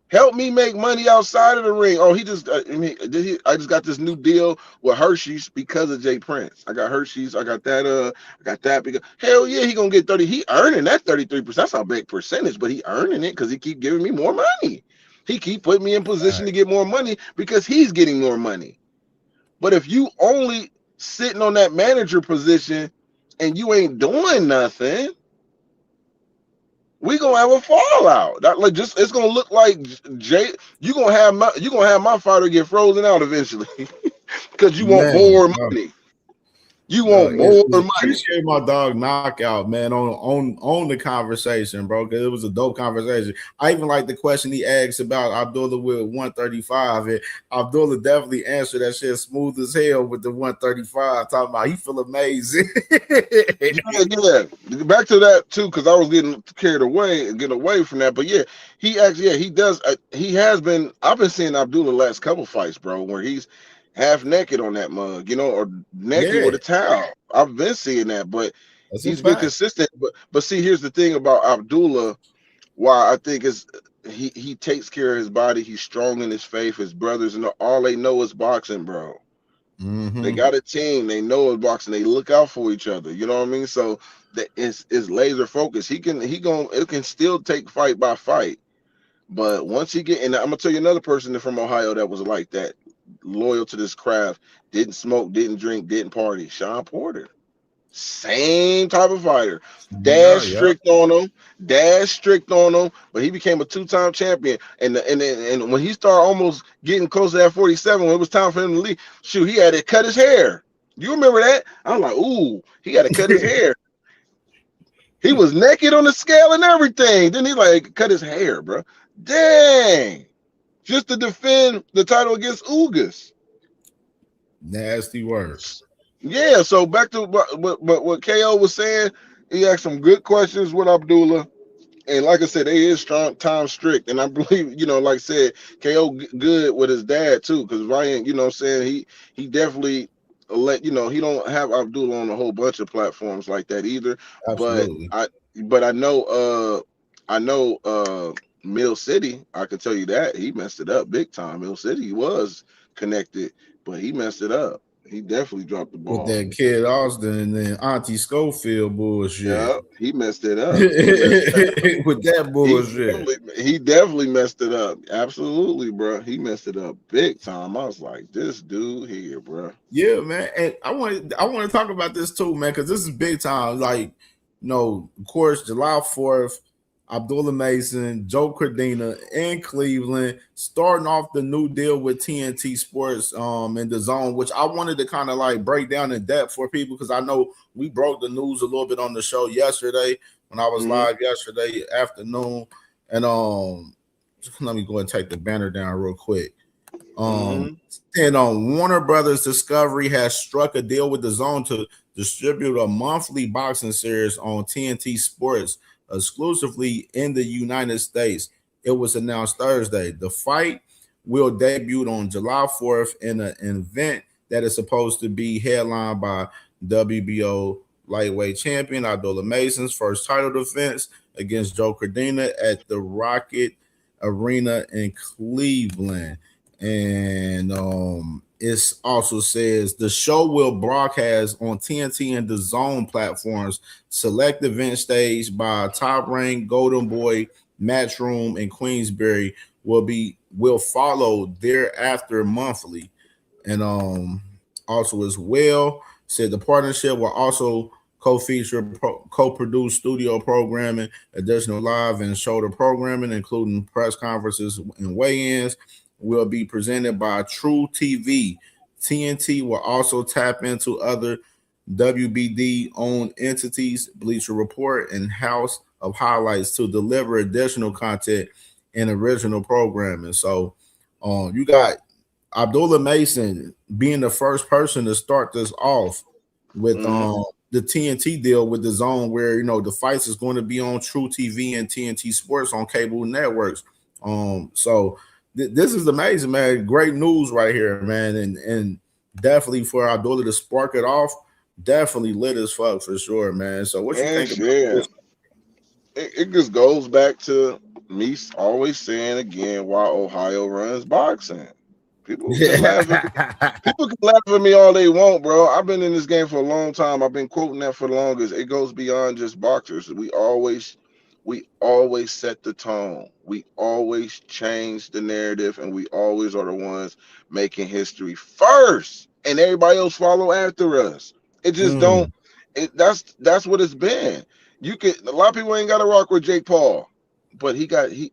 Help me make money outside of the ring. Oh, I just got this new deal with Hershey's because of Jay Prince. I got Hershey's. I got that because hell yeah, he gonna get 30. He earning that 33%. That's a big percentage, but he earning it because he keep giving me more money. He keep putting me in position to get more money because he's getting more money. But if you only sitting on that manager position and you ain't doing nothing, we gonna have a fallout. It's gonna look like you gonna have my fighter get frozen out eventually because you want more money. You want more money. Appreciate my dog Knockout, man, on the conversation, bro, because it was a dope conversation. I even like the question he asked about Abdullah with 135, and Abdullah definitely answered that shit smooth as hell with the 135, talking about he feel amazing. yeah. Back to that too, because I was getting carried away and getting away from that. But yeah, he does. He has been. I've been seeing Abdullah last couple fights, bro, where he's half naked on that mug, or naked with a towel. I've been seeing that, but he's been consistent. But see, here's the thing about Abdullah. Why I think is he takes care of his body. He's strong in his faith. His brothers and all they know is boxing, bro. They got a team. They know it's boxing. They look out for each other. You know what I mean? So it's laser focused. It can still take fight by fight. But once he and I'm gonna tell you another person from Ohio that was like that, loyal to this craft, didn't smoke, didn't drink, didn't party. Sean Porter, same type of fighter. Strict on him, but he became a 2-time champion. And when he started almost getting close to that 47, when it was time for him to leave, shoot, he had to cut his hair. You remember that? I'm like, ooh, he had to cut his hair. He was naked on the scale and everything. Then he like cut his hair, bro. Dang. Just to defend the title against Ugas. Nasty words. Yeah, so back to what KO was saying, he asked some good questions with Abdullah. And like I said, they is strong time strict. And I believe, like I said, KO good with his dad too. Because Ryan, what I'm saying, he definitely he don't have Abdullah on a whole bunch of platforms like that either. Absolutely. But I know Mill City, I can tell you that he messed it up big time. Mill City was connected, but he messed it up. He definitely dropped the ball. With that Kid Austin and then Auntie Schofield bullshit. Yeah, he messed it up. With that bullshit. He definitely messed it up. Absolutely, bro. He messed it up big time. I was like, this dude here, bro. Yeah, man. And I want to talk about this too, man, because this is big time. Like, of course, July 4th, Abdullah Mason, Joe Cordina in Cleveland, starting off the new deal with TNT Sports in the zone, which I wanted to kind of like break down in depth for people because I know we broke the news a little bit on the show yesterday when I was live yesterday afternoon. And let me go and take the banner down real quick. And Warner Brothers Discovery has struck a deal with the zone to distribute a monthly boxing series on TNT Sports exclusively in the United States. It was announced Thursday. The fight will debut on July 4th in an event that is supposed to be headlined by WBO lightweight champion Abdullah Mason's first title defense against Joe Cordina at the Rocket Arena in Cleveland. And it also says the show will broadcast on TNT and the Zone platforms. Select event stage by Top Rank, Golden Boy, Matchroom, and Queensberry will follow thereafter monthly. And also as well said the partnership will also co-feature co-produce studio programming, additional live and shoulder programming, including press conferences and weigh-ins, will be presented by True TV. TNT will also tap into other WBD-owned entities, Bleacher Report, and House of Highlights to deliver additional content and original programming. So you got Abdullah Mason being the first person to start this off with the TNT deal with the Zone, where the fights is going to be on True TV and TNT Sports on cable networks. So this is amazing, man. Great news right here, man, and definitely for Abdullah to spark it off, definitely lit as fuck for sure, man. So what you think about this? It just goes back to me always saying again why Ohio runs boxing. People can laugh at me all they want, bro. I've been in this game for a long time. I've been quoting that for the longest. It goes beyond just boxers. We always set the tone. We always change the narrative, and we always are the ones making history first, and everybody else follow after us. It just don't. That's what it's been. A lot of people ain't got to rock with Jake Paul, but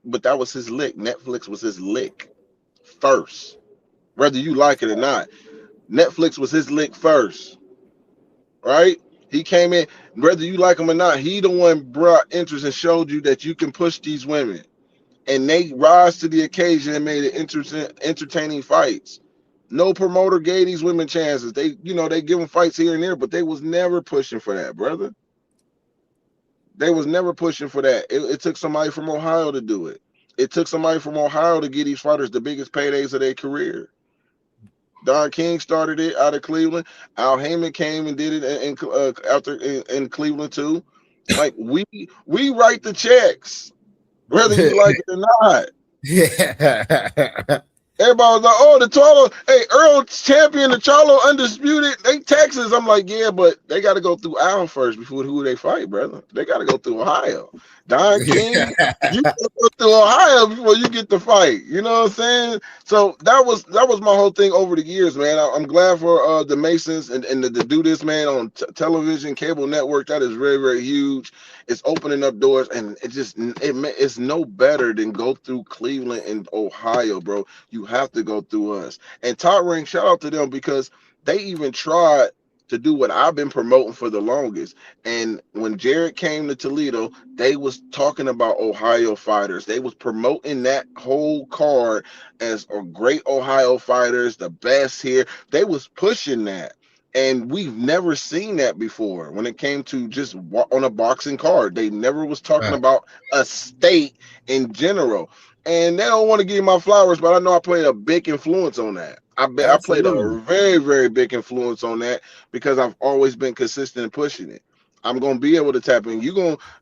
but that was his lick. Netflix was his lick first. Whether you like it or not, Netflix was his lick first, right? He came in, whether you like him or not, he the one brought interest and showed you that you can push these women, and they rise to the occasion and made it entertaining fights. No promoter gave these women chances. They give them fights here and there, but they was never pushing for that, brother. They was never pushing for that. It took somebody from Ohio to do it. It took somebody from Ohio to give these fighters the biggest paydays of their career. Don King started it out of Cleveland. Al Heyman came and did it in Cleveland too. Like we write the checks, whether you like it or not. Yeah. Everybody was like, "Oh, the Charlo, hey, Earl champion, the Charlo undisputed. They Texas." I'm like, "Yeah, but they got to go through Al first before who they fight, brother. They got to go through Ohio. Don King, you got to go through Ohio before you get the fight. You know what I'm saying?" So that was my whole thing over the years, man. I'm glad for the Masons and to do this, man, on television, cable network. That is very, very huge. It's opening up doors, and it's no better than go through Cleveland and Ohio, bro. You have to go through us. And Top Rank, shout out to them, because they even tried to do what I've been promoting for the longest. And when Jared came to Toledo, they was talking about Ohio fighters. They was promoting that whole card as a great Ohio fighters, the best here. They was pushing that. And we've never seen that before when it came to just on a boxing card. They never was talking about a state in general. And they don't want to give my flowers, but I know I played a big influence on that. I played a very, very big influence on that, because I've always been consistent in pushing it. I'm gonna be able to tap in.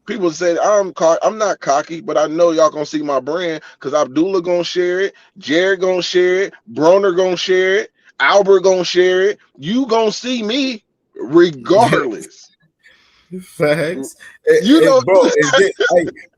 People say I'm not cocky, but I know y'all gonna see my brand, because Abdullah gonna share it, Jared gonna share it, Broner gonna share it, Albert gonna share it. You gonna see me regardless. Facts. Bro, hey, you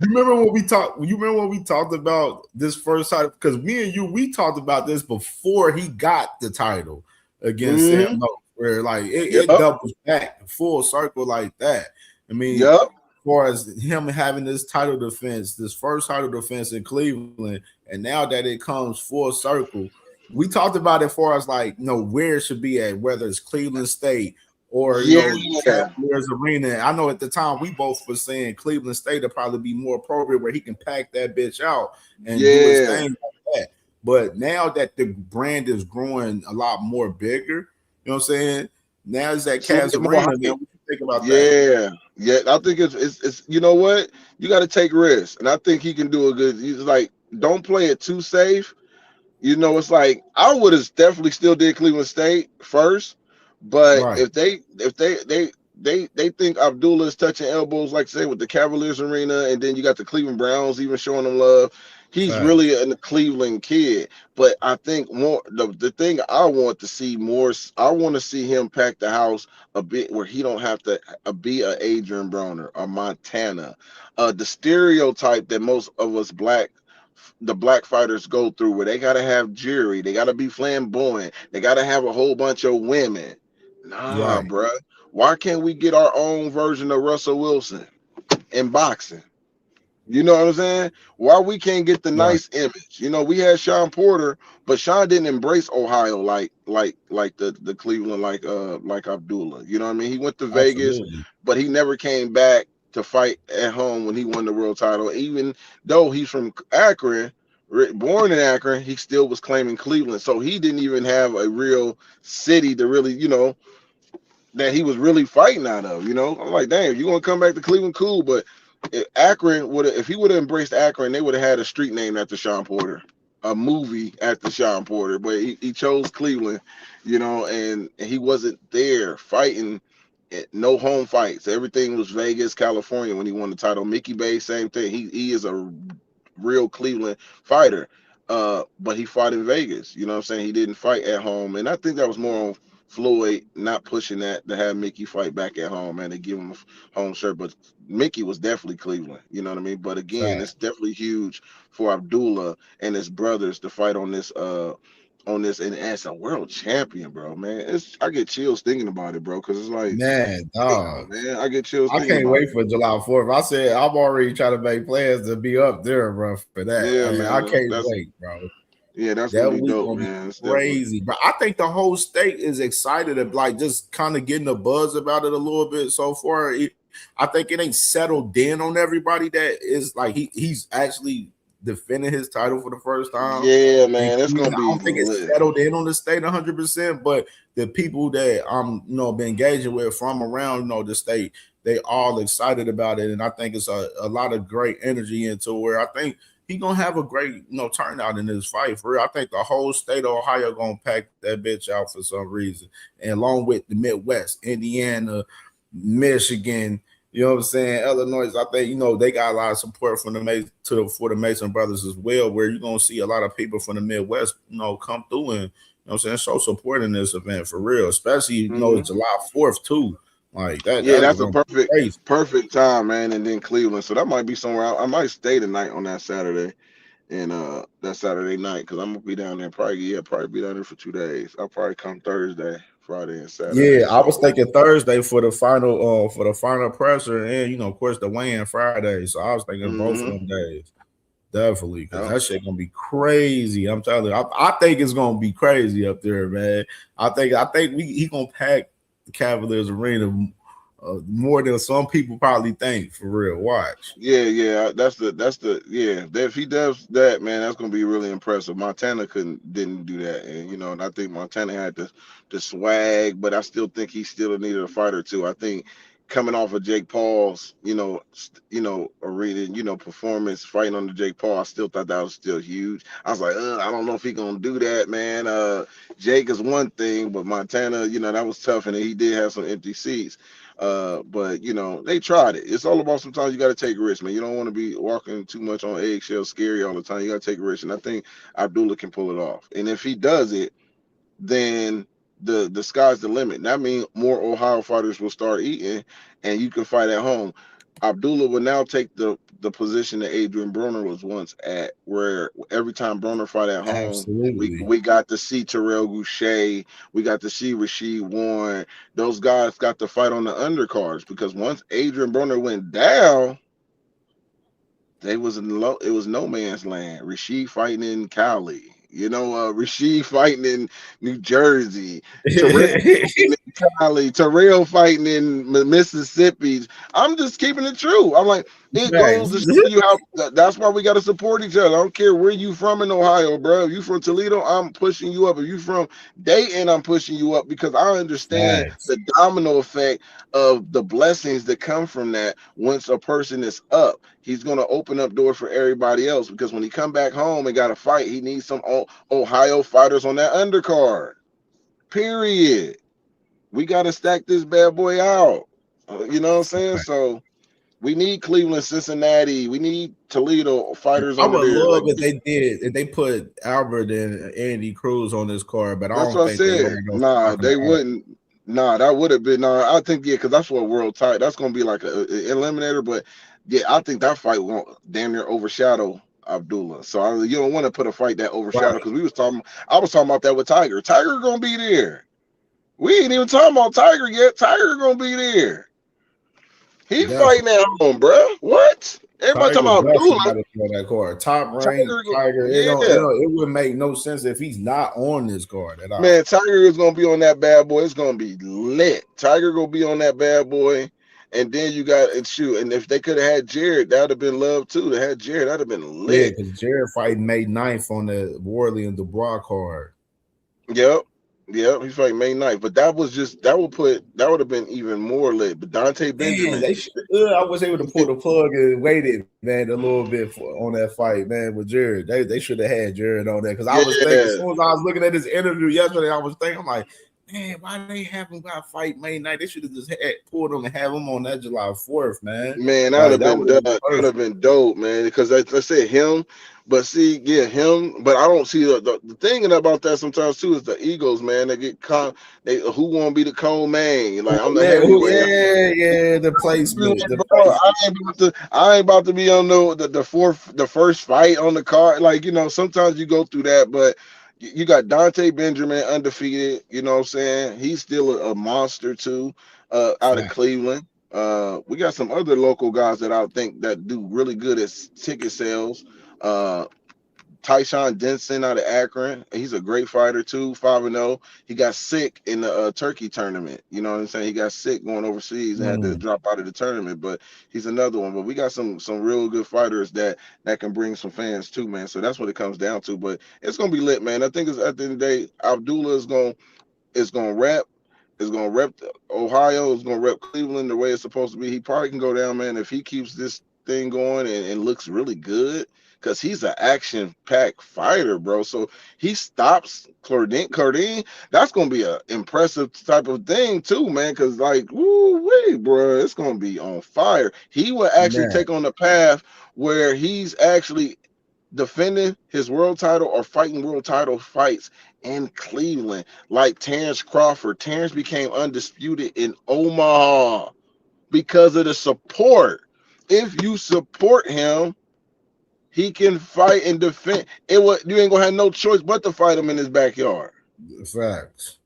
remember when we talked? You remember when we talked about this first title? Because me and you, we talked about this before he got the title against Sam Lowe, where like it doubles back full circle like that. I mean, as far as him having this title defense, this first title defense in Cleveland, and now that it comes full circle, we talked about it as far as like where it should be at, whether it's Cleveland State or Cavaliers Arena. I know at the time we both were saying Cleveland State would probably be more appropriate, where he can pack that bitch out and do his thing like that. But now that the brand is growing a lot more bigger, you know what I'm saying? Now it's at Cavs Arena. What you think about that? Yeah. I think it's you know what? You got to take risks, and I think he can do a good. He's like, don't play it too safe. It's like I would have definitely still did Cleveland State first. But if they think Abdullah is touching elbows, like say with the Cavaliers Arena, and then you got the Cleveland Browns even showing them love, He's Facts. really a Cleveland kid. But I think more the thing I want to see more, I want to see him pack the house a bit where he don't have to be a Adrian Broner or Montana. The stereotype that most of us the black fighters go through, where they gotta have jewelry, they gotta be flamboyant, they gotta have a whole bunch of women. Nah, Right. bruh. Why can't we get our own version of Russell Wilson in boxing? You know what I'm saying? Why we can't get the Right. nice image? You know, we had Sean Porter, but Sean didn't embrace Ohio like the Cleveland like Abdullah. You know what I mean? He went to Vegas, Absolutely. but he never came back to fight at home when he won the world title. Even though he's from Akron, born in Akron, he still was claiming Cleveland. So he didn't even have a real city to really, that he was really fighting out of. I'm like, damn, you gonna come back to Cleveland, cool, but Akron if he would have embraced Akron, they would have had a street named after Sean Porter, a movie after Sean Porter, but he chose Cleveland, and he wasn't there fighting. No home fights. Everything was Vegas, California when he won the title. Mickey Bay, same thing. He is a real Cleveland fighter, but he fought in Vegas. You know what I'm saying? He didn't fight at home, and I think that was more on Floyd not pushing that to have Mickey fight back at home, man. They give him a home shirt, but Mickey was definitely Cleveland. You know what I mean? But again, Facts. it's definitely huge for Abdullah and his brothers to fight on this. And as a world champion, bro, man, I get chills thinking about it, bro, because it's like, Man, dog. man, I get chills I thinking can't about wait for July 4th. I said I'm already trying to make plans to be up there, bro, for it. that. Yeah, Man, I man, can't wait, bro. that's That gonna be week dope, gonna be man. It's definitely. crazy, bro. I think the whole state is excited of like just kind of getting a buzz about it a little bit so far. I think it ain't settled in on everybody that is like he's actually defending his title for the first time. Yeah, And man, it's I gonna be don't think it's lit. settled in on the state 100%, but the people that I'm been engaging with from around the state, they all excited about it, and I think it's a lot of great energy into where I think he gonna have a great turnout in this fight for real. I think the whole state of Ohio gonna pack that bitch out for some reason, and along with the Midwest, Indiana, Michigan. You know what I'm saying? Illinois, I think they got a lot of support from for the Mason brothers as well, where you're gonna see a lot of people from the Midwest, come through and show support in this event for real, especially it's July 4th too. Like that. Yeah, That's that's a gonna be crazy. perfect time, man. And then Cleveland, so that might be somewhere. I might stay tonight on that Saturday, and that Saturday night, because I'm gonna be down there. Probably be down there for 2 days. I'll probably come Thursday, Friday, and Saturday. Yeah, I So was thinking Thursday for the final pressure, and of course the weigh-in Friday. So I was thinking both of them days. Definitely, because that shit gonna be crazy. I'm telling you, I think it's gonna be crazy up there, man. I think he gonna pack the Cavaliers arena more than some people probably think. For real, watch. yeah. If he does that, man, that's gonna be really impressive. Montana didn't do that, and I think Montana had the swag, but I still think he still needed a fight or two. I think coming off of Jake Paul's, arena, performance fighting under Jake Paul, I still thought that was still huge. I was like, I don't know if he gonna do that, man. Jake is one thing, but Montana, that was tough, and he did have some empty seats. But they tried it. It's all about sometimes you got to take risks, man. You don't want to be walking too much on eggshells, scary all the time. You got to take risks, and I think Abdullah can pull it off. And if he does it, then the sky's the limit. That means more Ohio fighters will start eating, and you can fight at home. Abdullah will now take the position that Adrian Broner was once at, where every time Broner fight at home, Absolutely. we got to see Terrell Goucher, we got to see Rasheed Warren. Those guys got to fight on the undercards, because once Adrian Broner went down, it was no man's land. Rasheed fighting in Cali. Rasheed fighting in New Jersey, Terrell fighting in Cali, Terrell fighting in Mississippi. I'm just keeping it true. I'm like, it goes to show you how. That's why we got to support each other. I don't care where you from in Ohio, bro. If you from Toledo, I'm pushing you up. If you from Dayton, I'm pushing you up, because I understand the domino effect of the blessings that come from that. Once a person is up, he's going to open up doors for everybody else, because when he come back home and got to fight, he needs some Ohio fighters on that undercard. Period. We got to stack this bad boy out. You know what I'm saying? So We need Cleveland, Cincinnati. We need Toledo fighters I under would there. love Like, if they put Albert and Andy Cruz on this card, but I that's don't what I think they said. wearing those Nah, fucking they hats. wouldn't. Nah, that would have been. I think because that's what world title. That's gonna be like a eliminator. But yeah, I think that fight won't damn near overshadow Abdullah. So you don't want to put a fight that overshadow because I was talking about that with Tiger. Tiger gonna be there. We ain't even talking about Tiger yet. Tiger gonna be there. He fighting at home, bro. What? Everybody Tiger talking about definitely Abdullah. got to play that card. Top ranked Tiger. Yeah. It would make no sense if he's not on this card at all. Man, Tiger is gonna be on that bad boy. It's gonna be lit. Tiger gonna be on that bad boy, and then you got and shoot. And if they could have had Jared, that'd have been love too. To have Jared, that'd have been Yeah, lit. because Jared fighting May 9th on the Worley and Dubois card. Yep, he's fighting May 9th. But that would have been even more lit. But Dante Benjamin, I was able to pull the plug and waited, man, a little bit on that fight, man, with Jared. They should have had Jared on there because I was thinking as soon as I was looking at this interview yesterday, I was thinking, I'm like, man, why they have him got fight May 9th? They should have just pulled him and have him on that July 4th, man. Man, that would have been dope, man. Because let's say him, but see, yeah, him. But I don't see the thing about that sometimes too is the egos, man. They get who want to be the co-main? Like I'm the heavyweight. Yeah, the placement. I ain't about to be on the first fight on the card. Like sometimes you go through that, but. You got Dante Benjamin undefeated, you know what I'm saying? He's still a monster too, out of Cleveland. We got some other local guys that I think that do really good at ticket sales. Tyshawn Denson out of Akron. He's a great fighter too, 5-0. He got sick in the Turkey tournament. You know what I'm saying? He got sick going overseas and had to drop out of the tournament, but he's another one. But we got some real good fighters that can bring some fans too, man. So that's what it comes down to. But it's gonna be lit, man. I think it's at the end of the day, Abdullah is gonna rep. Is gonna rep Ohio. Is gonna rep Cleveland the way it's supposed to be. He probably can go down, man, if he keeps this thing going and looks really good. Because he's an action-packed fighter, bro. So he stops Claudine. That's gonna be an impressive type of thing too, man. Because woo-wee, bro, it's gonna be on fire. He will actually take on the path where he's actually defending his world title or fighting world title fights in Cleveland, like Terrence Crawford. Terrence became undisputed in Omaha because of the support. If you support him, he can fight and defend. You ain't gonna have no choice but to fight him in his backyard. Facts.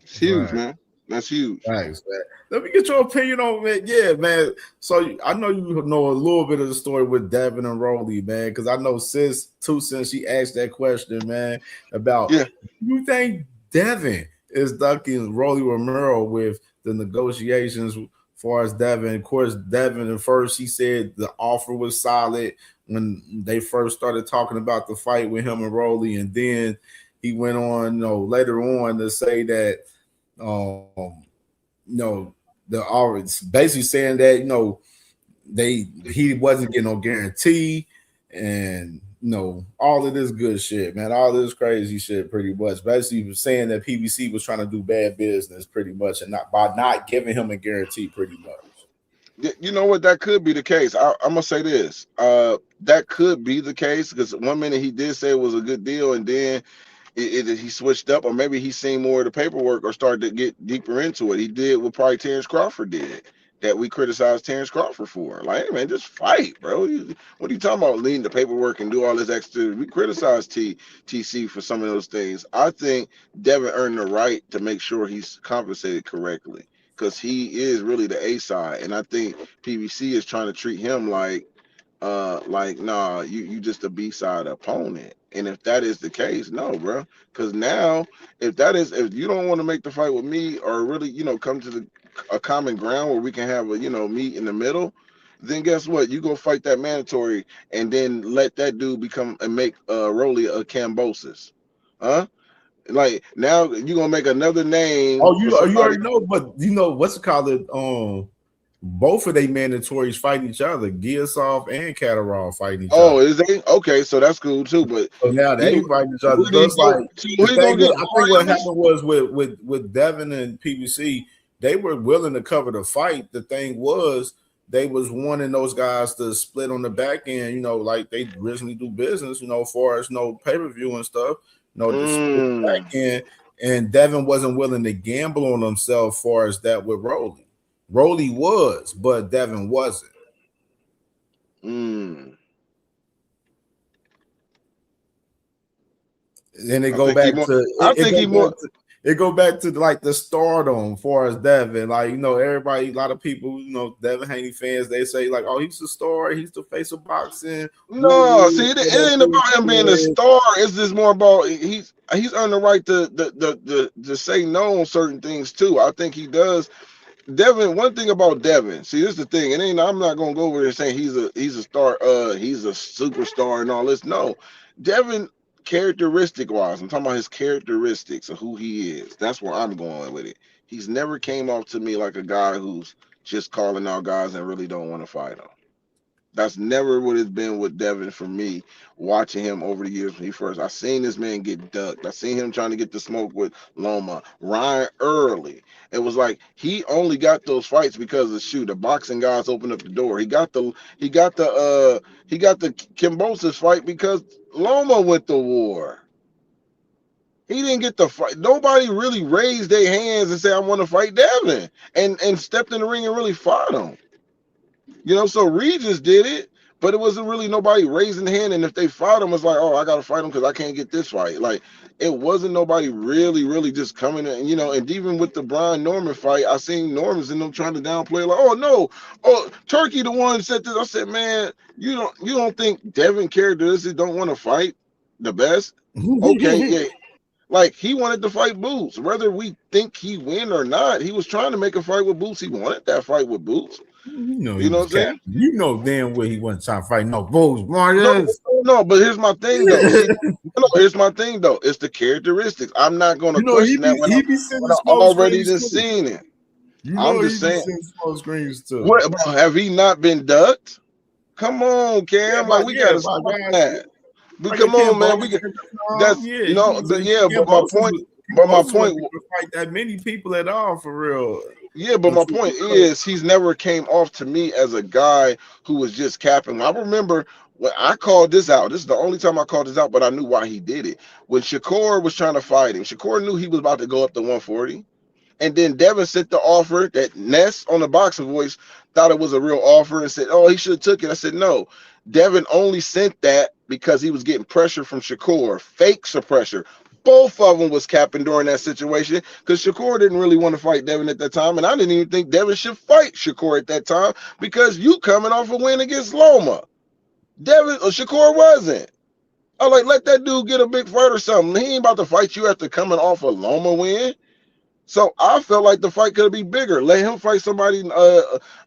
It's huge, man. That's huge. Thanks, man. Let me get your opinion on it. Yeah, man. So I know you know a little bit of the story with Devin and Rolly, man, because I know since she asked that question, man, about you think Devin is ducking Rolly Romero with the negotiations far as Devin. Of course, Devin at first he said the offer was solid when they first started talking about the fight with him and Rolly, and then he went on, later on to say that, the offer basically saying that he wasn't getting no guarantee, and all of this good shit, man, all this crazy shit, pretty much. Basically, he was saying that PBC was trying to do bad business, pretty much, and not giving him a guarantee, pretty much. You know what? That could be the case. I'm gonna say this. That could be the case because 1 minute he did say it was a good deal, and then he switched up, or maybe he's seen more of the paperwork or started to get deeper into it. He did what probably Terrence Crawford did, that we criticized Terrence Crawford for. Like, hey, man, just fight, bro. What are you talking about, leading the paperwork and do all this extra? We criticized TC for some of those things. I think Devin earned the right to make sure he's compensated correctly because he is really the A side. And I think PBC is trying to treat him like nah, you just a B-side opponent. And if that is the case, no, bro. Because now, if you don't want to make the fight with me or really, come to a common ground where we can have a, meet in the middle, then guess what? You go fight that mandatory and then let that dude become and make Rolly a Cambosis. Huh? Like, now you're going to make another name. Oh, you already know, but what's it called? Both of they mandatories fighting each other. Giasov and Katarov fighting each other. Oh, is they? Okay, so that's cool too. But so now they fighting each other. Just like I think what happened was with Devin and PBC, they were willing to cover the fight. The thing was they was wanting those guys to split on the back end, like they originally do business, as far as pay-per-view and stuff, to split the back end. And Devin wasn't willing to gamble on himself as far as that with Rolly. Rolly was, but Devin wasn't. Then it go back to like the stardom for as Devin. Like, everybody, a lot of people, Devin Haney fans, they say like, oh, he's a star, he's the face of boxing. No, see, it ain't about him being a star. It's just more about he's earned the right to say no on certain things too. I think he does. Devin, one thing about Devin, see, this is the thing. I'm not gonna go over there and say he's a star, he's a superstar and all this. No, Devin, characteristic wise, I'm talking about his characteristics of who he is. That's where I'm going with it. He's never came off to me like a guy who's just calling out guys and really don't want to fight them. That's never what it's been with Devin for me, watching him over the years when he first. I seen this man get ducked. I seen him trying to get the smoke with Loma. Ryan Early. It was like he only got those fights because the boxing guys opened up the door. He got the Kimbosa's fight because Loma went to war. He didn't get the fight. Nobody really raised their hands and said, I want to fight Devin, and stepped in the ring and really fought him. So Regis did it, but it wasn't really nobody raising the hand. And if they fought him, it's like, oh, I got to fight him because I can't get this fight. Like, it wasn't nobody really just coming in, and even with the Brian Norman fight, I seen Normans and them trying to downplay, like, oh, no, Turkey the one said this. I said, man, you don't think Devin characteristics don't want to fight the best? Okay, yeah. Like, he wanted to fight Boots. Whether we think he win or not, he was trying to make a fight with Boots. He wanted that fight with Boots. You know what I'm saying? Damn well he wasn't trying to fight no Boots. No, but here's my thing though. Here's my thing though. It's the characteristics. I'm not going to question that when I've already just seen it. I'm just saying. Smoke screens too. What, have he not been ducked? Come on, Cam. Like, we gotta stop that. Come on, man. We get that's but my point. But my point, fight that many people at all for real. Yeah, but my point is he's never came off to me as a guy who was just capping. I remember when I called this out. This is the only time I called this out, but I knew why he did it. When Shakur was trying to fight him, Shakur knew he was about to go up to 140. And then Devin sent the offer that Ness on the Boxing Voice thought it was a real offer and said, oh, he should have took it. I said, no. Devin only sent that because he was getting pressure from Shakur, fake pressure. Both of them was capping during that situation because Shakur didn't really want to fight Devin at that time. And I didn't even think Devin should fight Shakur at that time because you coming off a win against Loma. Shakur wasn't. I was like, let that dude get a big fight or something. He ain't about to fight you after coming off a Loma win. So I felt like the fight could be bigger. Let him fight somebody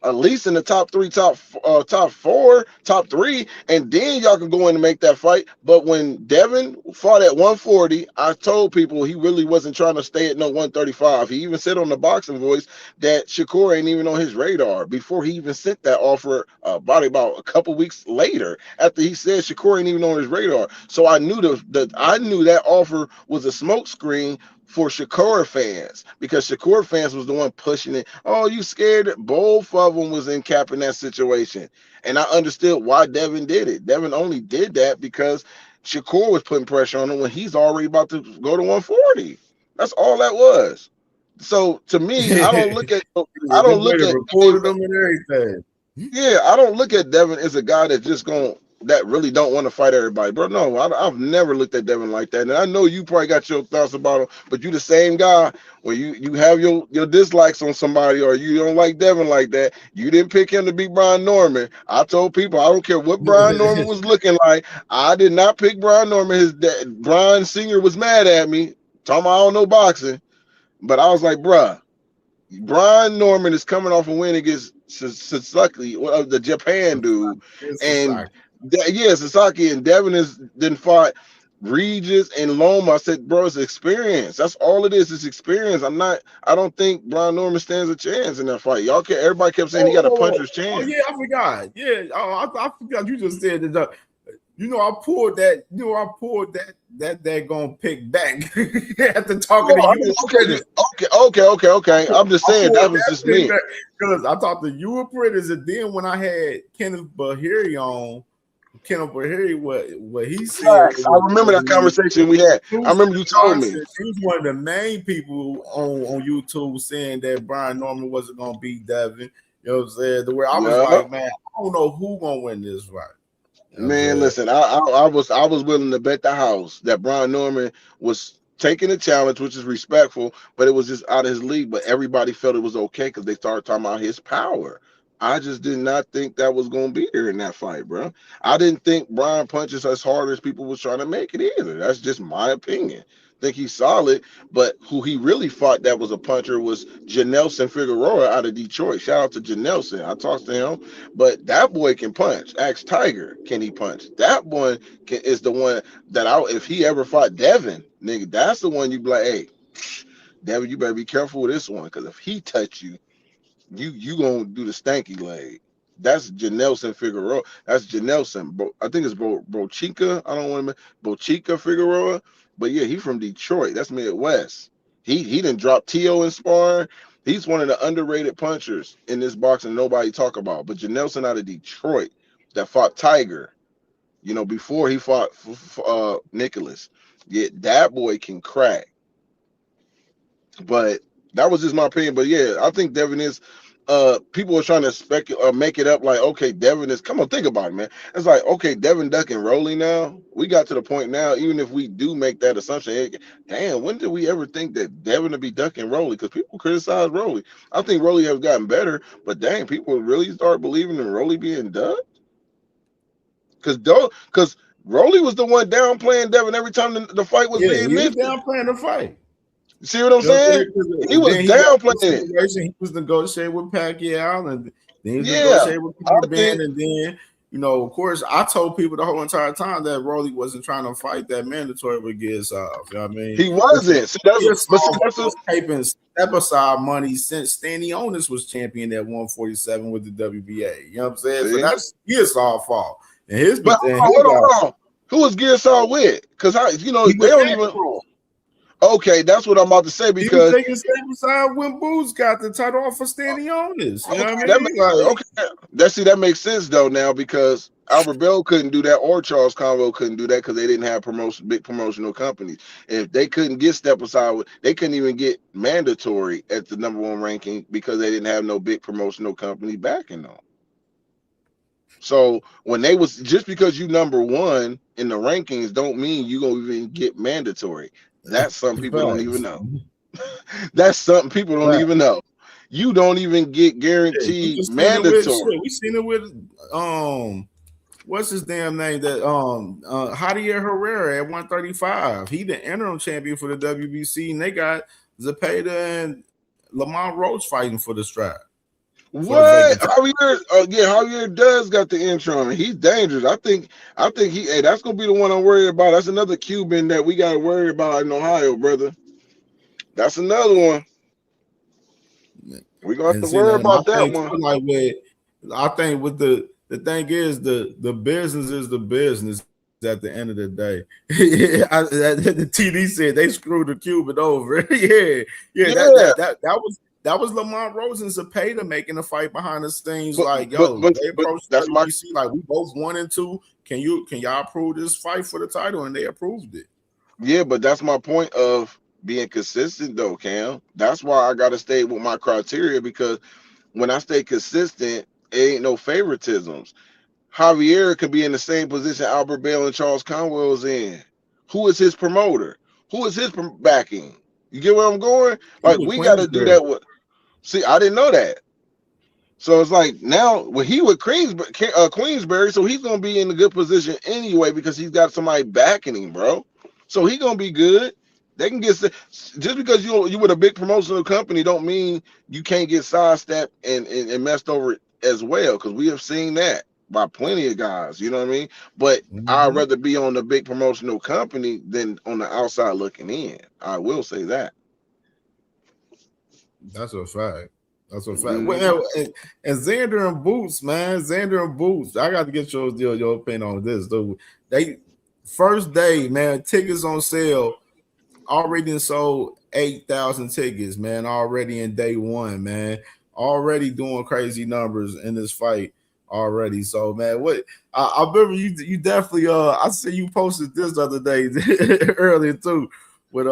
at least in the top three, top four, top three, and then y'all can go in and make that fight. But when Devin fought at 140, I told people he really wasn't trying to stay at no 135. He even said on the Boxing Voice that Shakur ain't even on his radar before he even sent that offer about a couple weeks later after he said Shakur ain't even on his radar. So I knew that offer was a smokescreen for Shakur fans, because Shakur fans was the one pushing it. Oh, you scared? Both of them was in cap in that situation. And I understood why Devin did it. Devin only did that because Shakur was putting pressure on him when he's already about to go to 140. That's all that was. So to me, I don't look at reported them and everything. Yeah, I don't look at Devin as a guy that really don't want to fight everybody, bro. No, I've never looked at Devin like that. And I know you probably got your thoughts about him, but you the same guy where you have your dislikes on somebody, or you don't like Devin like that. You didn't pick him to beat Brian Norman. I told people I don't care what Brian Norman was looking like. I did not pick Brian Norman. His dad, Brian Sr. was mad at me, talking about I don't know boxing. But I was like, bruh, Brian Norman is coming off a win against Sasaki, the Japan dude, and Sasaki, and Devin then fought Regis and Loma. I said, bro, it's experience. That's all it is. It's experience. I don't think Brian Norman stands a chance in that fight. Everybody kept saying he got a puncher's chance. Oh yeah, I forgot. Yeah, I forgot you just said that. I pulled that. I pulled that gonna pick back after talking to you. Okay. I'm just saying that was just me. Because I talked to you apprentice, and then when I had Kenneth Bahiri on, what he said. I remember that conversation we had. I remember you told me. He's one of the main people on YouTube saying that Brian Norman wasn't gonna beat Devin. You know what I'm saying? The way I was like, man, I don't know who gonna win this fight. Man, listen, I was willing to bet the house that Brian Norman was taking the challenge, which is respectful, but it was just out of his league. But everybody felt it was okay because they started talking about his power. I just did not think that was going to be there in that fight, bro. I didn't think Brian punches as hard as people was trying to make it either. That's just my opinion. Think he's solid, but who he really fought that was a puncher was Janelson Figueroa out of Detroit. Shout out to Janelson. I talked to him, but that boy can punch. Ask Tiger, can he punch? That one is the one that if he ever fought Devin, nigga, that's the one you be like, hey, Devin, you better be careful with this one, because if he touch you, you gonna do the stanky leg. That's Janelson Figueroa. That's Janelson. I think it's Brochica. I don't want to Brochica Figueroa. But yeah, he from Detroit. That's Midwest. He didn't drop T.O. in sparring. He's one of the underrated punchers in this boxing nobody talk about. But Janelson out of Detroit that fought Tiger, before he fought Nicholas. Yeah, that boy can crack. But that was just my opinion. But yeah, I think Devin is. People are trying to speculate or make it up like, okay, Devin is. Come on, think about it, man. It's like, okay, Devin ducking Rolly now. We got to the point now, even if we do make that assumption, damn, when did we ever think that Devin would be ducking Rolly? Because people criticize Rolly. I think Rolly has gotten better, but dang, people really start believing in Rolly being ducked. Because Rolly was the one downplaying Devin every time the fight was being mentioned. He was downplaying the fight. See what I'm saying? He was downplaying. He was negotiating with Pacquiao, and then he was negotiating with Peter Ben, and then of course, I told people the whole entire time that Rolly wasn't trying to fight that mandatory with Giasov. You know what I mean? He wasn't. See, that's taping step aside money since Stanionis was champion at 147 with the WBA. You know what I'm saying? So that's Giasov's fault. And hold on. Who was Giasov with? Because they don't even. Okay, that's what I'm about to say because he was taking step aside when Boots got the title off for Stanionis. You know what I mean? That makes sense though now because Albert Bell couldn't do that or Charles Conwell couldn't do that because they didn't have big promotional companies. If they couldn't get step aside, they couldn't even get mandatory at the #1 ranking because they didn't have no big promotional company backing them. So when they was just because you #1 in the rankings don't mean you gonna even get mandatory. That's something people don't even know. That's something people don't even know. You don't even get guaranteed mandatory. We seen it with what's his damn name? That Javier Herrera at 135. He the interim champion for the WBC, and they got Zepeda and Lamont Roach fighting for the strap. What? Javier does got the interim. He's dangerous. I think that's gonna be the one I'm worried about. That's another Cuban that we gotta worry about in Ohio, brother. That's another one. We're gonna have to worry about that one. I think with the thing is the business is the business at the end of the day. The TD said they screwed the Cuban over. That was Lamont Rose and Zepeda making a fight behind the scenes. They approached that's WBC like we both 1 and 2. Can y'all approve this fight for the title? And they approved it. Yeah, but that's my point of being consistent though, Cam. That's why I gotta stay with my criteria because when I stay consistent, it ain't no favoritisms. Javier could be in the same position Albert Bell and Charles Conwell is in. Who is his promoter? Who is his backing? You get where I'm going? Like we got to do that with. See, I didn't know that. So it's like now, he with Queensberry, so he's gonna be in a good position anyway because he's got somebody backing him, bro. So he's gonna be good. They can get just because you with a big promotional company don't mean you can't get sidestepped and messed over as well because we have seen that by plenty of guys. You know what I mean? But I'd rather be on the big promotional company than on the outside looking in. I will say that. That's a fact. That's a fact. Well, and Xander and Boots, man. Xander and Boots. I got to get your opinion on this, though. They first day, man, tickets on sale already sold 8,000 tickets, man. Already in day one, man. Already doing crazy numbers in this fight already. So, man, what I remember you definitely I see you posted this the other day earlier too with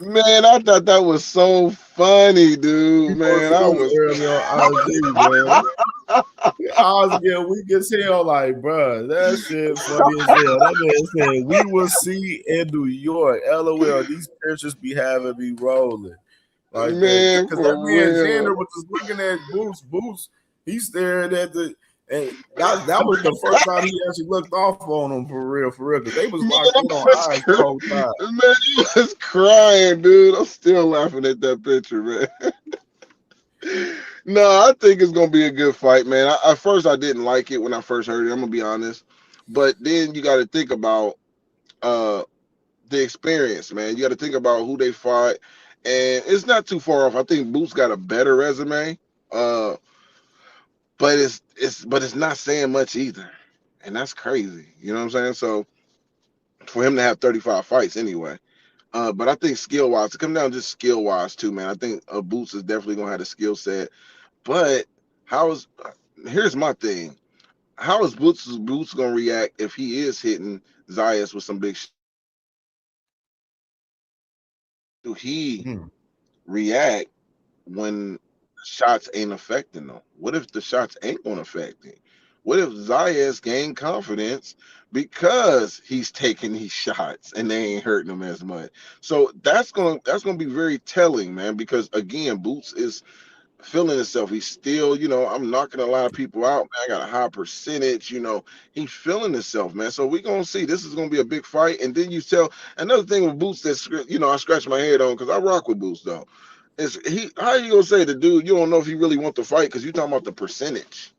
Man, I thought that was so funny, dude. Man, I was early on IG, man. I was getting weak as hell, like, bro, that shit funny as hell. That man said, "We will see in New York." LOL, these pictures be having me rolling like that. man, Because for that man real. Xander was just looking at Boots. He stared at and that was the first time he actually looked off on him for real. Because they was locked in on eyes the whole time. Man, he was crying, dude. I'm still laughing at that picture, man. No, I think it's gonna be a good fight, man. At first I didn't like it when I first heard it. I'm gonna be honest, but then you got to think about the experience, man. You got to think about who they fought, and it's not too far off. I think Boots got a better resume, but it's not saying much either, and that's crazy. You know what I'm saying? So for him to have 35 fights anyway. But I think skill wise, to come down just skill wise too, man. I think Boots is definitely gonna have the skill set. But here's my thing. How is Boots gonna react if he is hitting Zayas with some big do he react when shots ain't affecting them? What if the shots ain't gonna affect him? What if Zayas gained confidence because he's taking these shots and they ain't hurting him as much? So that's gonna be very telling, man, because again, Boots is feeling himself. He's still, I'm knocking a lot of people out, man. I got a high percentage, he's feeling himself, man. So we're gonna see. This is gonna be a big fight. And then you tell another thing with Boots that's I scratch my head on because I rock with Boots though. Is how you gonna say the dude you don't know if he really want to fight because you talking about the percentage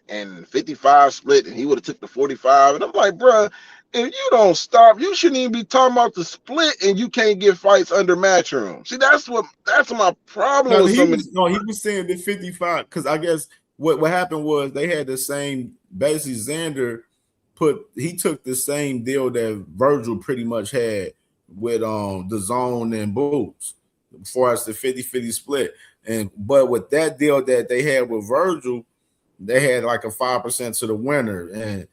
and 55 split and he would have took the 45. And I'm like, bruh, if you don't stop, you shouldn't even be talking about the split and you can't get fights under matchroom. See, that's my problem with some of these. No, he was saying the 55 because I guess what happened was they had the same. Basically, Xander he took the same deal that Virgil pretty much had with the zone and Boots, as far as the 50-50 split. But with that deal that they had with Virgil, they had like a 5% to the winner. And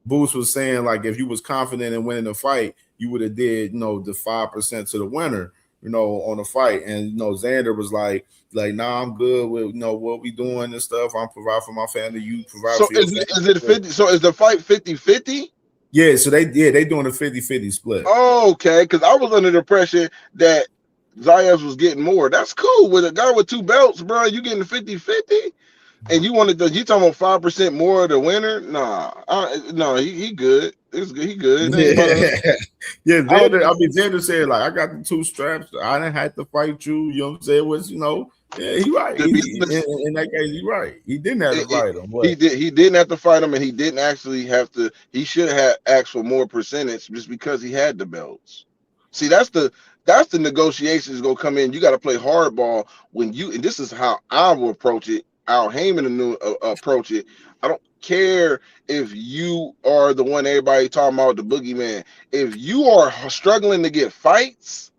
Boots was saying like if you was confident in winning the fight, you would have did the 5% to the winner. On the fight. And Xander was like, nah, I'm good with what we doing and stuff. I'm providing for my family. You provide for your family. Is it 50? So is the fight 50-50? Yeah, so they doing a 50-50 split. Oh, okay, because I was under the impression that Zayas was getting more. That's cool. With a guy with 2 belts, bro, you getting 50-50? And you talking about 5% more of the winner? Nah, no, he good. It's good. He good. Yeah, Xander said like I got the 2 straps. I didn't have to fight you. You know what I'm saying? Was yeah, he right. In that case, he right. He didn't have to fight him. But. He didn't have to fight him, and he didn't actually have to. He should have asked for more percentage just because he had the belts. See, that's the negotiations gonna come in. You got to play hardball when you. And this is how I will approach it. Al Heyman approach it. I don't care if you are the one everybody talking about, the boogeyman. If you are struggling to get fights,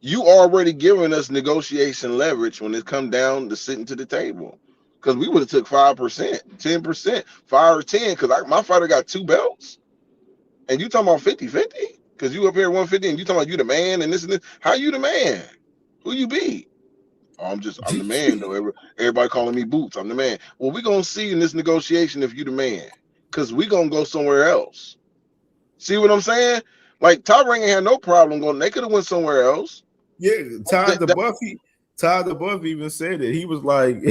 you already giving us negotiation leverage when it come down to sitting to the table. Because we would have took 5%, 10%, 5 or 10. Because my fighter got 2 belts, and you talking about 50-50? Because you up here 150, and you talking about you the man and this and this. How you the man? Who you be? I'm the man though. Everybody calling me Boots. I'm the man. Well, we're gonna see in this negotiation if you the man, because we're gonna go somewhere else. See what I'm saying? Like Top Rank ain't had no problem going. They could have went somewhere else. Yeah, Todd the Buff even said it. He was like,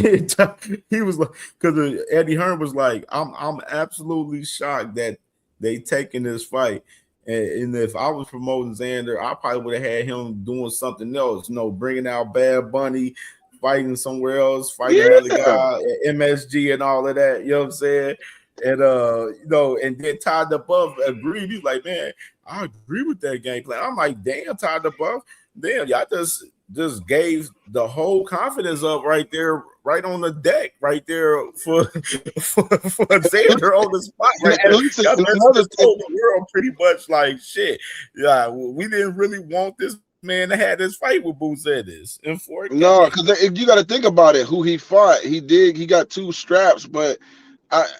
because Eddie Hearn was like, I'm absolutely shocked that they taking this fight. And if I was promoting Xander, I probably would have had him doing something else, bringing out Bad Bunny, fighting somewhere else, fighting another guy, MSG and all of that. You know what I'm saying? And and then Todd the Buff agreed. He's like, man, I agree with that game plan. I'm like, damn, Todd the Buff, damn, y'all just just gave the whole confidence up right there, right on the deck, right there for Xander on the spot right there. Listen, Y'all just told the world pretty much like shit. Yeah, we didn't really want this man to have this fight with Boots Ennis in 4K. No, because you got to think about it. Who he fought, he got 2 straps, but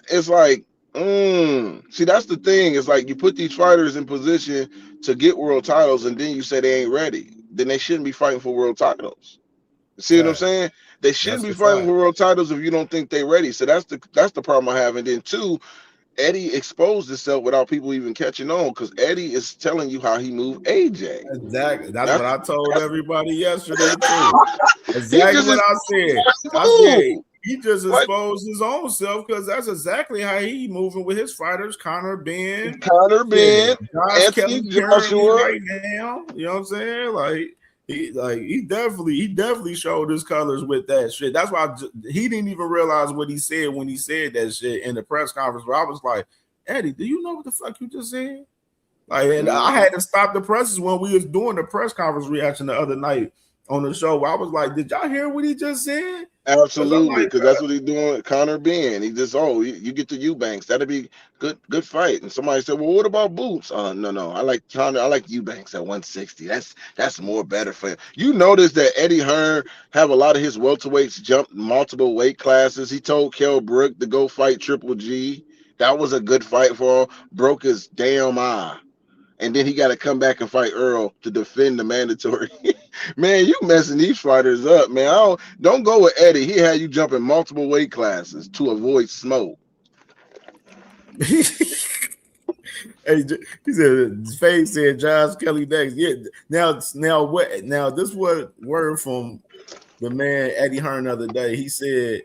it's like, see, that's the thing. It's like you put these fighters in position to get world titles, and then you say they ain't ready. Then they shouldn't be fighting for world titles. See what I'm saying? They shouldn't be fighting for world titles if you don't think they're ready. So that's the problem I have. And then 2, Eddie exposed himself without people even catching on, because Eddie is telling you how he moved AJ. Exactly. That's what I told everybody yesterday too. Exactly what I said. I said he just exposed his own self, because that's exactly how he moving with his fighters. Connor Ben, Josh Kelly Joshua right now. You know what I'm saying? He definitely showed his colors with that shit. That's why he didn't even realize what he said when he said that shit in the press conference. Where I was like, Eddie, do you know what the fuck you just said? And I had to stop the presses when we was doing the press conference reaction the other night on the show. Where I was like, did y'all hear what he just said? Absolutely, because that's what he's doing with Connor Ben. He just, you get the Eubanks. That'd be good fight. And somebody said, well, what about Boots? No. I like Connor. I like Eubanks at 160. That's more better for him. You notice that Eddie Hearn have a lot of his welterweights jump multiple weight classes. He told Kell Brook to go fight Triple G. That was a good fight for him. Broke his damn eye. And then he got to come back and fight Earl to defend the mandatory. Man, you messing these fighters up, man. Don't go with Eddie. He had you jumping multiple weight classes to avoid smoke. Hey, he said, Faye said Josh Kelly next. Yeah. Now what? Now this what word from the man Eddie Hearn the other day. He said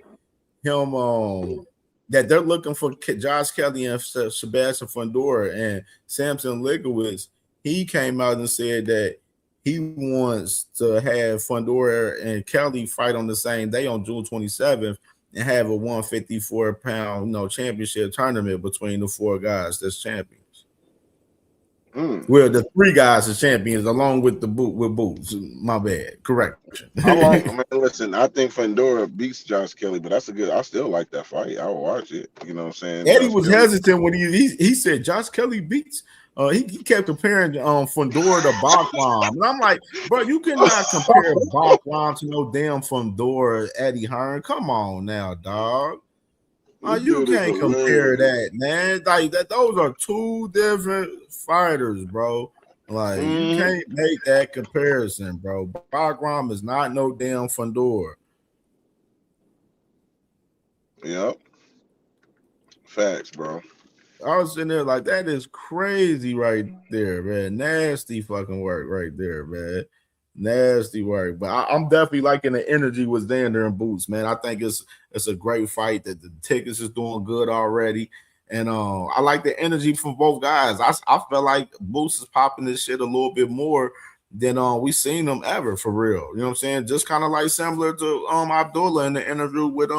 that they're looking for Josh Kelly and Sebastian Fundora, and Samson Ligowitz. He came out and said that he wants to have Fundora and Kelly fight on the same day on June 27th and have a 154-pound, championship tournament between the 4 guys that's champions. Well, the 3 guys are champions along with with Boots. My bad. Correction. Listen, I think Fundora beats Josh Kelly, but I still like that fight. I will watch it. You know what I'm saying? Eddie was hesitant when he said Josh Kelly beats. He kept comparing Fundora to Bachram. And I'm like, bro, you cannot compare Bachram to no damn Fundora, Eddie Hearn. Come on now, dog. You can't compare that, man. Those are 2 different fighters, bro. You can't make that comparison, bro. Bachram is not no damn Fundora. Yep. Facts, bro. I was sitting there like, that is crazy right there, man. Nasty fucking work right there, man. Nasty work. But I'm definitely liking the energy with Xander and Boots, man. I think it's a great fight. That the tickets is doing good already. And I like the energy from both guys. I feel like Boots is popping this shit a little bit more than we seen them ever, for real. You know what I'm saying? Just kind of like similar to Abdullah in the interview with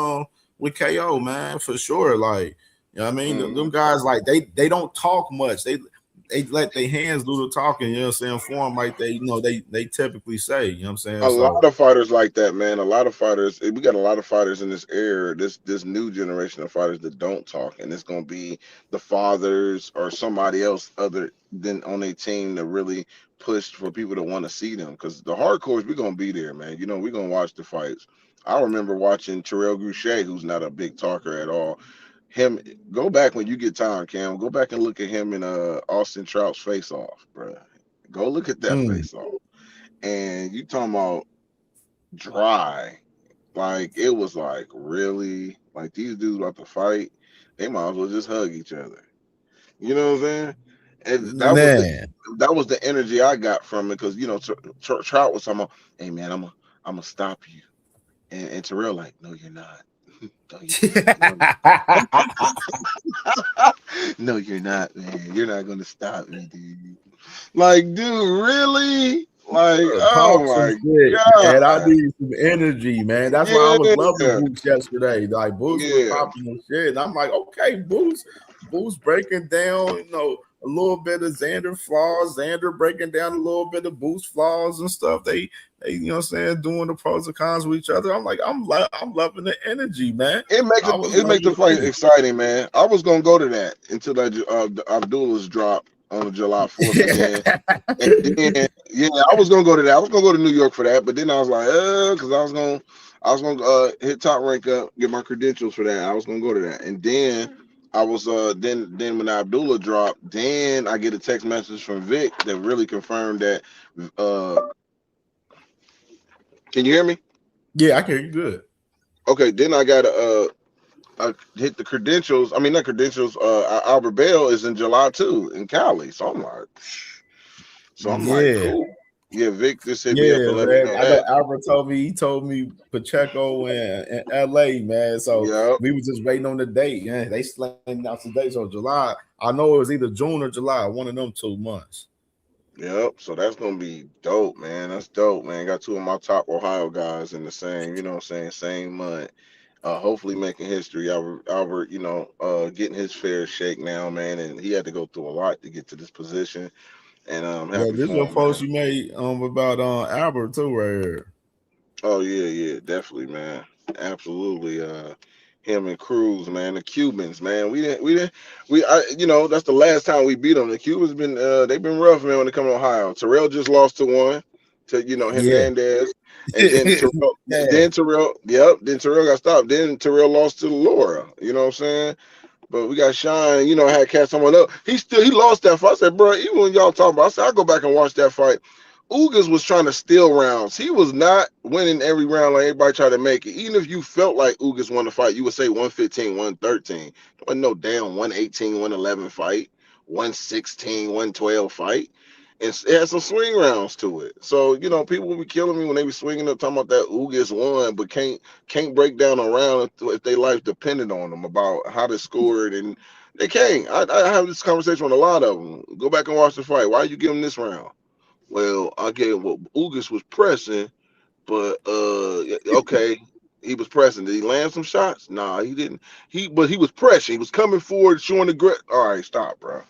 KO, man, for sure. Like, you know what I mean? Them guys, like, they don't talk much. They let their hands do the talking, you know what I'm saying, for them like they typically say, you know what I'm saying? A lot of fighters like that, man. A lot of fighters. We got a lot of fighters in this era, this new generation of fighters that don't talk, and it's gonna be the fathers or somebody else other than on a team that really pushed for people to want to see them. Because the hardcores, we're gonna be there, man. We're gonna watch the fights. I remember watching Terrell Goucher, who's not a big talker at all. Him, go back when you get time, Cam. Go back and look at him in Austin Trout's face off, bro. Go look at that face off. And you talking about dry. Like, it was like, really? Like, these dudes about to fight, they might as well just hug each other. You know what I'm saying? And that was the energy I got from it, because Trout was talking about, hey man, I'm gonna stop you. And Terrell like, no, you're not. No, you're not, man. You're not gonna stop me, dude. Like, dude, really? Like, oh my god! And I need some energy, man. That's why I was loving Boots yesterday. Like, Boots was popping and shit, and I'm like, okay, Boots breaking down, a little bit of Xander flaws, Xander breaking down a little bit of Boost flaws and stuff. They you know what I'm saying, doing the pros and cons with each other. I'm like, I'm loving the energy, man. It makes the fight exciting, man. I was gonna go to that until that Abdullah's drop on July 4th, and then yeah, I was gonna go to that. I was gonna go to New York for that, but then I was like, because I was gonna hit Top Rank up, get my credentials for that. I was gonna go to that, and then I was then when Abdullah dropped, then I get a text message from Vic that really confirmed that. Can you hear me? Yeah, I can hear you good. Okay, then I got I hit the credentials. I mean, not credentials. Albert Bell is in July too in Cali. So I'm like, cool. Yeah, Vic just hit me up and let me know I know that. Albert told me Pacheco and LA, man. So we was just waiting on the date. Yeah, they slammed out the date. So July. I know it was either June or July, one of them 2 months. Yep. So that's gonna be dope, man. That's dope, man. Got 2 of my top Ohio guys in the same, you know what I'm saying, same month. Hopefully making history. Albert, getting his fair shake now, man, and he had to go through a lot to get to this position. And I'm happy this for your him, post man. you made about Albert too, right here. Oh yeah, definitely, man. Absolutely. Him and Cruz, man, the Cubans, man. That's the last time we beat them. The Cubans been they've been rough, man, when they come to Ohio. Terrell just lost to one to Hernandez. And then Terrell, then Terrell got stopped. Then Terrell lost to Laura. You know what I'm saying? But we got Shine, had cast someone up. He lost that fight. I said, bro, even when y'all talking about, I said, I'll go back and watch that fight. Ugas was trying to steal rounds. He was not winning every round like everybody tried to make it. Even if you felt like Ugas won the fight, you would say 115, 113. There wasn't no damn 118, 111 fight, 116, 112 fight. And it had some swing rounds to it. So, people will be killing me when they be swinging up talking about that Ugas won, but can't break down a round if their life depended on them about how they scored. And they can't. I have this conversation with a lot of them. Go back and watch the fight. Why you give them this round? Well, Ugas was pressing, but okay, he was pressing. Did he land some shots? Nah, he didn't. But he was pressing. He was coming forward, showing the grit. All right, stop, bro.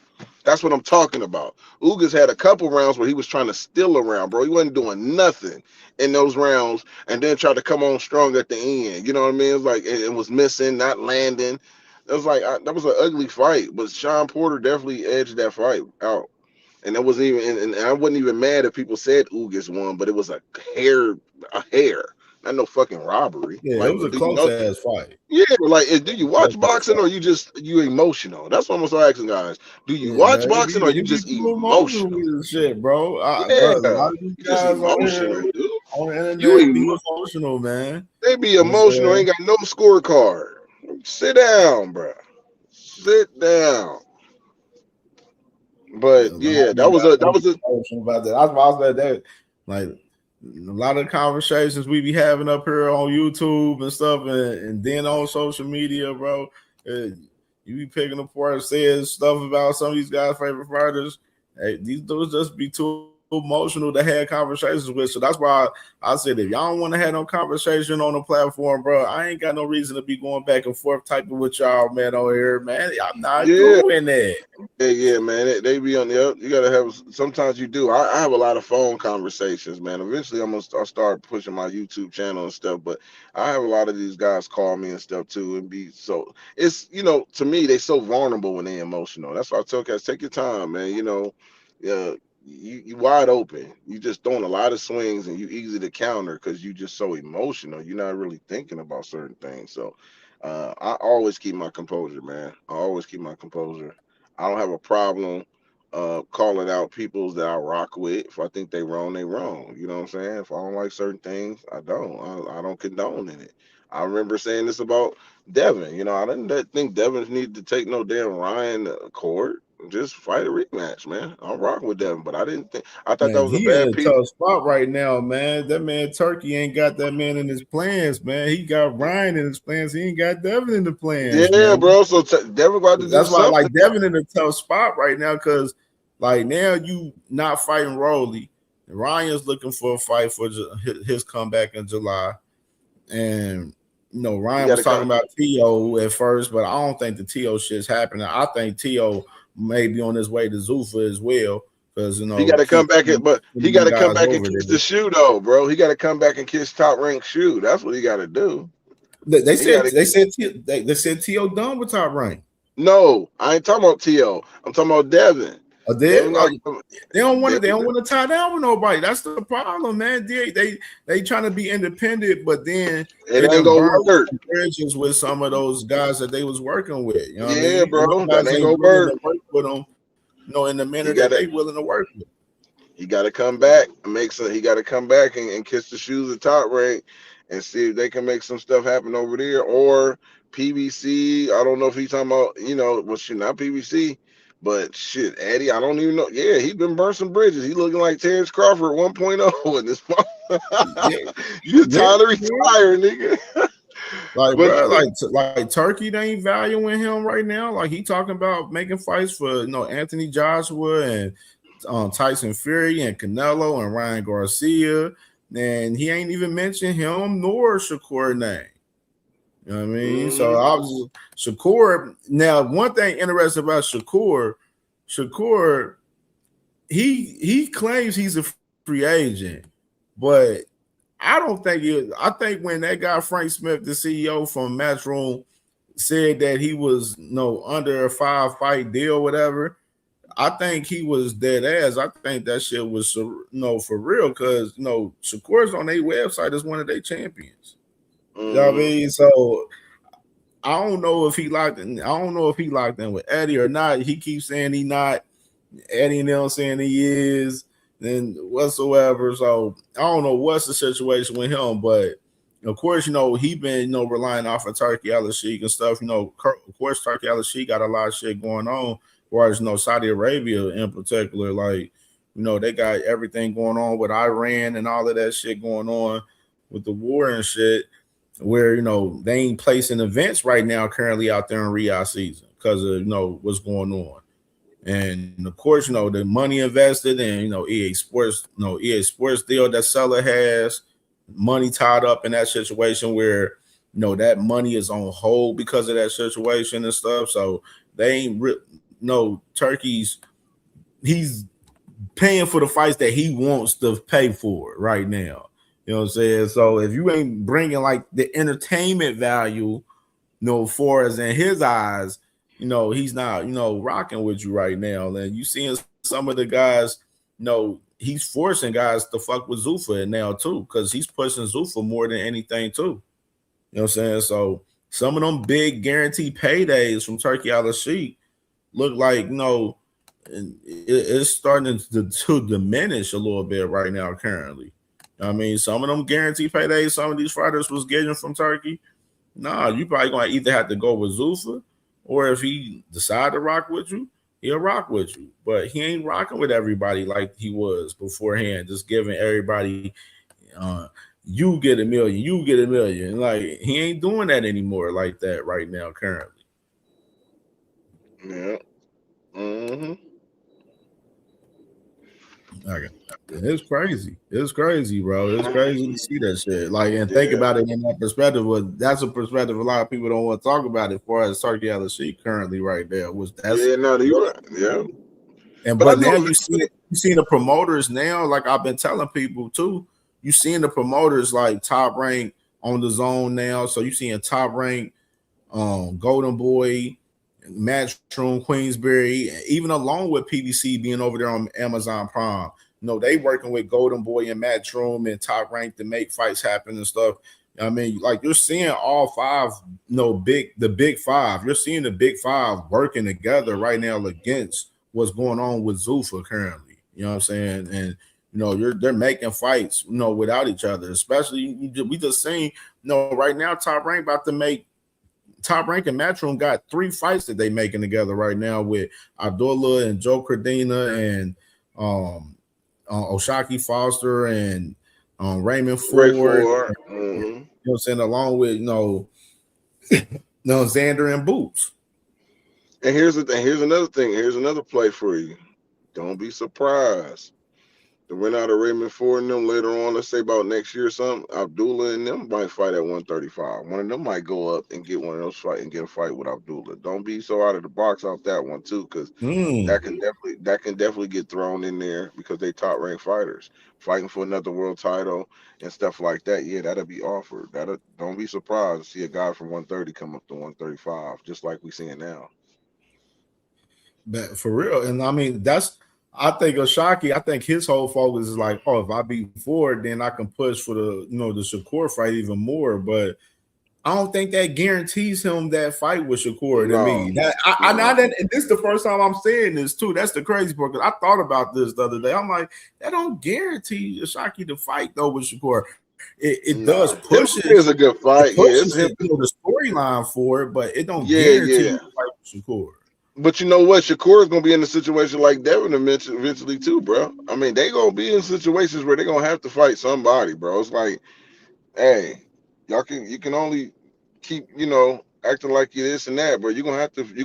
That's what I'm talking about. Ugas had a couple rounds where he was trying to steal a round, bro. He wasn't doing nothing in those rounds, and then tried to come on strong at the end. You know what I mean? It was like it was missing, not landing. It was like that was an ugly fight, but Sean Porter definitely edged that fight out. And that wasn't even, and I wasn't even mad if people said Ugas won, but it was a hair, not no fucking robbery. Yeah, Like, it was a close ass fight. Yeah, like, do you watch boxing or you emotional? That's what I'm gonna asking guys. Do you watch boxing or you just emotional? With shit, bro. Yeah, a lot of these just guys emotional, dude. On the internet You be emotional, man. They be emotional. Ain't got no scorecard. Sit down, bro. Sit down. But yeah, that was a about that. I was about that. Like a lot of conversations we be having up here on YouTube and stuff, and then on social media, bro. You be picking apart, saying stuff about some of these guys' favorite fighters. Hey, these dudes just be too emotional to have conversations with. So that's why I said, if y'all don't want to have no conversation on the platform, bro, I ain't got no reason to be going back and forth typing with y'all, man, on here, man. I'm not doing that. Yeah, man. They be on the up. You gotta have. Sometimes you do. I have a lot of phone conversations, man. Eventually, I'll start pushing my YouTube channel and stuff. But I have a lot of these guys call me and stuff too, and be so. It's to me they so vulnerable when they emotional. That's why I tell guys, take your time, man. You wide open. You just throwing a lot of swings, and you easy to counter because you just so emotional. You're not really thinking about certain things. So I always keep my composure, man. I always keep my composure. I don't have a problem calling out people that I rock with. If I think they wrong, they wrong. You know what I'm saying? If I don't like certain things, I don't. I don't condone in it. I remember saying this about Devin. I didn't think Devin needed to take no damn Ryan court. Just fight a rematch, man. I'm rocking with Devin, but I thought that was a he bad in a piece. tough spot right now, man. That man Turkey ain't got that man in his plans, man. He got Ryan in his plans. He ain't got Devin in the plans. Yeah, man. bro. So Devin got to do that's why something. like Devin in a tough spot right now because like now you not fighting Rolly. Ryan's looking for a fight for his comeback in July, and Ryan was talking about T.O. at first, but I don't think the T.O. shit's happening. I think T.O. may be on his way to Zuffa as well. Because he got to come back, but he got to come back and kiss the shoe, though, bro. He got to come back and kiss Top Rank shoe. That's what he got to do. They said T.O. done with Top Rank. No, I ain't talking about T.O. I'm talking about Devin. They don't want to tie down with nobody. That's the problem, man. They trying to be independent, but then it ain't gonna work. Bridges with some of those guys that they was working with. You know what I mean? Bro, that ain't gonna work. With them, in the minute that they willing to work with. He got to come back and he got to come back and kiss the shoes of Top Rank and see if they can make some stuff happen over there. Or PBC. I don't know if he's talking about, not PBC, but shit, Eddie. I don't even know. Yeah, he been burnt some bridges. He looking like Terrence Crawford 1.0 in this. You time to retire, nigga. Like Turkey, they ain't valuing him right now. Like he talking about making fights for Anthony Joshua and Tyson Fury and Canelo and Ryan Garcia, and he ain't even mentioned him nor Shakur name. You know what I mean? So obviously Shakur. Now, one thing interesting about Shakur, he claims he's a free agent, but I don't think I think when that guy Frank Smith, the CEO from Matchroom, said that he was under a 5-fight deal, whatever, I think he was dead ass. I think that shit was for real, because Shakur's on their website as one of their champions. You know what I mean? So I don't know if he locked in. I don't know if he locked in with Eddie or not. He keeps saying he not. Eddie and them saying he is. Then whatsoever. So I don't know what's the situation with him, but of course, he been relying off of Turkey Al-Sheikh and stuff. Of course, Turkey Al-Sheikh got a lot of shit going on, as far as Saudi Arabia in particular. Like, they got everything going on with Iran and all of that shit going on with the war and shit, where they ain't placing events right now currently out there in Riyadh season because of what's going on. And of course, the money invested in, EA Sports deal that seller has, money tied up in that situation where, that money is on hold because of that situation and stuff. So they ain't Turkey's, he's paying for the fights that he wants to pay for right now. You know what I'm saying? So if you ain't bringing like the entertainment value, for us in his eyes, he's not, rocking with you right now. And you seeing some of the guys, he's forcing guys to fuck with Zuffa now too, because he's pushing Zuffa more than anything too. You know what I'm saying? So some of them big guaranteed paydays from Turkey Al-Sheikh look like, it's starting to diminish a little bit right now currently. I mean, some of them guaranteed paydays some of these fighters was getting from Turkey, you probably gonna either have to go with Zuffa, or if he decide to rock with you, he'll rock with you. But he ain't rocking with everybody like he was beforehand, just giving everybody, you get $1 million, you get $1 million. Like, he ain't doing that anymore like that right now currently. Yeah. Okay. It's crazy. It's crazy, bro. It's crazy to see that shit. Like, and think about it in that perspective. That's a perspective a lot of people don't want to talk about as far as Turkey Al-Sheikh currently right there. Yeah. But now you see the promoters now, like I've been telling people too, you seeing the promoters like Top Rank on the zone now. So you seeing Top Rank, Golden Boy, Matchroom, Queensberry, even along with PBC being over there on Amazon Prime. They working with Golden Boy and Matchroom and Top Rank to make fights happen and stuff. I mean, like, you're seeing all five, the big five. You're seeing the big five working together right now against what's going on with Zuffa currently. You know what I'm saying? And they're making fights, without each other. Especially we just seen, right now Top Rank about to make. Top Rank and Matchroom got 3 fights that they making together right now with Abdullah and Joe Cardina and Oshaki Foster and Raymond Ford. You know what I'm saying? Along with Xander and Boots. And here's another thing. Here's another play for you. Don't be surprised The winner out of Raymond Ford and them later on, let's say about next year or something, Abdullah and them might fight at 135. One of them might go up and get one of those fight and get a fight with Abdullah. Don't be so out of the box off that one too, because that can definitely get thrown in there because they top ranked fighters fighting for another world title and stuff like that. Yeah, that'll be offered. Don't be surprised to see a guy from 130 come up to 135, just like we seeing now. But for real, and I mean I think Ashaki, I think his whole focus is like, oh, if I beat Ford, then I can push for the the Shakur fight even more. But I don't think that guarantees him that fight with Shakur to me. And this is the first time I'm saying this too. That's the crazy part, because I thought about this the other day. I'm like, that don't guarantee Ashaki to fight though with Shakur. It does push it. It's a good fight. It the storyline for it, but it don't guarantee the fight with Shakur. But you know what? Shakur is gonna be in a situation like Devin eventually too, bro. I mean, they gonna be in situations where they're gonna have to fight somebody, bro. It's like, hey, you can only keep acting like you this and that, but you're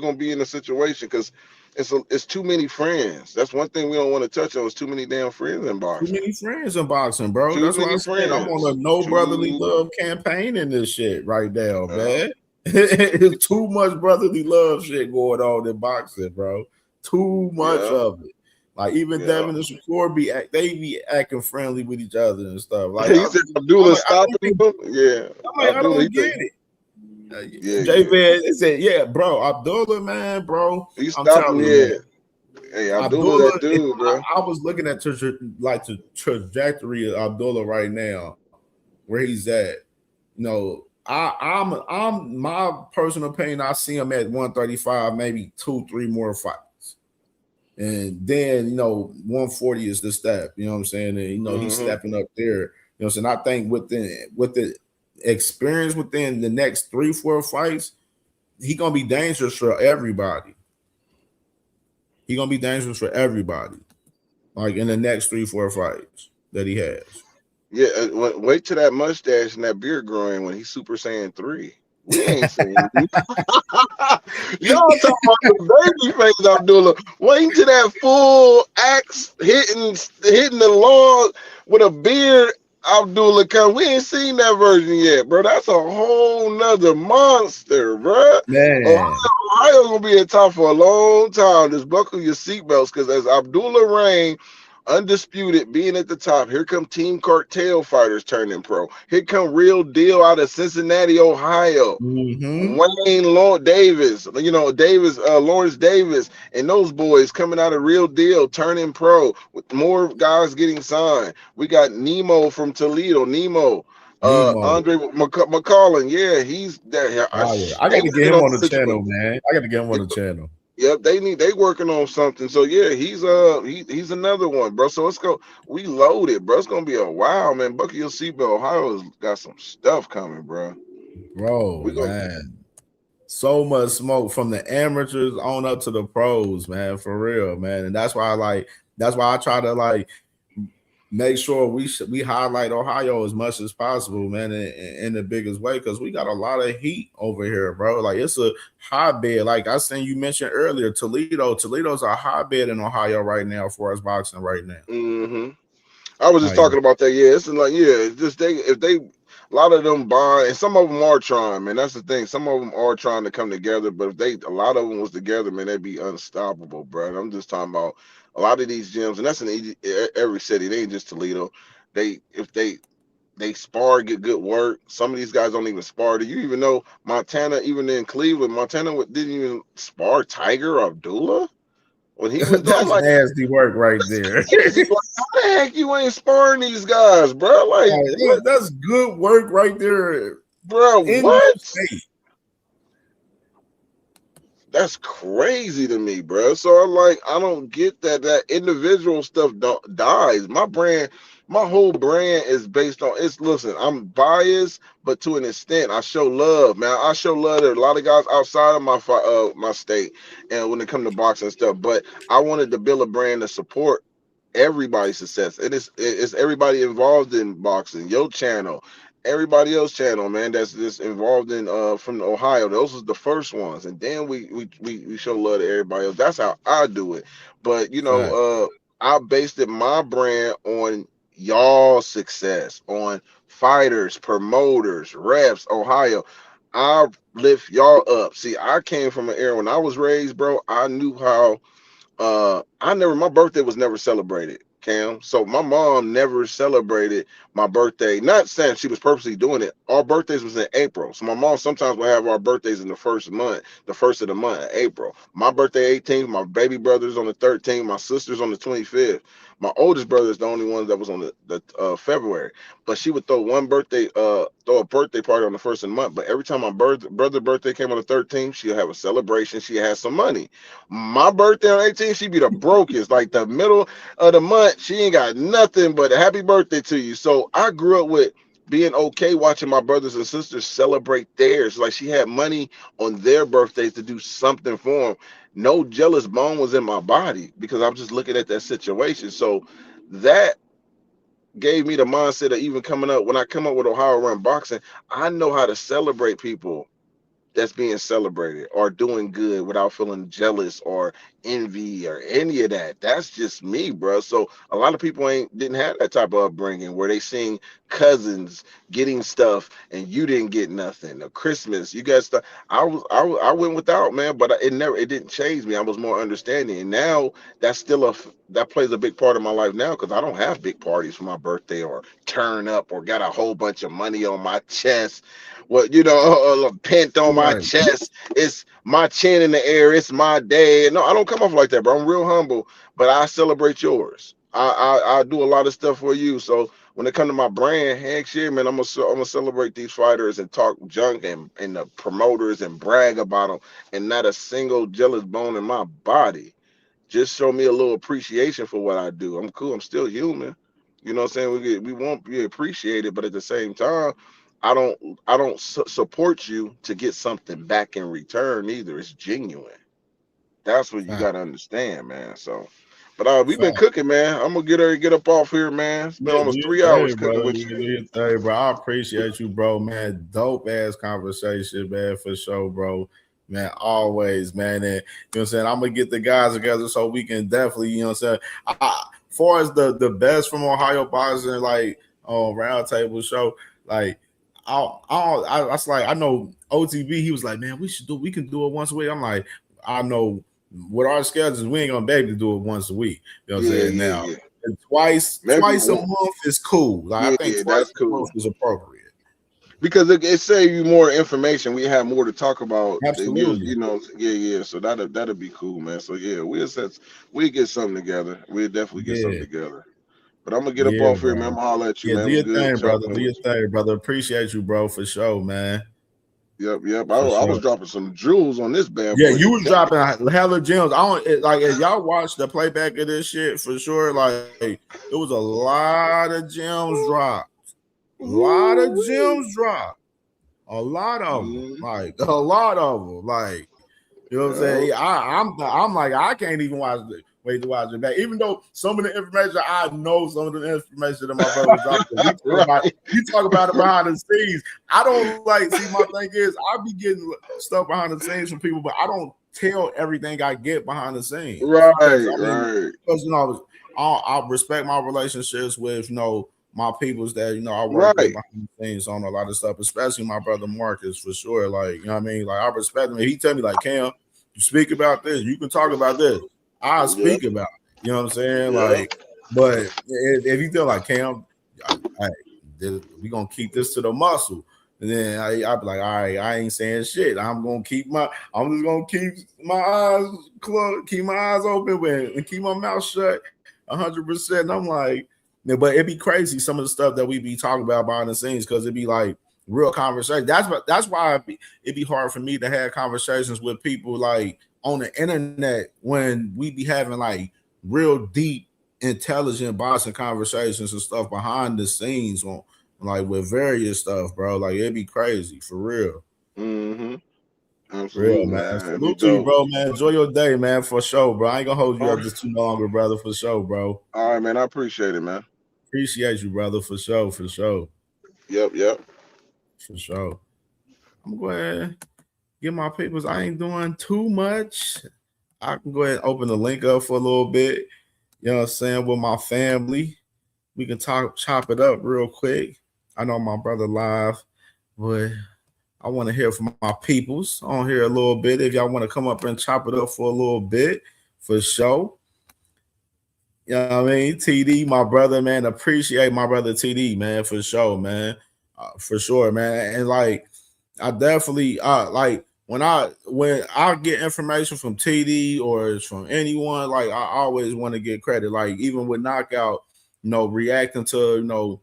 gonna be in a situation because it's too many friends. That's one thing we don't want to touch on. It's too many damn friends in boxing. Too many friends in boxing, bro. That's what I'm saying. I'm on a no brotherly love campaign in this shit right now, man. It's too much brotherly love shit going on in boxing, bro. Too much of it. Like even Devin and Shakur they be acting friendly with each other and stuff. Like he said Abdullah stopping him. Yeah, I'm like, I don't get it. J-Man said, bro, Abdullah, man, bro. He's stopping Hey, Abdullah, that dude, bro. I was looking at the trajectory of Abdullah right now, where he's at. I'm my personal opinion. I see him at 135, maybe 2-3 more fights, and then 140 is the step. You know what I'm saying? And he's stepping up there. You know what I'm saying? I think with the experience within the next 3-4 fights, he's gonna be dangerous for everybody. He's gonna be dangerous for everybody, like in the next 3-4 fights that he has. Yeah, wait till that mustache and that beard growing when he's Super Saiyan 3. We ain't seen y'all talking about the baby face Abdullah. Waiting till that full axe hitting the log with a beard Abdullah come. We ain't seen that version yet, bro. That's a whole nother monster, bro. Man. Ohio's gonna be at top for a long time. Just buckle your seatbelts, because as Abdullah reign undisputed, being at the top, here come Team Cartel fighters turning pro. Here come Real Deal out of Cincinnati, Ohio. Wayne Davis, Lawrence Davis, and those boys coming out of Real Deal turning pro, with more guys getting signed. We got Nemo from Toledo. Andre McCollum, he's there. I got to get him on the channel, man. I got to get him on the channel. Yep, they working on something. So he's another one, bro. So we loaded, bro. It's gonna be a while, man. Buckle your seatbelt. Ohio's got some stuff coming, bro. Man. So much smoke from the amateurs on up to the pros, man, for real, man. And that's why I try to make sure we highlight Ohio as much as possible, man, in the biggest way, because we got a lot of heat over here, bro. Like, it's a hotbed. Like I seen you mentioned earlier, Toledo's a hotbed in Ohio right now for us boxing right now. I was just talking about that. It's like, it's just if they a lot of them bond, and some of them are trying, man. That's the thing. Some of them are trying to come together, but if a lot of them was together, man, they'd be unstoppable, bro. And I'm just talking about a lot of these gyms, and that's in every city. They ain't just Toledo. If they spar, get good work. Some of these guys don't even spar. Do you even know Montana? Even in Cleveland, Montana didn't even spar Tiger Abdullah when he was that's nasty work right there. How the heck you ain't sparring these guys, bro? That's good work right there, bro. What? That's crazy to me, bro. So I don't get that individual stuff dies. My whole brand is based on listen, I'm biased, but to an extent, I show love, man. I show love to a lot of guys outside of my state, and when it comes to boxing and stuff. But I wanted to build a brand to support everybody's success. It's everybody involved in boxing, your channel, everybody else channel, man, that's just involved in from Ohio. Those was the first ones, and then we show love to everybody else. That's how I do it. But I based my brand on y'all success, on fighters, promoters, reps, Ohio. I lift y'all up. See, I came from an era when I was raised, bro. I knew how my birthday was never celebrated, Cam. So my mom never celebrated my birthday. Not saying she was purposely doing it. Our birthdays was in April. So my mom sometimes would have our birthdays in the first of the month, April. My birthday 18th, my baby brother's on the 13th, my sister's on the 25th. My oldest brother is the only one that was on the February. But she would throw a birthday party on the first of the month. But every time my brother's birthday came on the 13th, she'll have a celebration. She had some money. My birthday on 18th, she be the brokest. Like the middle of the month, she ain't got nothing but a happy birthday to you. So I grew up with being okay watching my brothers and sisters celebrate theirs. Like she had money on their birthdays to do something for them. No jealous bone was in my body because I'm just looking at that situation. So that gave me the mindset of even coming up. When I come up with Ohio Run Boxing, I know how to celebrate people that's being celebrated or doing good without feeling jealous or envy or any of that. That's just me, bro. So a lot of people didn't have that type of upbringing where they seen cousins getting stuff and you didn't get nothing. Or Christmas, you got stuff. I went without, man, but it didn't change me. I was more understanding, and now that plays a big part of my life now because I don't have big parties for my birthday or turn up or got a whole bunch of money on my chest. A pent on my chest. It's my chin in the air. It's my day. No, I don't come off like that, bro. I'm real humble, but I celebrate yours. I do a lot of stuff for you. So when it comes to my brand, heck yeah, man, I'm gonna celebrate these fighters and talk junk and the promoters and brag about them, and not a single jealous bone in my body. Just show me a little appreciation for what I do. I'm cool. I'm still human. You know what I'm saying? We won't be appreciated, but at the same time, I don't support you to get something back in return either. It's genuine. That's what you got to understand, man. So, but we've been cooking, man. I'm gonna get up off here, man. It's been almost 3 hours cooking with you. Bro. I appreciate you, bro, man. Dope ass conversation, man, for sure, bro. Man, always, man. And you know what I'm saying? I'm gonna get the guys together so we can definitely, you know what I'm saying. Far as the best from Ohio boxing, like round table show, like I was like, I know OTB, he was like, man, we can do it once a week. I'm like, I know with our schedules, we ain't gonna be able to do it once a week. You know what I'm saying? Now, and twice a month is cool. Like I think twice a month is appropriate. Because it saves you more information. We have more to talk about. Absolutely. So that'll be cool, man. So yeah, we'll get something together. We'll definitely get something together. But I'm gonna get up off here, man. I'm gonna holler at you, man. Do your thing, brother. Do your thing, brother. Appreciate you, bro, for sure, man. Yep. I was dropping some jewels on this bad boy. Yeah, you was dropping hella gems. If y'all watch the playback of this shit for sure, like it was a lot of gems dropped. A lot of gems dropped. A lot of them. Like a lot of them. Like, you know what I'm saying? I'm like, I can't even wait to watch it back. Even though some of the information I know, some of the information that my brother was dropping, we talk about it behind the scenes. I don't my thing is I be getting stuff behind the scenes from people, but I don't tell everything I get behind the scenes. Right. Because I respect my relationships with my peoples that I work with behind the scenes on a lot of stuff, especially my brother Marcus for sure. Like, you know what I mean? Like I respect him. He tell me like, Cam, you speak about this, you can talk about this. I speak about it. You know what I'm saying? Like, but if you feel like Cam, we gonna keep this to the muscle. And then I'll be like, all right, I ain't saying shit. I'm just gonna keep my eyes closed, keep my eyes open and keep my mouth shut 100%. And I'm like, but it'd be crazy some of the stuff that we be talking about behind the scenes because it'd be like real conversation. That's why it'd be hard for me to have conversations with people like on the internet when we be having like real deep, intelligent boxing conversations and stuff behind the scenes on like with various stuff, bro. Like it'd be crazy for real. Mm-hmm. Absolutely, real, man. Salute to you, bro, man. Enjoy your day, man, for sure, bro. I ain't gonna hold you up just too longer, brother, for sure, bro. All right, man. I appreciate it, man. Appreciate you, brother, for sure, for sure. Yep. For sure. I'm going to go ahead and get my papers. I ain't doing too much. I can go ahead and open the link up for a little bit. you know what I'm saying, with my family. We can chop it up real quick. I know my brother live, but I want to hear from my peoples on here a little bit. If y'all want to come up and chop it up for a little bit, for sure. You know what I mean? TD, my brother, man. Appreciate my brother TD, man, for sure, man. For sure, man. And like, I definitely like when I get information from TD or from anyone, like I always want to get credit. Like even with Knockout, you know, reacting to, you know,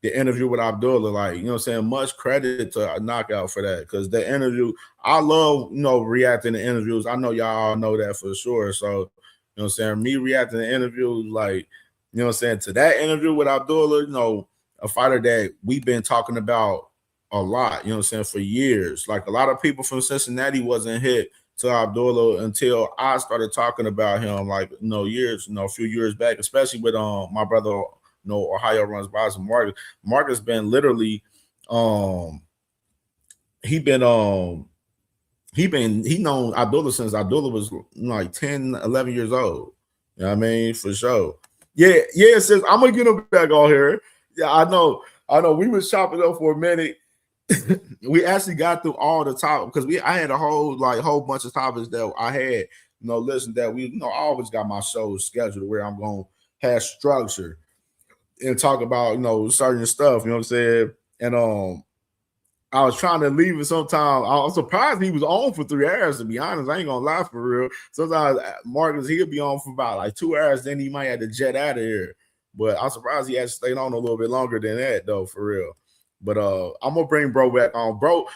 the interview with Abdullah, like, you know what I'm saying? Much credit to Knockout for that. Because the interview, I love, you know, reacting to interviews. I know y'all all know that for sure. So, you know what I'm saying? Me reacting to interviews, like, you know what I'm saying? To that interview with Abdullah, you know, a fighter that we've been talking about a lot, you know what I'm saying, for years. Like a lot of people from Cincinnati wasn't hit to Abdullah until I started talking about him, like, you know, years, you know, a few years back, especially with my brother, you know, Ohio runs boxing. Marcus been literally he known Abdullah since Abdullah was like 10, 11 years old. You know what I mean? For sure. Yeah, sis, I'm gonna get him back on here. Yeah, I know. We was chopping up for a minute. We actually got through all the topics because I had a whole bunch of topics that I had, you know, listen, that we, you know, I always got my shows scheduled where I'm gonna have structure and talk about, you know, certain stuff, you know what I'm saying? And I was trying to leave it sometime. I was surprised he was on for 3 hours, to be honest. I ain't gonna lie, for real. Sometimes Marcus, he'll be on for about like 2 hours, then he might have to jet out of here. But I'm surprised he actually stayed on a little bit longer than that, though, for real. But I'm gonna bring bro back on. Bro,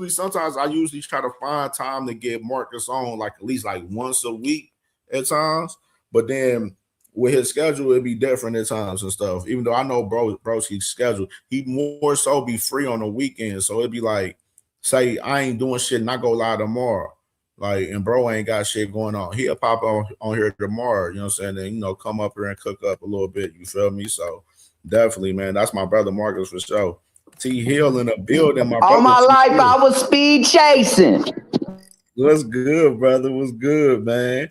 sometimes I try to find time to get Marcus on, like at least like once a week at times. But then with his schedule, it'd be different at times and stuff. Even though I know bro's schedule, he more so be free on the weekend. So it'd be like, say I ain't doing shit and I go live tomorrow. Like, and bro ain't got shit going on. He'll pop on here tomorrow, you know what I'm saying? And, you know, come up here and cook up a little bit. You feel me? So definitely, man, that's my brother Marcus for sure. T Hill in the building, my brother. All my life, I was speed chasing. What's good, brother? What's good, man?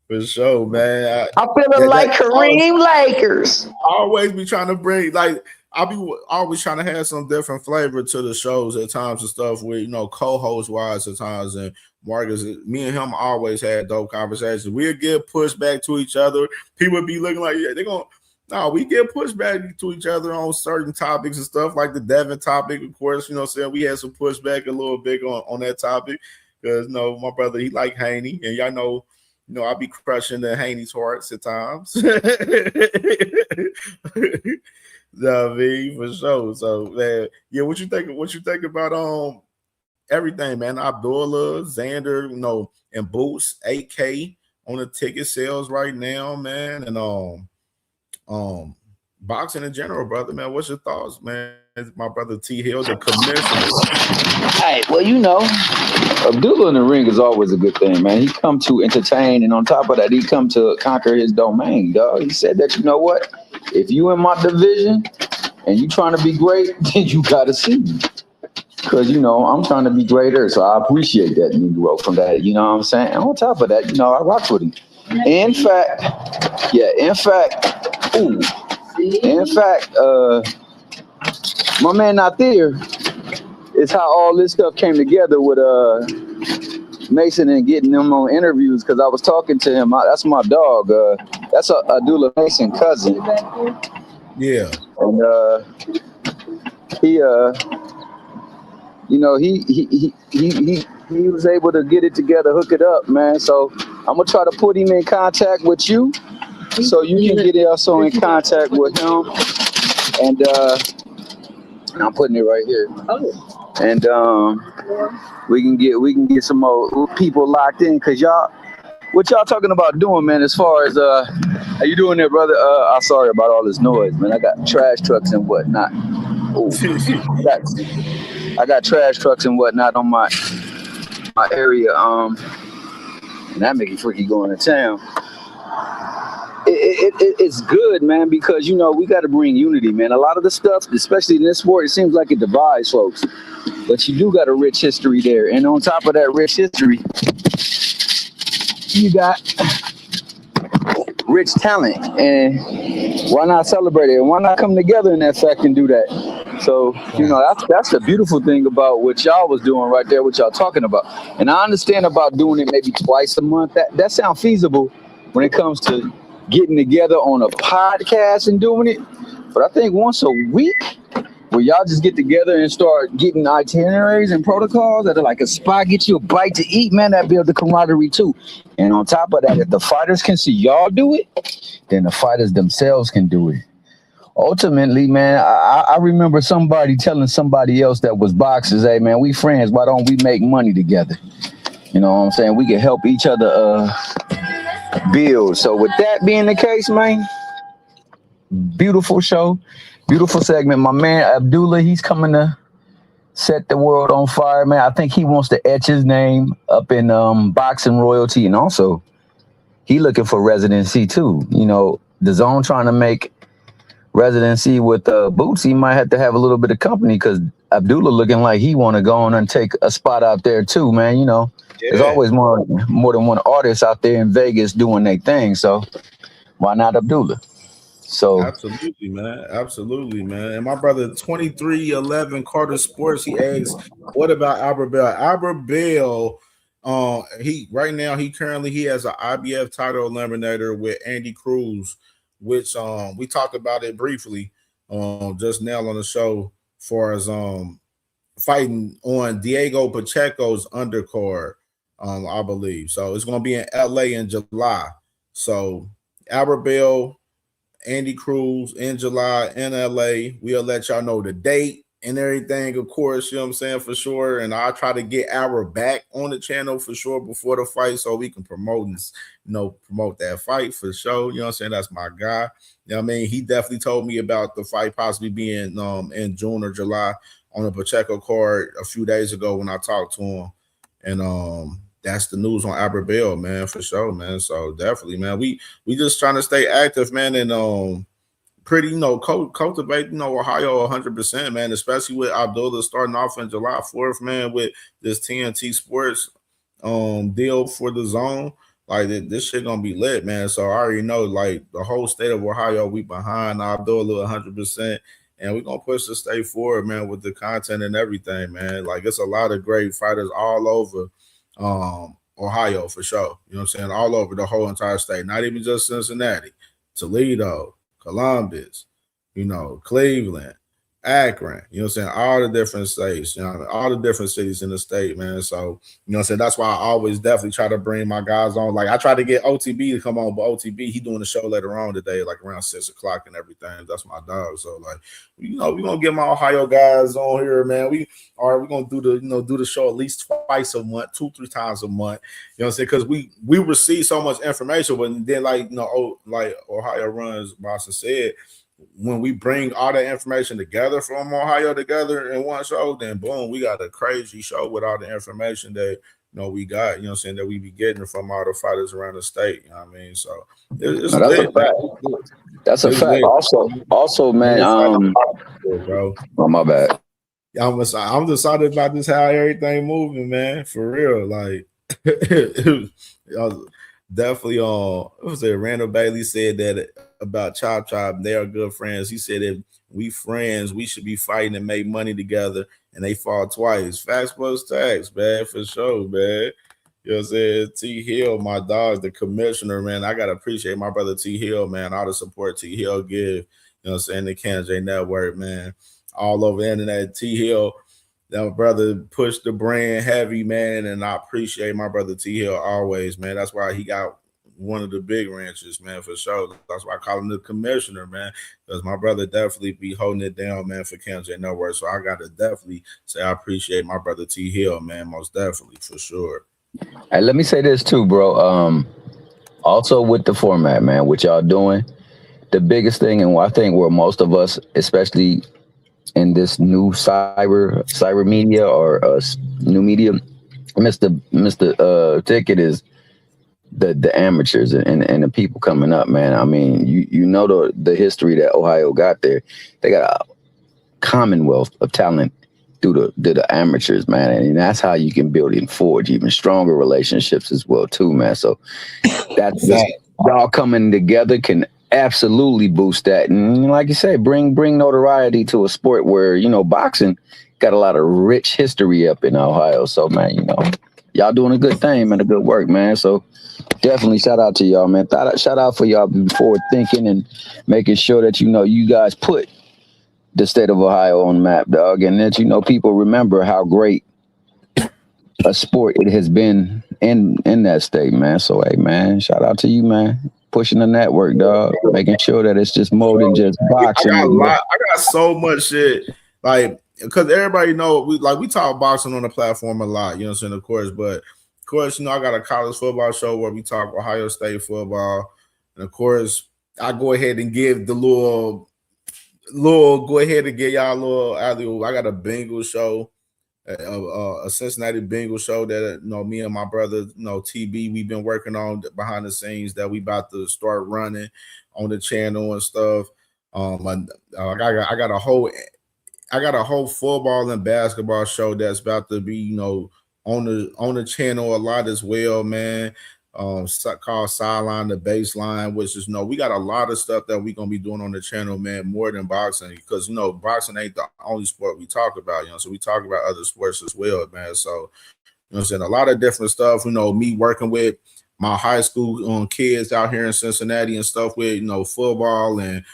For sure, man. I'm feeling like Kareem Lakers. I always be trying to bring, like, I'll be always trying to have some different flavor to the shows at times and stuff with, you know, co-host wise at times. And Marcus, me and him always had dope conversations. We'll get pushed back to each other. People be looking like, yeah, they're going to. No, we get pushed back to each other on certain topics and stuff, like the Devin topic, of course. You know what I'm saying? We had some pushback a little bit on that topic because, you know, my brother, he like Haney, and y'all know, you know, I be crushing the Haney's hearts at times. You know what I mean? For sure. So, man, yeah, what you think about everything, man? Abdullah, Xander, you know, and Boots, 8K on the ticket sales right now, man, and boxing in general, brother, man. What's your thoughts, man? It's my brother T Hill, the commissioner. Hey, well, you know, Abdullah in the ring is always a good thing, man. He come to entertain, and on top of that, he come to conquer his domain, dog. He said that, you know what? If you in my division and you trying to be great, then you gotta see me. Because, you know, I'm trying to be greater, so I appreciate that Negro from that, you know what I'm saying? And on top of that, you know, I rock with him. In fact, my man out there is how all this stuff came together with Mason and getting them on interviews, because I was talking to him. That's my dog. That's Abdullah Mason cousin. Yeah. And he you know, he was able to get it together, hook it up, man. So I'm gonna try to put him in contact with you, so you can get also in contact with him. And I'm putting it right here. And we can get some more people locked in, cause what y'all talking about doing, man? As far as how you doing there, brother? I'm sorry about all this noise, man. I got trash trucks and whatnot. I got trash trucks and whatnot on my area. And that make me freaky going to town. It's good, man, because, you know, we got to bring unity, man. A lot of the stuff, especially in this sport, it seems like it divides folks. But you do got a rich history there. And on top of that rich history, you got rich talent, and why not celebrate it? And why not come together in that fact and do that? So, you know, that's the beautiful thing about what y'all was doing right there, what y'all talking about. And I understand about doing it maybe twice a month. That sounds feasible when it comes to getting together on a podcast and doing it. But I think once a week, where y'all just get together and start getting itineraries and protocols that are like a spot, get you a bite to eat, man, that builds the camaraderie too. And on top of that, if the fighters can see y'all do it, then the fighters themselves can do it. Ultimately, man, I remember somebody telling somebody else that was boxers, hey, man, we friends, why don't we make money together? You know what I'm saying? We can help each other build. So with that being the case, man, beautiful show, beautiful segment. My man Abdullah, he's coming to set the world on fire, man. I think he wants to etch his name up in boxing royalty, and also he looking for residency too. You know, the zone trying to make residency with Boots. He might have to have a little bit of company because Abdullah looking like he want to go on and take a spot out there too, man. You know, there's always more than one artist out there in Vegas doing their thing, so why not Abdullah? So absolutely, man. Absolutely, man. And my brother 2311 Carter Sports, he asks, what about Albert Bell? Albert Bell, he right now he has an IBF title eliminator with Andy Cruz, which we talked about it briefly just now on the show, far as fighting on Diego Pacheco's undercard, I believe. So it's gonna be in LA in July. So Albert Bell, Andy Cruz in July in LA. We'll let y'all know the date and everything, of course, you know what I'm saying, for sure. And I'll try to get Albert back on the channel for sure before the fight so we can promote that fight for sure. You know what I'm saying? That's my guy. You know what I mean? He definitely told me about the fight possibly being in June or July on the Pacheco card a few days ago when I talked to him. And that's the news on Albert Bell, man, for sure, man. So definitely, man, we just trying to stay active, man, and pretty, you know, cultivate, you know, Ohio 100%, man, especially with Abdullah starting off in July 4th, man, with this TNT Sports deal for the zone. Like, this shit gonna be lit, man. So I already know, like, the whole state of Ohio, we behind Abdullah 100%. And we're going to push the state forward, man, with the content and everything, man. Like, it's a lot of great fighters all over Ohio, for sure. You know what I'm saying? All over the whole entire state. Not even just Cincinnati. Toledo, Columbus, you know, Cleveland, Akron. You know what I'm saying? All the different states, you know, all the different cities in the state, man. So, you know what I'm saying? That's why I always definitely try to bring my guys on. Like, I try to get OTB to come on, but OTB, he doing the show later on today, like around 6 o'clock and everything. That's my dog. So, like, you know, we're gonna get my Ohio guys on here, man. We're gonna do the show at least twice a month, 2-3 times a month. You know what I'm saying? Because we receive so much information, but then, like, you know, like Ohio Runs, Boston said, when we bring all the information together from Ohio together in one show, then boom, we got a crazy show with all the information that, you know, we got, you know what I'm saying, that we be getting from all the fighters around the state. You know what I mean? So it's that's lit, a fact. That's a fact. Also, man, bro. Oh, my bad. I'm excited about this, how everything moving, man. For real. Like, definitely it was it Randall Bailey said that about Chop Chop, they are good friends. He said if we friends, we should be fighting and make money together, and they fought twice. Facts plus tax, man, for sure, man. You know what I'm saying? T Hill, my dog, the commissioner, man. I gotta appreciate my brother T Hill, man. All the support T Hill give, you know what I'm saying, the CamJNetwork, man. All over the internet. T Hill, that brother pushed the brand heavy, man, and I appreciate my brother T Hill always, man. That's why he got one of the big ranches, man, for sure. That's why I call him the commissioner, man, because my brother definitely be holding it down, man, for CamJNetwork. So I got to definitely say I appreciate my brother T Hill, man, most definitely, for sure. Hey, let me say this too, bro. Also with the format, man, what y'all doing, the biggest thing, and I think where most of us, especially in this new cyber media or new media, Mr. Ticket, is the amateurs and the people coming up, man. I mean, you know the history that Ohio got there. They got a commonwealth of talent through the amateurs, man, and that's how you can build and forge even stronger relationships as well, too, man. So that's y'all coming together can absolutely boost that, and like you say, bring notoriety to a sport where boxing got a lot of rich history up in Ohio. So man, y'all doing a good thing, man, a good work, man. So definitely shout out to y'all, man. Shout out for y'all being forward thinking and making sure that you guys put the state of Ohio on the map, dog, and that people remember how great a sport it has been in that state, man. So hey, man, shout out to you, man, pushing the network, dog, making sure that it's just more than just boxing. I got so much shit, like, because everybody know we talk boxing on the platform a lot, you know what I'm saying, of course, but of course, I got a college football show where we talk Ohio State football, and of course, I go ahead and give the little go ahead and get y'all a little alley-oop. I got a Bengals show, a Cincinnati Bengals show that me and my brother, TB, we've been working on behind the scenes that we about to start running on the channel and stuff. I got a whole football and basketball show that's about to be on the channel a lot as well, man. Called Sideline to Baseline, which is we got a lot of stuff that we're gonna be doing on the channel, man, more than boxing, because boxing ain't the only sport we talk about, so we talk about other sports as well, man. So I'm saying, a lot of different stuff, me working with my high school kids out here in Cincinnati and stuff with football and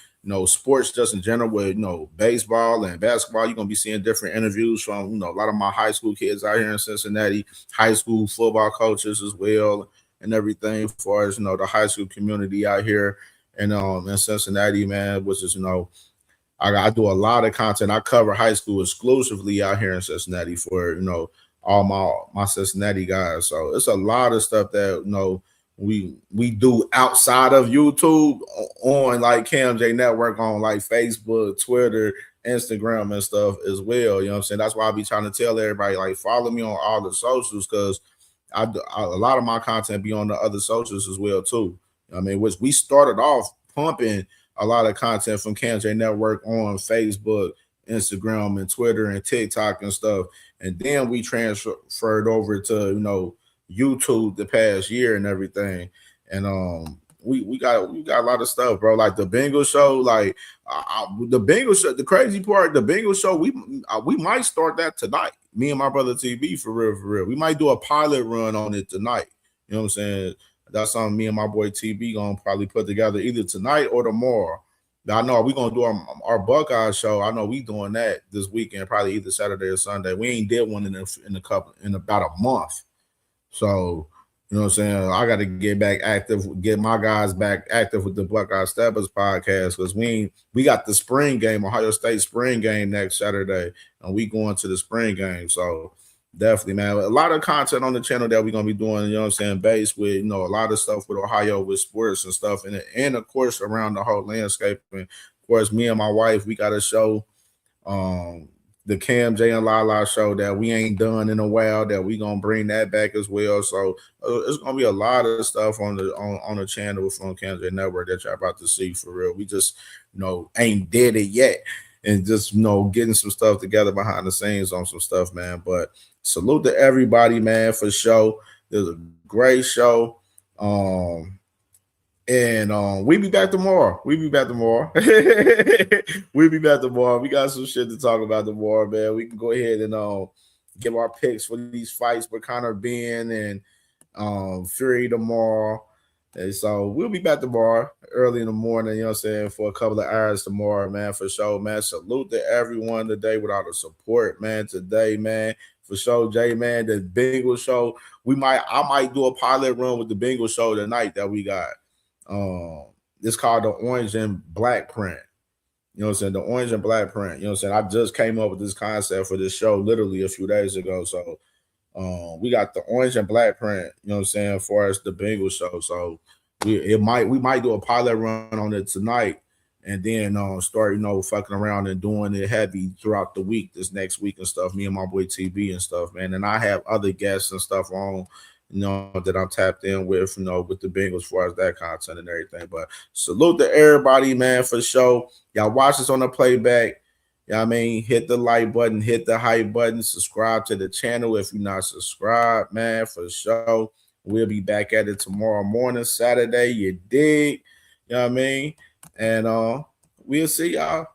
sports just in general, with baseball and basketball. You're gonna be seeing different interviews from a lot of my high school kids out here in Cincinnati, high school football coaches as well, and everything as far as the high school community out here in Cincinnati, man, which is I do a lot of content. I cover high school exclusively out here in Cincinnati for all my Cincinnati guys. So it's a lot of stuff that we do outside of YouTube on like CamJNetwork, on like Facebook, Twitter, Instagram, and stuff as well. You know what I'm saying? That's why I be trying to tell everybody, like, follow me on all the socials, because a lot of my content be on the other socials as well too. I mean, which we started off pumping a lot of content from CamJNetwork on Facebook, Instagram, and Twitter and TikTok and stuff, and then we transferred over to YouTube the past year and everything. And we got a lot of stuff, bro. Like the Bengals show, like the Bengals show. The crazy part, the Bengals show, we might start that tonight. Me and my brother TB, for real. We might do a pilot run on it tonight. You know what I'm saying? That's something me and my boy TB gonna probably put together either tonight or tomorrow. I know we're gonna do our Buckeye show. I know we doing that this weekend, probably either Saturday or Sunday. We ain't did one in about a month. So, you know what I'm saying? I got to get back active, get my guys back active with the Buckeye Steppers podcast, because we got the spring game, Ohio State spring game next Saturday, and we going to the spring game. So definitely, man, a lot of content on the channel that we're going to be doing, you know what I'm saying, based with, a lot of stuff with Ohio, with sports and stuff, and of course, around the whole landscape. And of course, me and my wife, we got a show, the CamJ and Lala show that we ain't done in a while, that we gonna bring that back as well. So it's gonna be a lot of stuff on the channel from CamJNetwork that y'all about to see, for real. We just ain't did it yet, and just getting some stuff together behind the scenes on some stuff, man. But salute to everybody, man, for sure. There's a great show. And we be back tomorrow. We be back tomorrow. We got some shit to talk about tomorrow, man. We can go ahead and give our picks for these fights with Conor Ben and Fury tomorrow. And so we'll be back tomorrow early in the morning, you know what I'm saying, for a couple of hours tomorrow, man, for sure, man. Salute to everyone today with all the support, man, today, man. For sure, Jay, man, the Bengals show. I might do a pilot run with the Bengals show tonight that we got. It's called the Orange and Black Print. You know what I'm saying? The Orange and Black Print. You know what I'm saying? I just came up with this concept for this show literally a few days ago. So we got the Orange and Black Print, you know what I'm saying, as far as the Bengals show. So we might do a pilot run on it tonight, and then start, fucking around and doing it heavy throughout the week, this next week and stuff. Me and my boy TB and stuff, man. And I have other guests and stuff on, that I'm tapped in with, with the Bengals as far as that content and everything. But salute to everybody, man, for sure. Y'all watch us on the playback. You know what I mean? Hit the like button, hit the hype button, subscribe to the channel if you're not subscribed, man, for sure. We'll be back at it tomorrow morning, Saturday. You dig? You know what I mean? And we'll see y'all.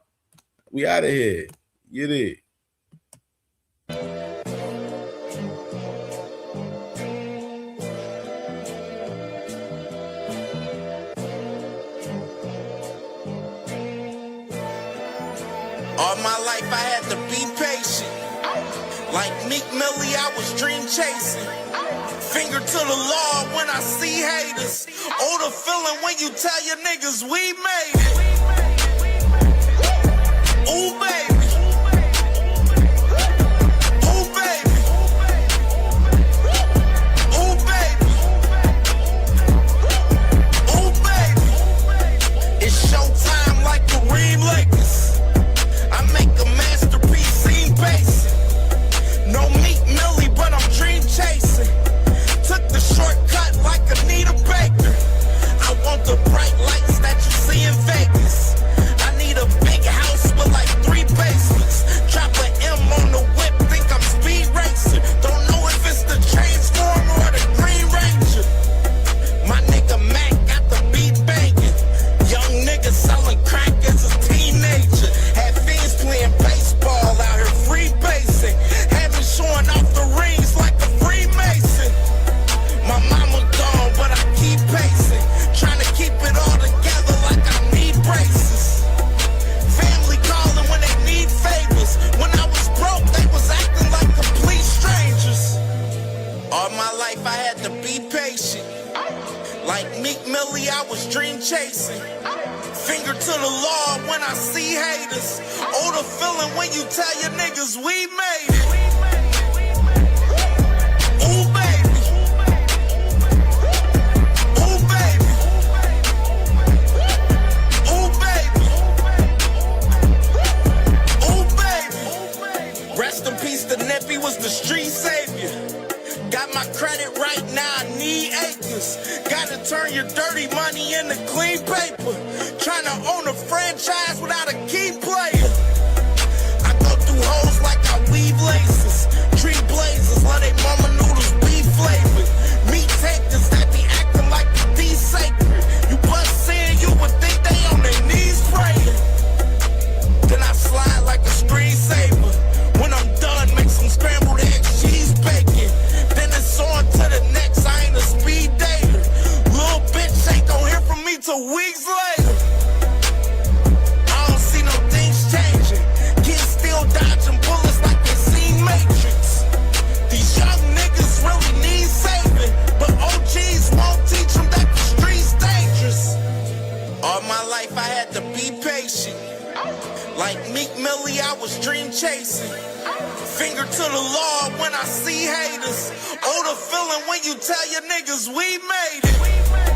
We out of here. You dig? All my life I had to be patient. Like Meek Millie, I was dream chasing. Finger to the law when I see haters. Oh, the feeling when you tell your niggas we made it. Ooh, baby. Ooh, baby. Ooh, baby. Ooh, baby. It's showtime like Kareem Lakers. I make a masterpiece, scene basic. No Meek Millie, but I'm dream chasing. Took the shortcut like Anita Baker. I want the bright lights that you see in Vegas. I need a big house with like 3 basements. Drop an M on the whip, think I'm speed racing. Don't know if it's the Transformer or the Green Ranger. My nigga Mac got the beat banging. Young nigga selling crack as a teenager. Had fiends playing baseball out here free basing. Had me showing off the rings like a Freemason. My mama gone, but I keep pacing. Trying to keep it all together like I need braces. Family calling when they need favors. When I was broke, they was acting like complete strangers. All my life I had to be patient. Like Meek Millie, I was dream chasing. Finger to the law when I see haters. Oh, the feeling when you tell your niggas we made it. Ooh, baby. Ooh, baby. Ooh, baby. Ooh, baby. Rest in peace, the Neppy was the street savior. Got my credit right now, I need acres. Gotta turn your dirty money into clean paper. Trying to own a franchise without a key player. I go through hoes like I weave laces. Tree blazers, let they mama noodles be flavored. Meat takers that be acting like the sacred. You bust in, you would think they on their knees praying. Then I slide like a screensaver. When I'm done, make some scrambled eggs, cheese bacon. Then it's on to the next, I ain't a speed dater. Little bitch ain't gon' hear from me till weeks later. I don't see no things changing. Kids still dodging bullets like they seen Matrix. These young niggas really need saving, but OGs won't teach them that the street's dangerous. All my life I had to be patient. Like Meek Millie, I was dream chasing. Finger to the law when I see haters. Oh, the feeling when you tell your niggas we made it.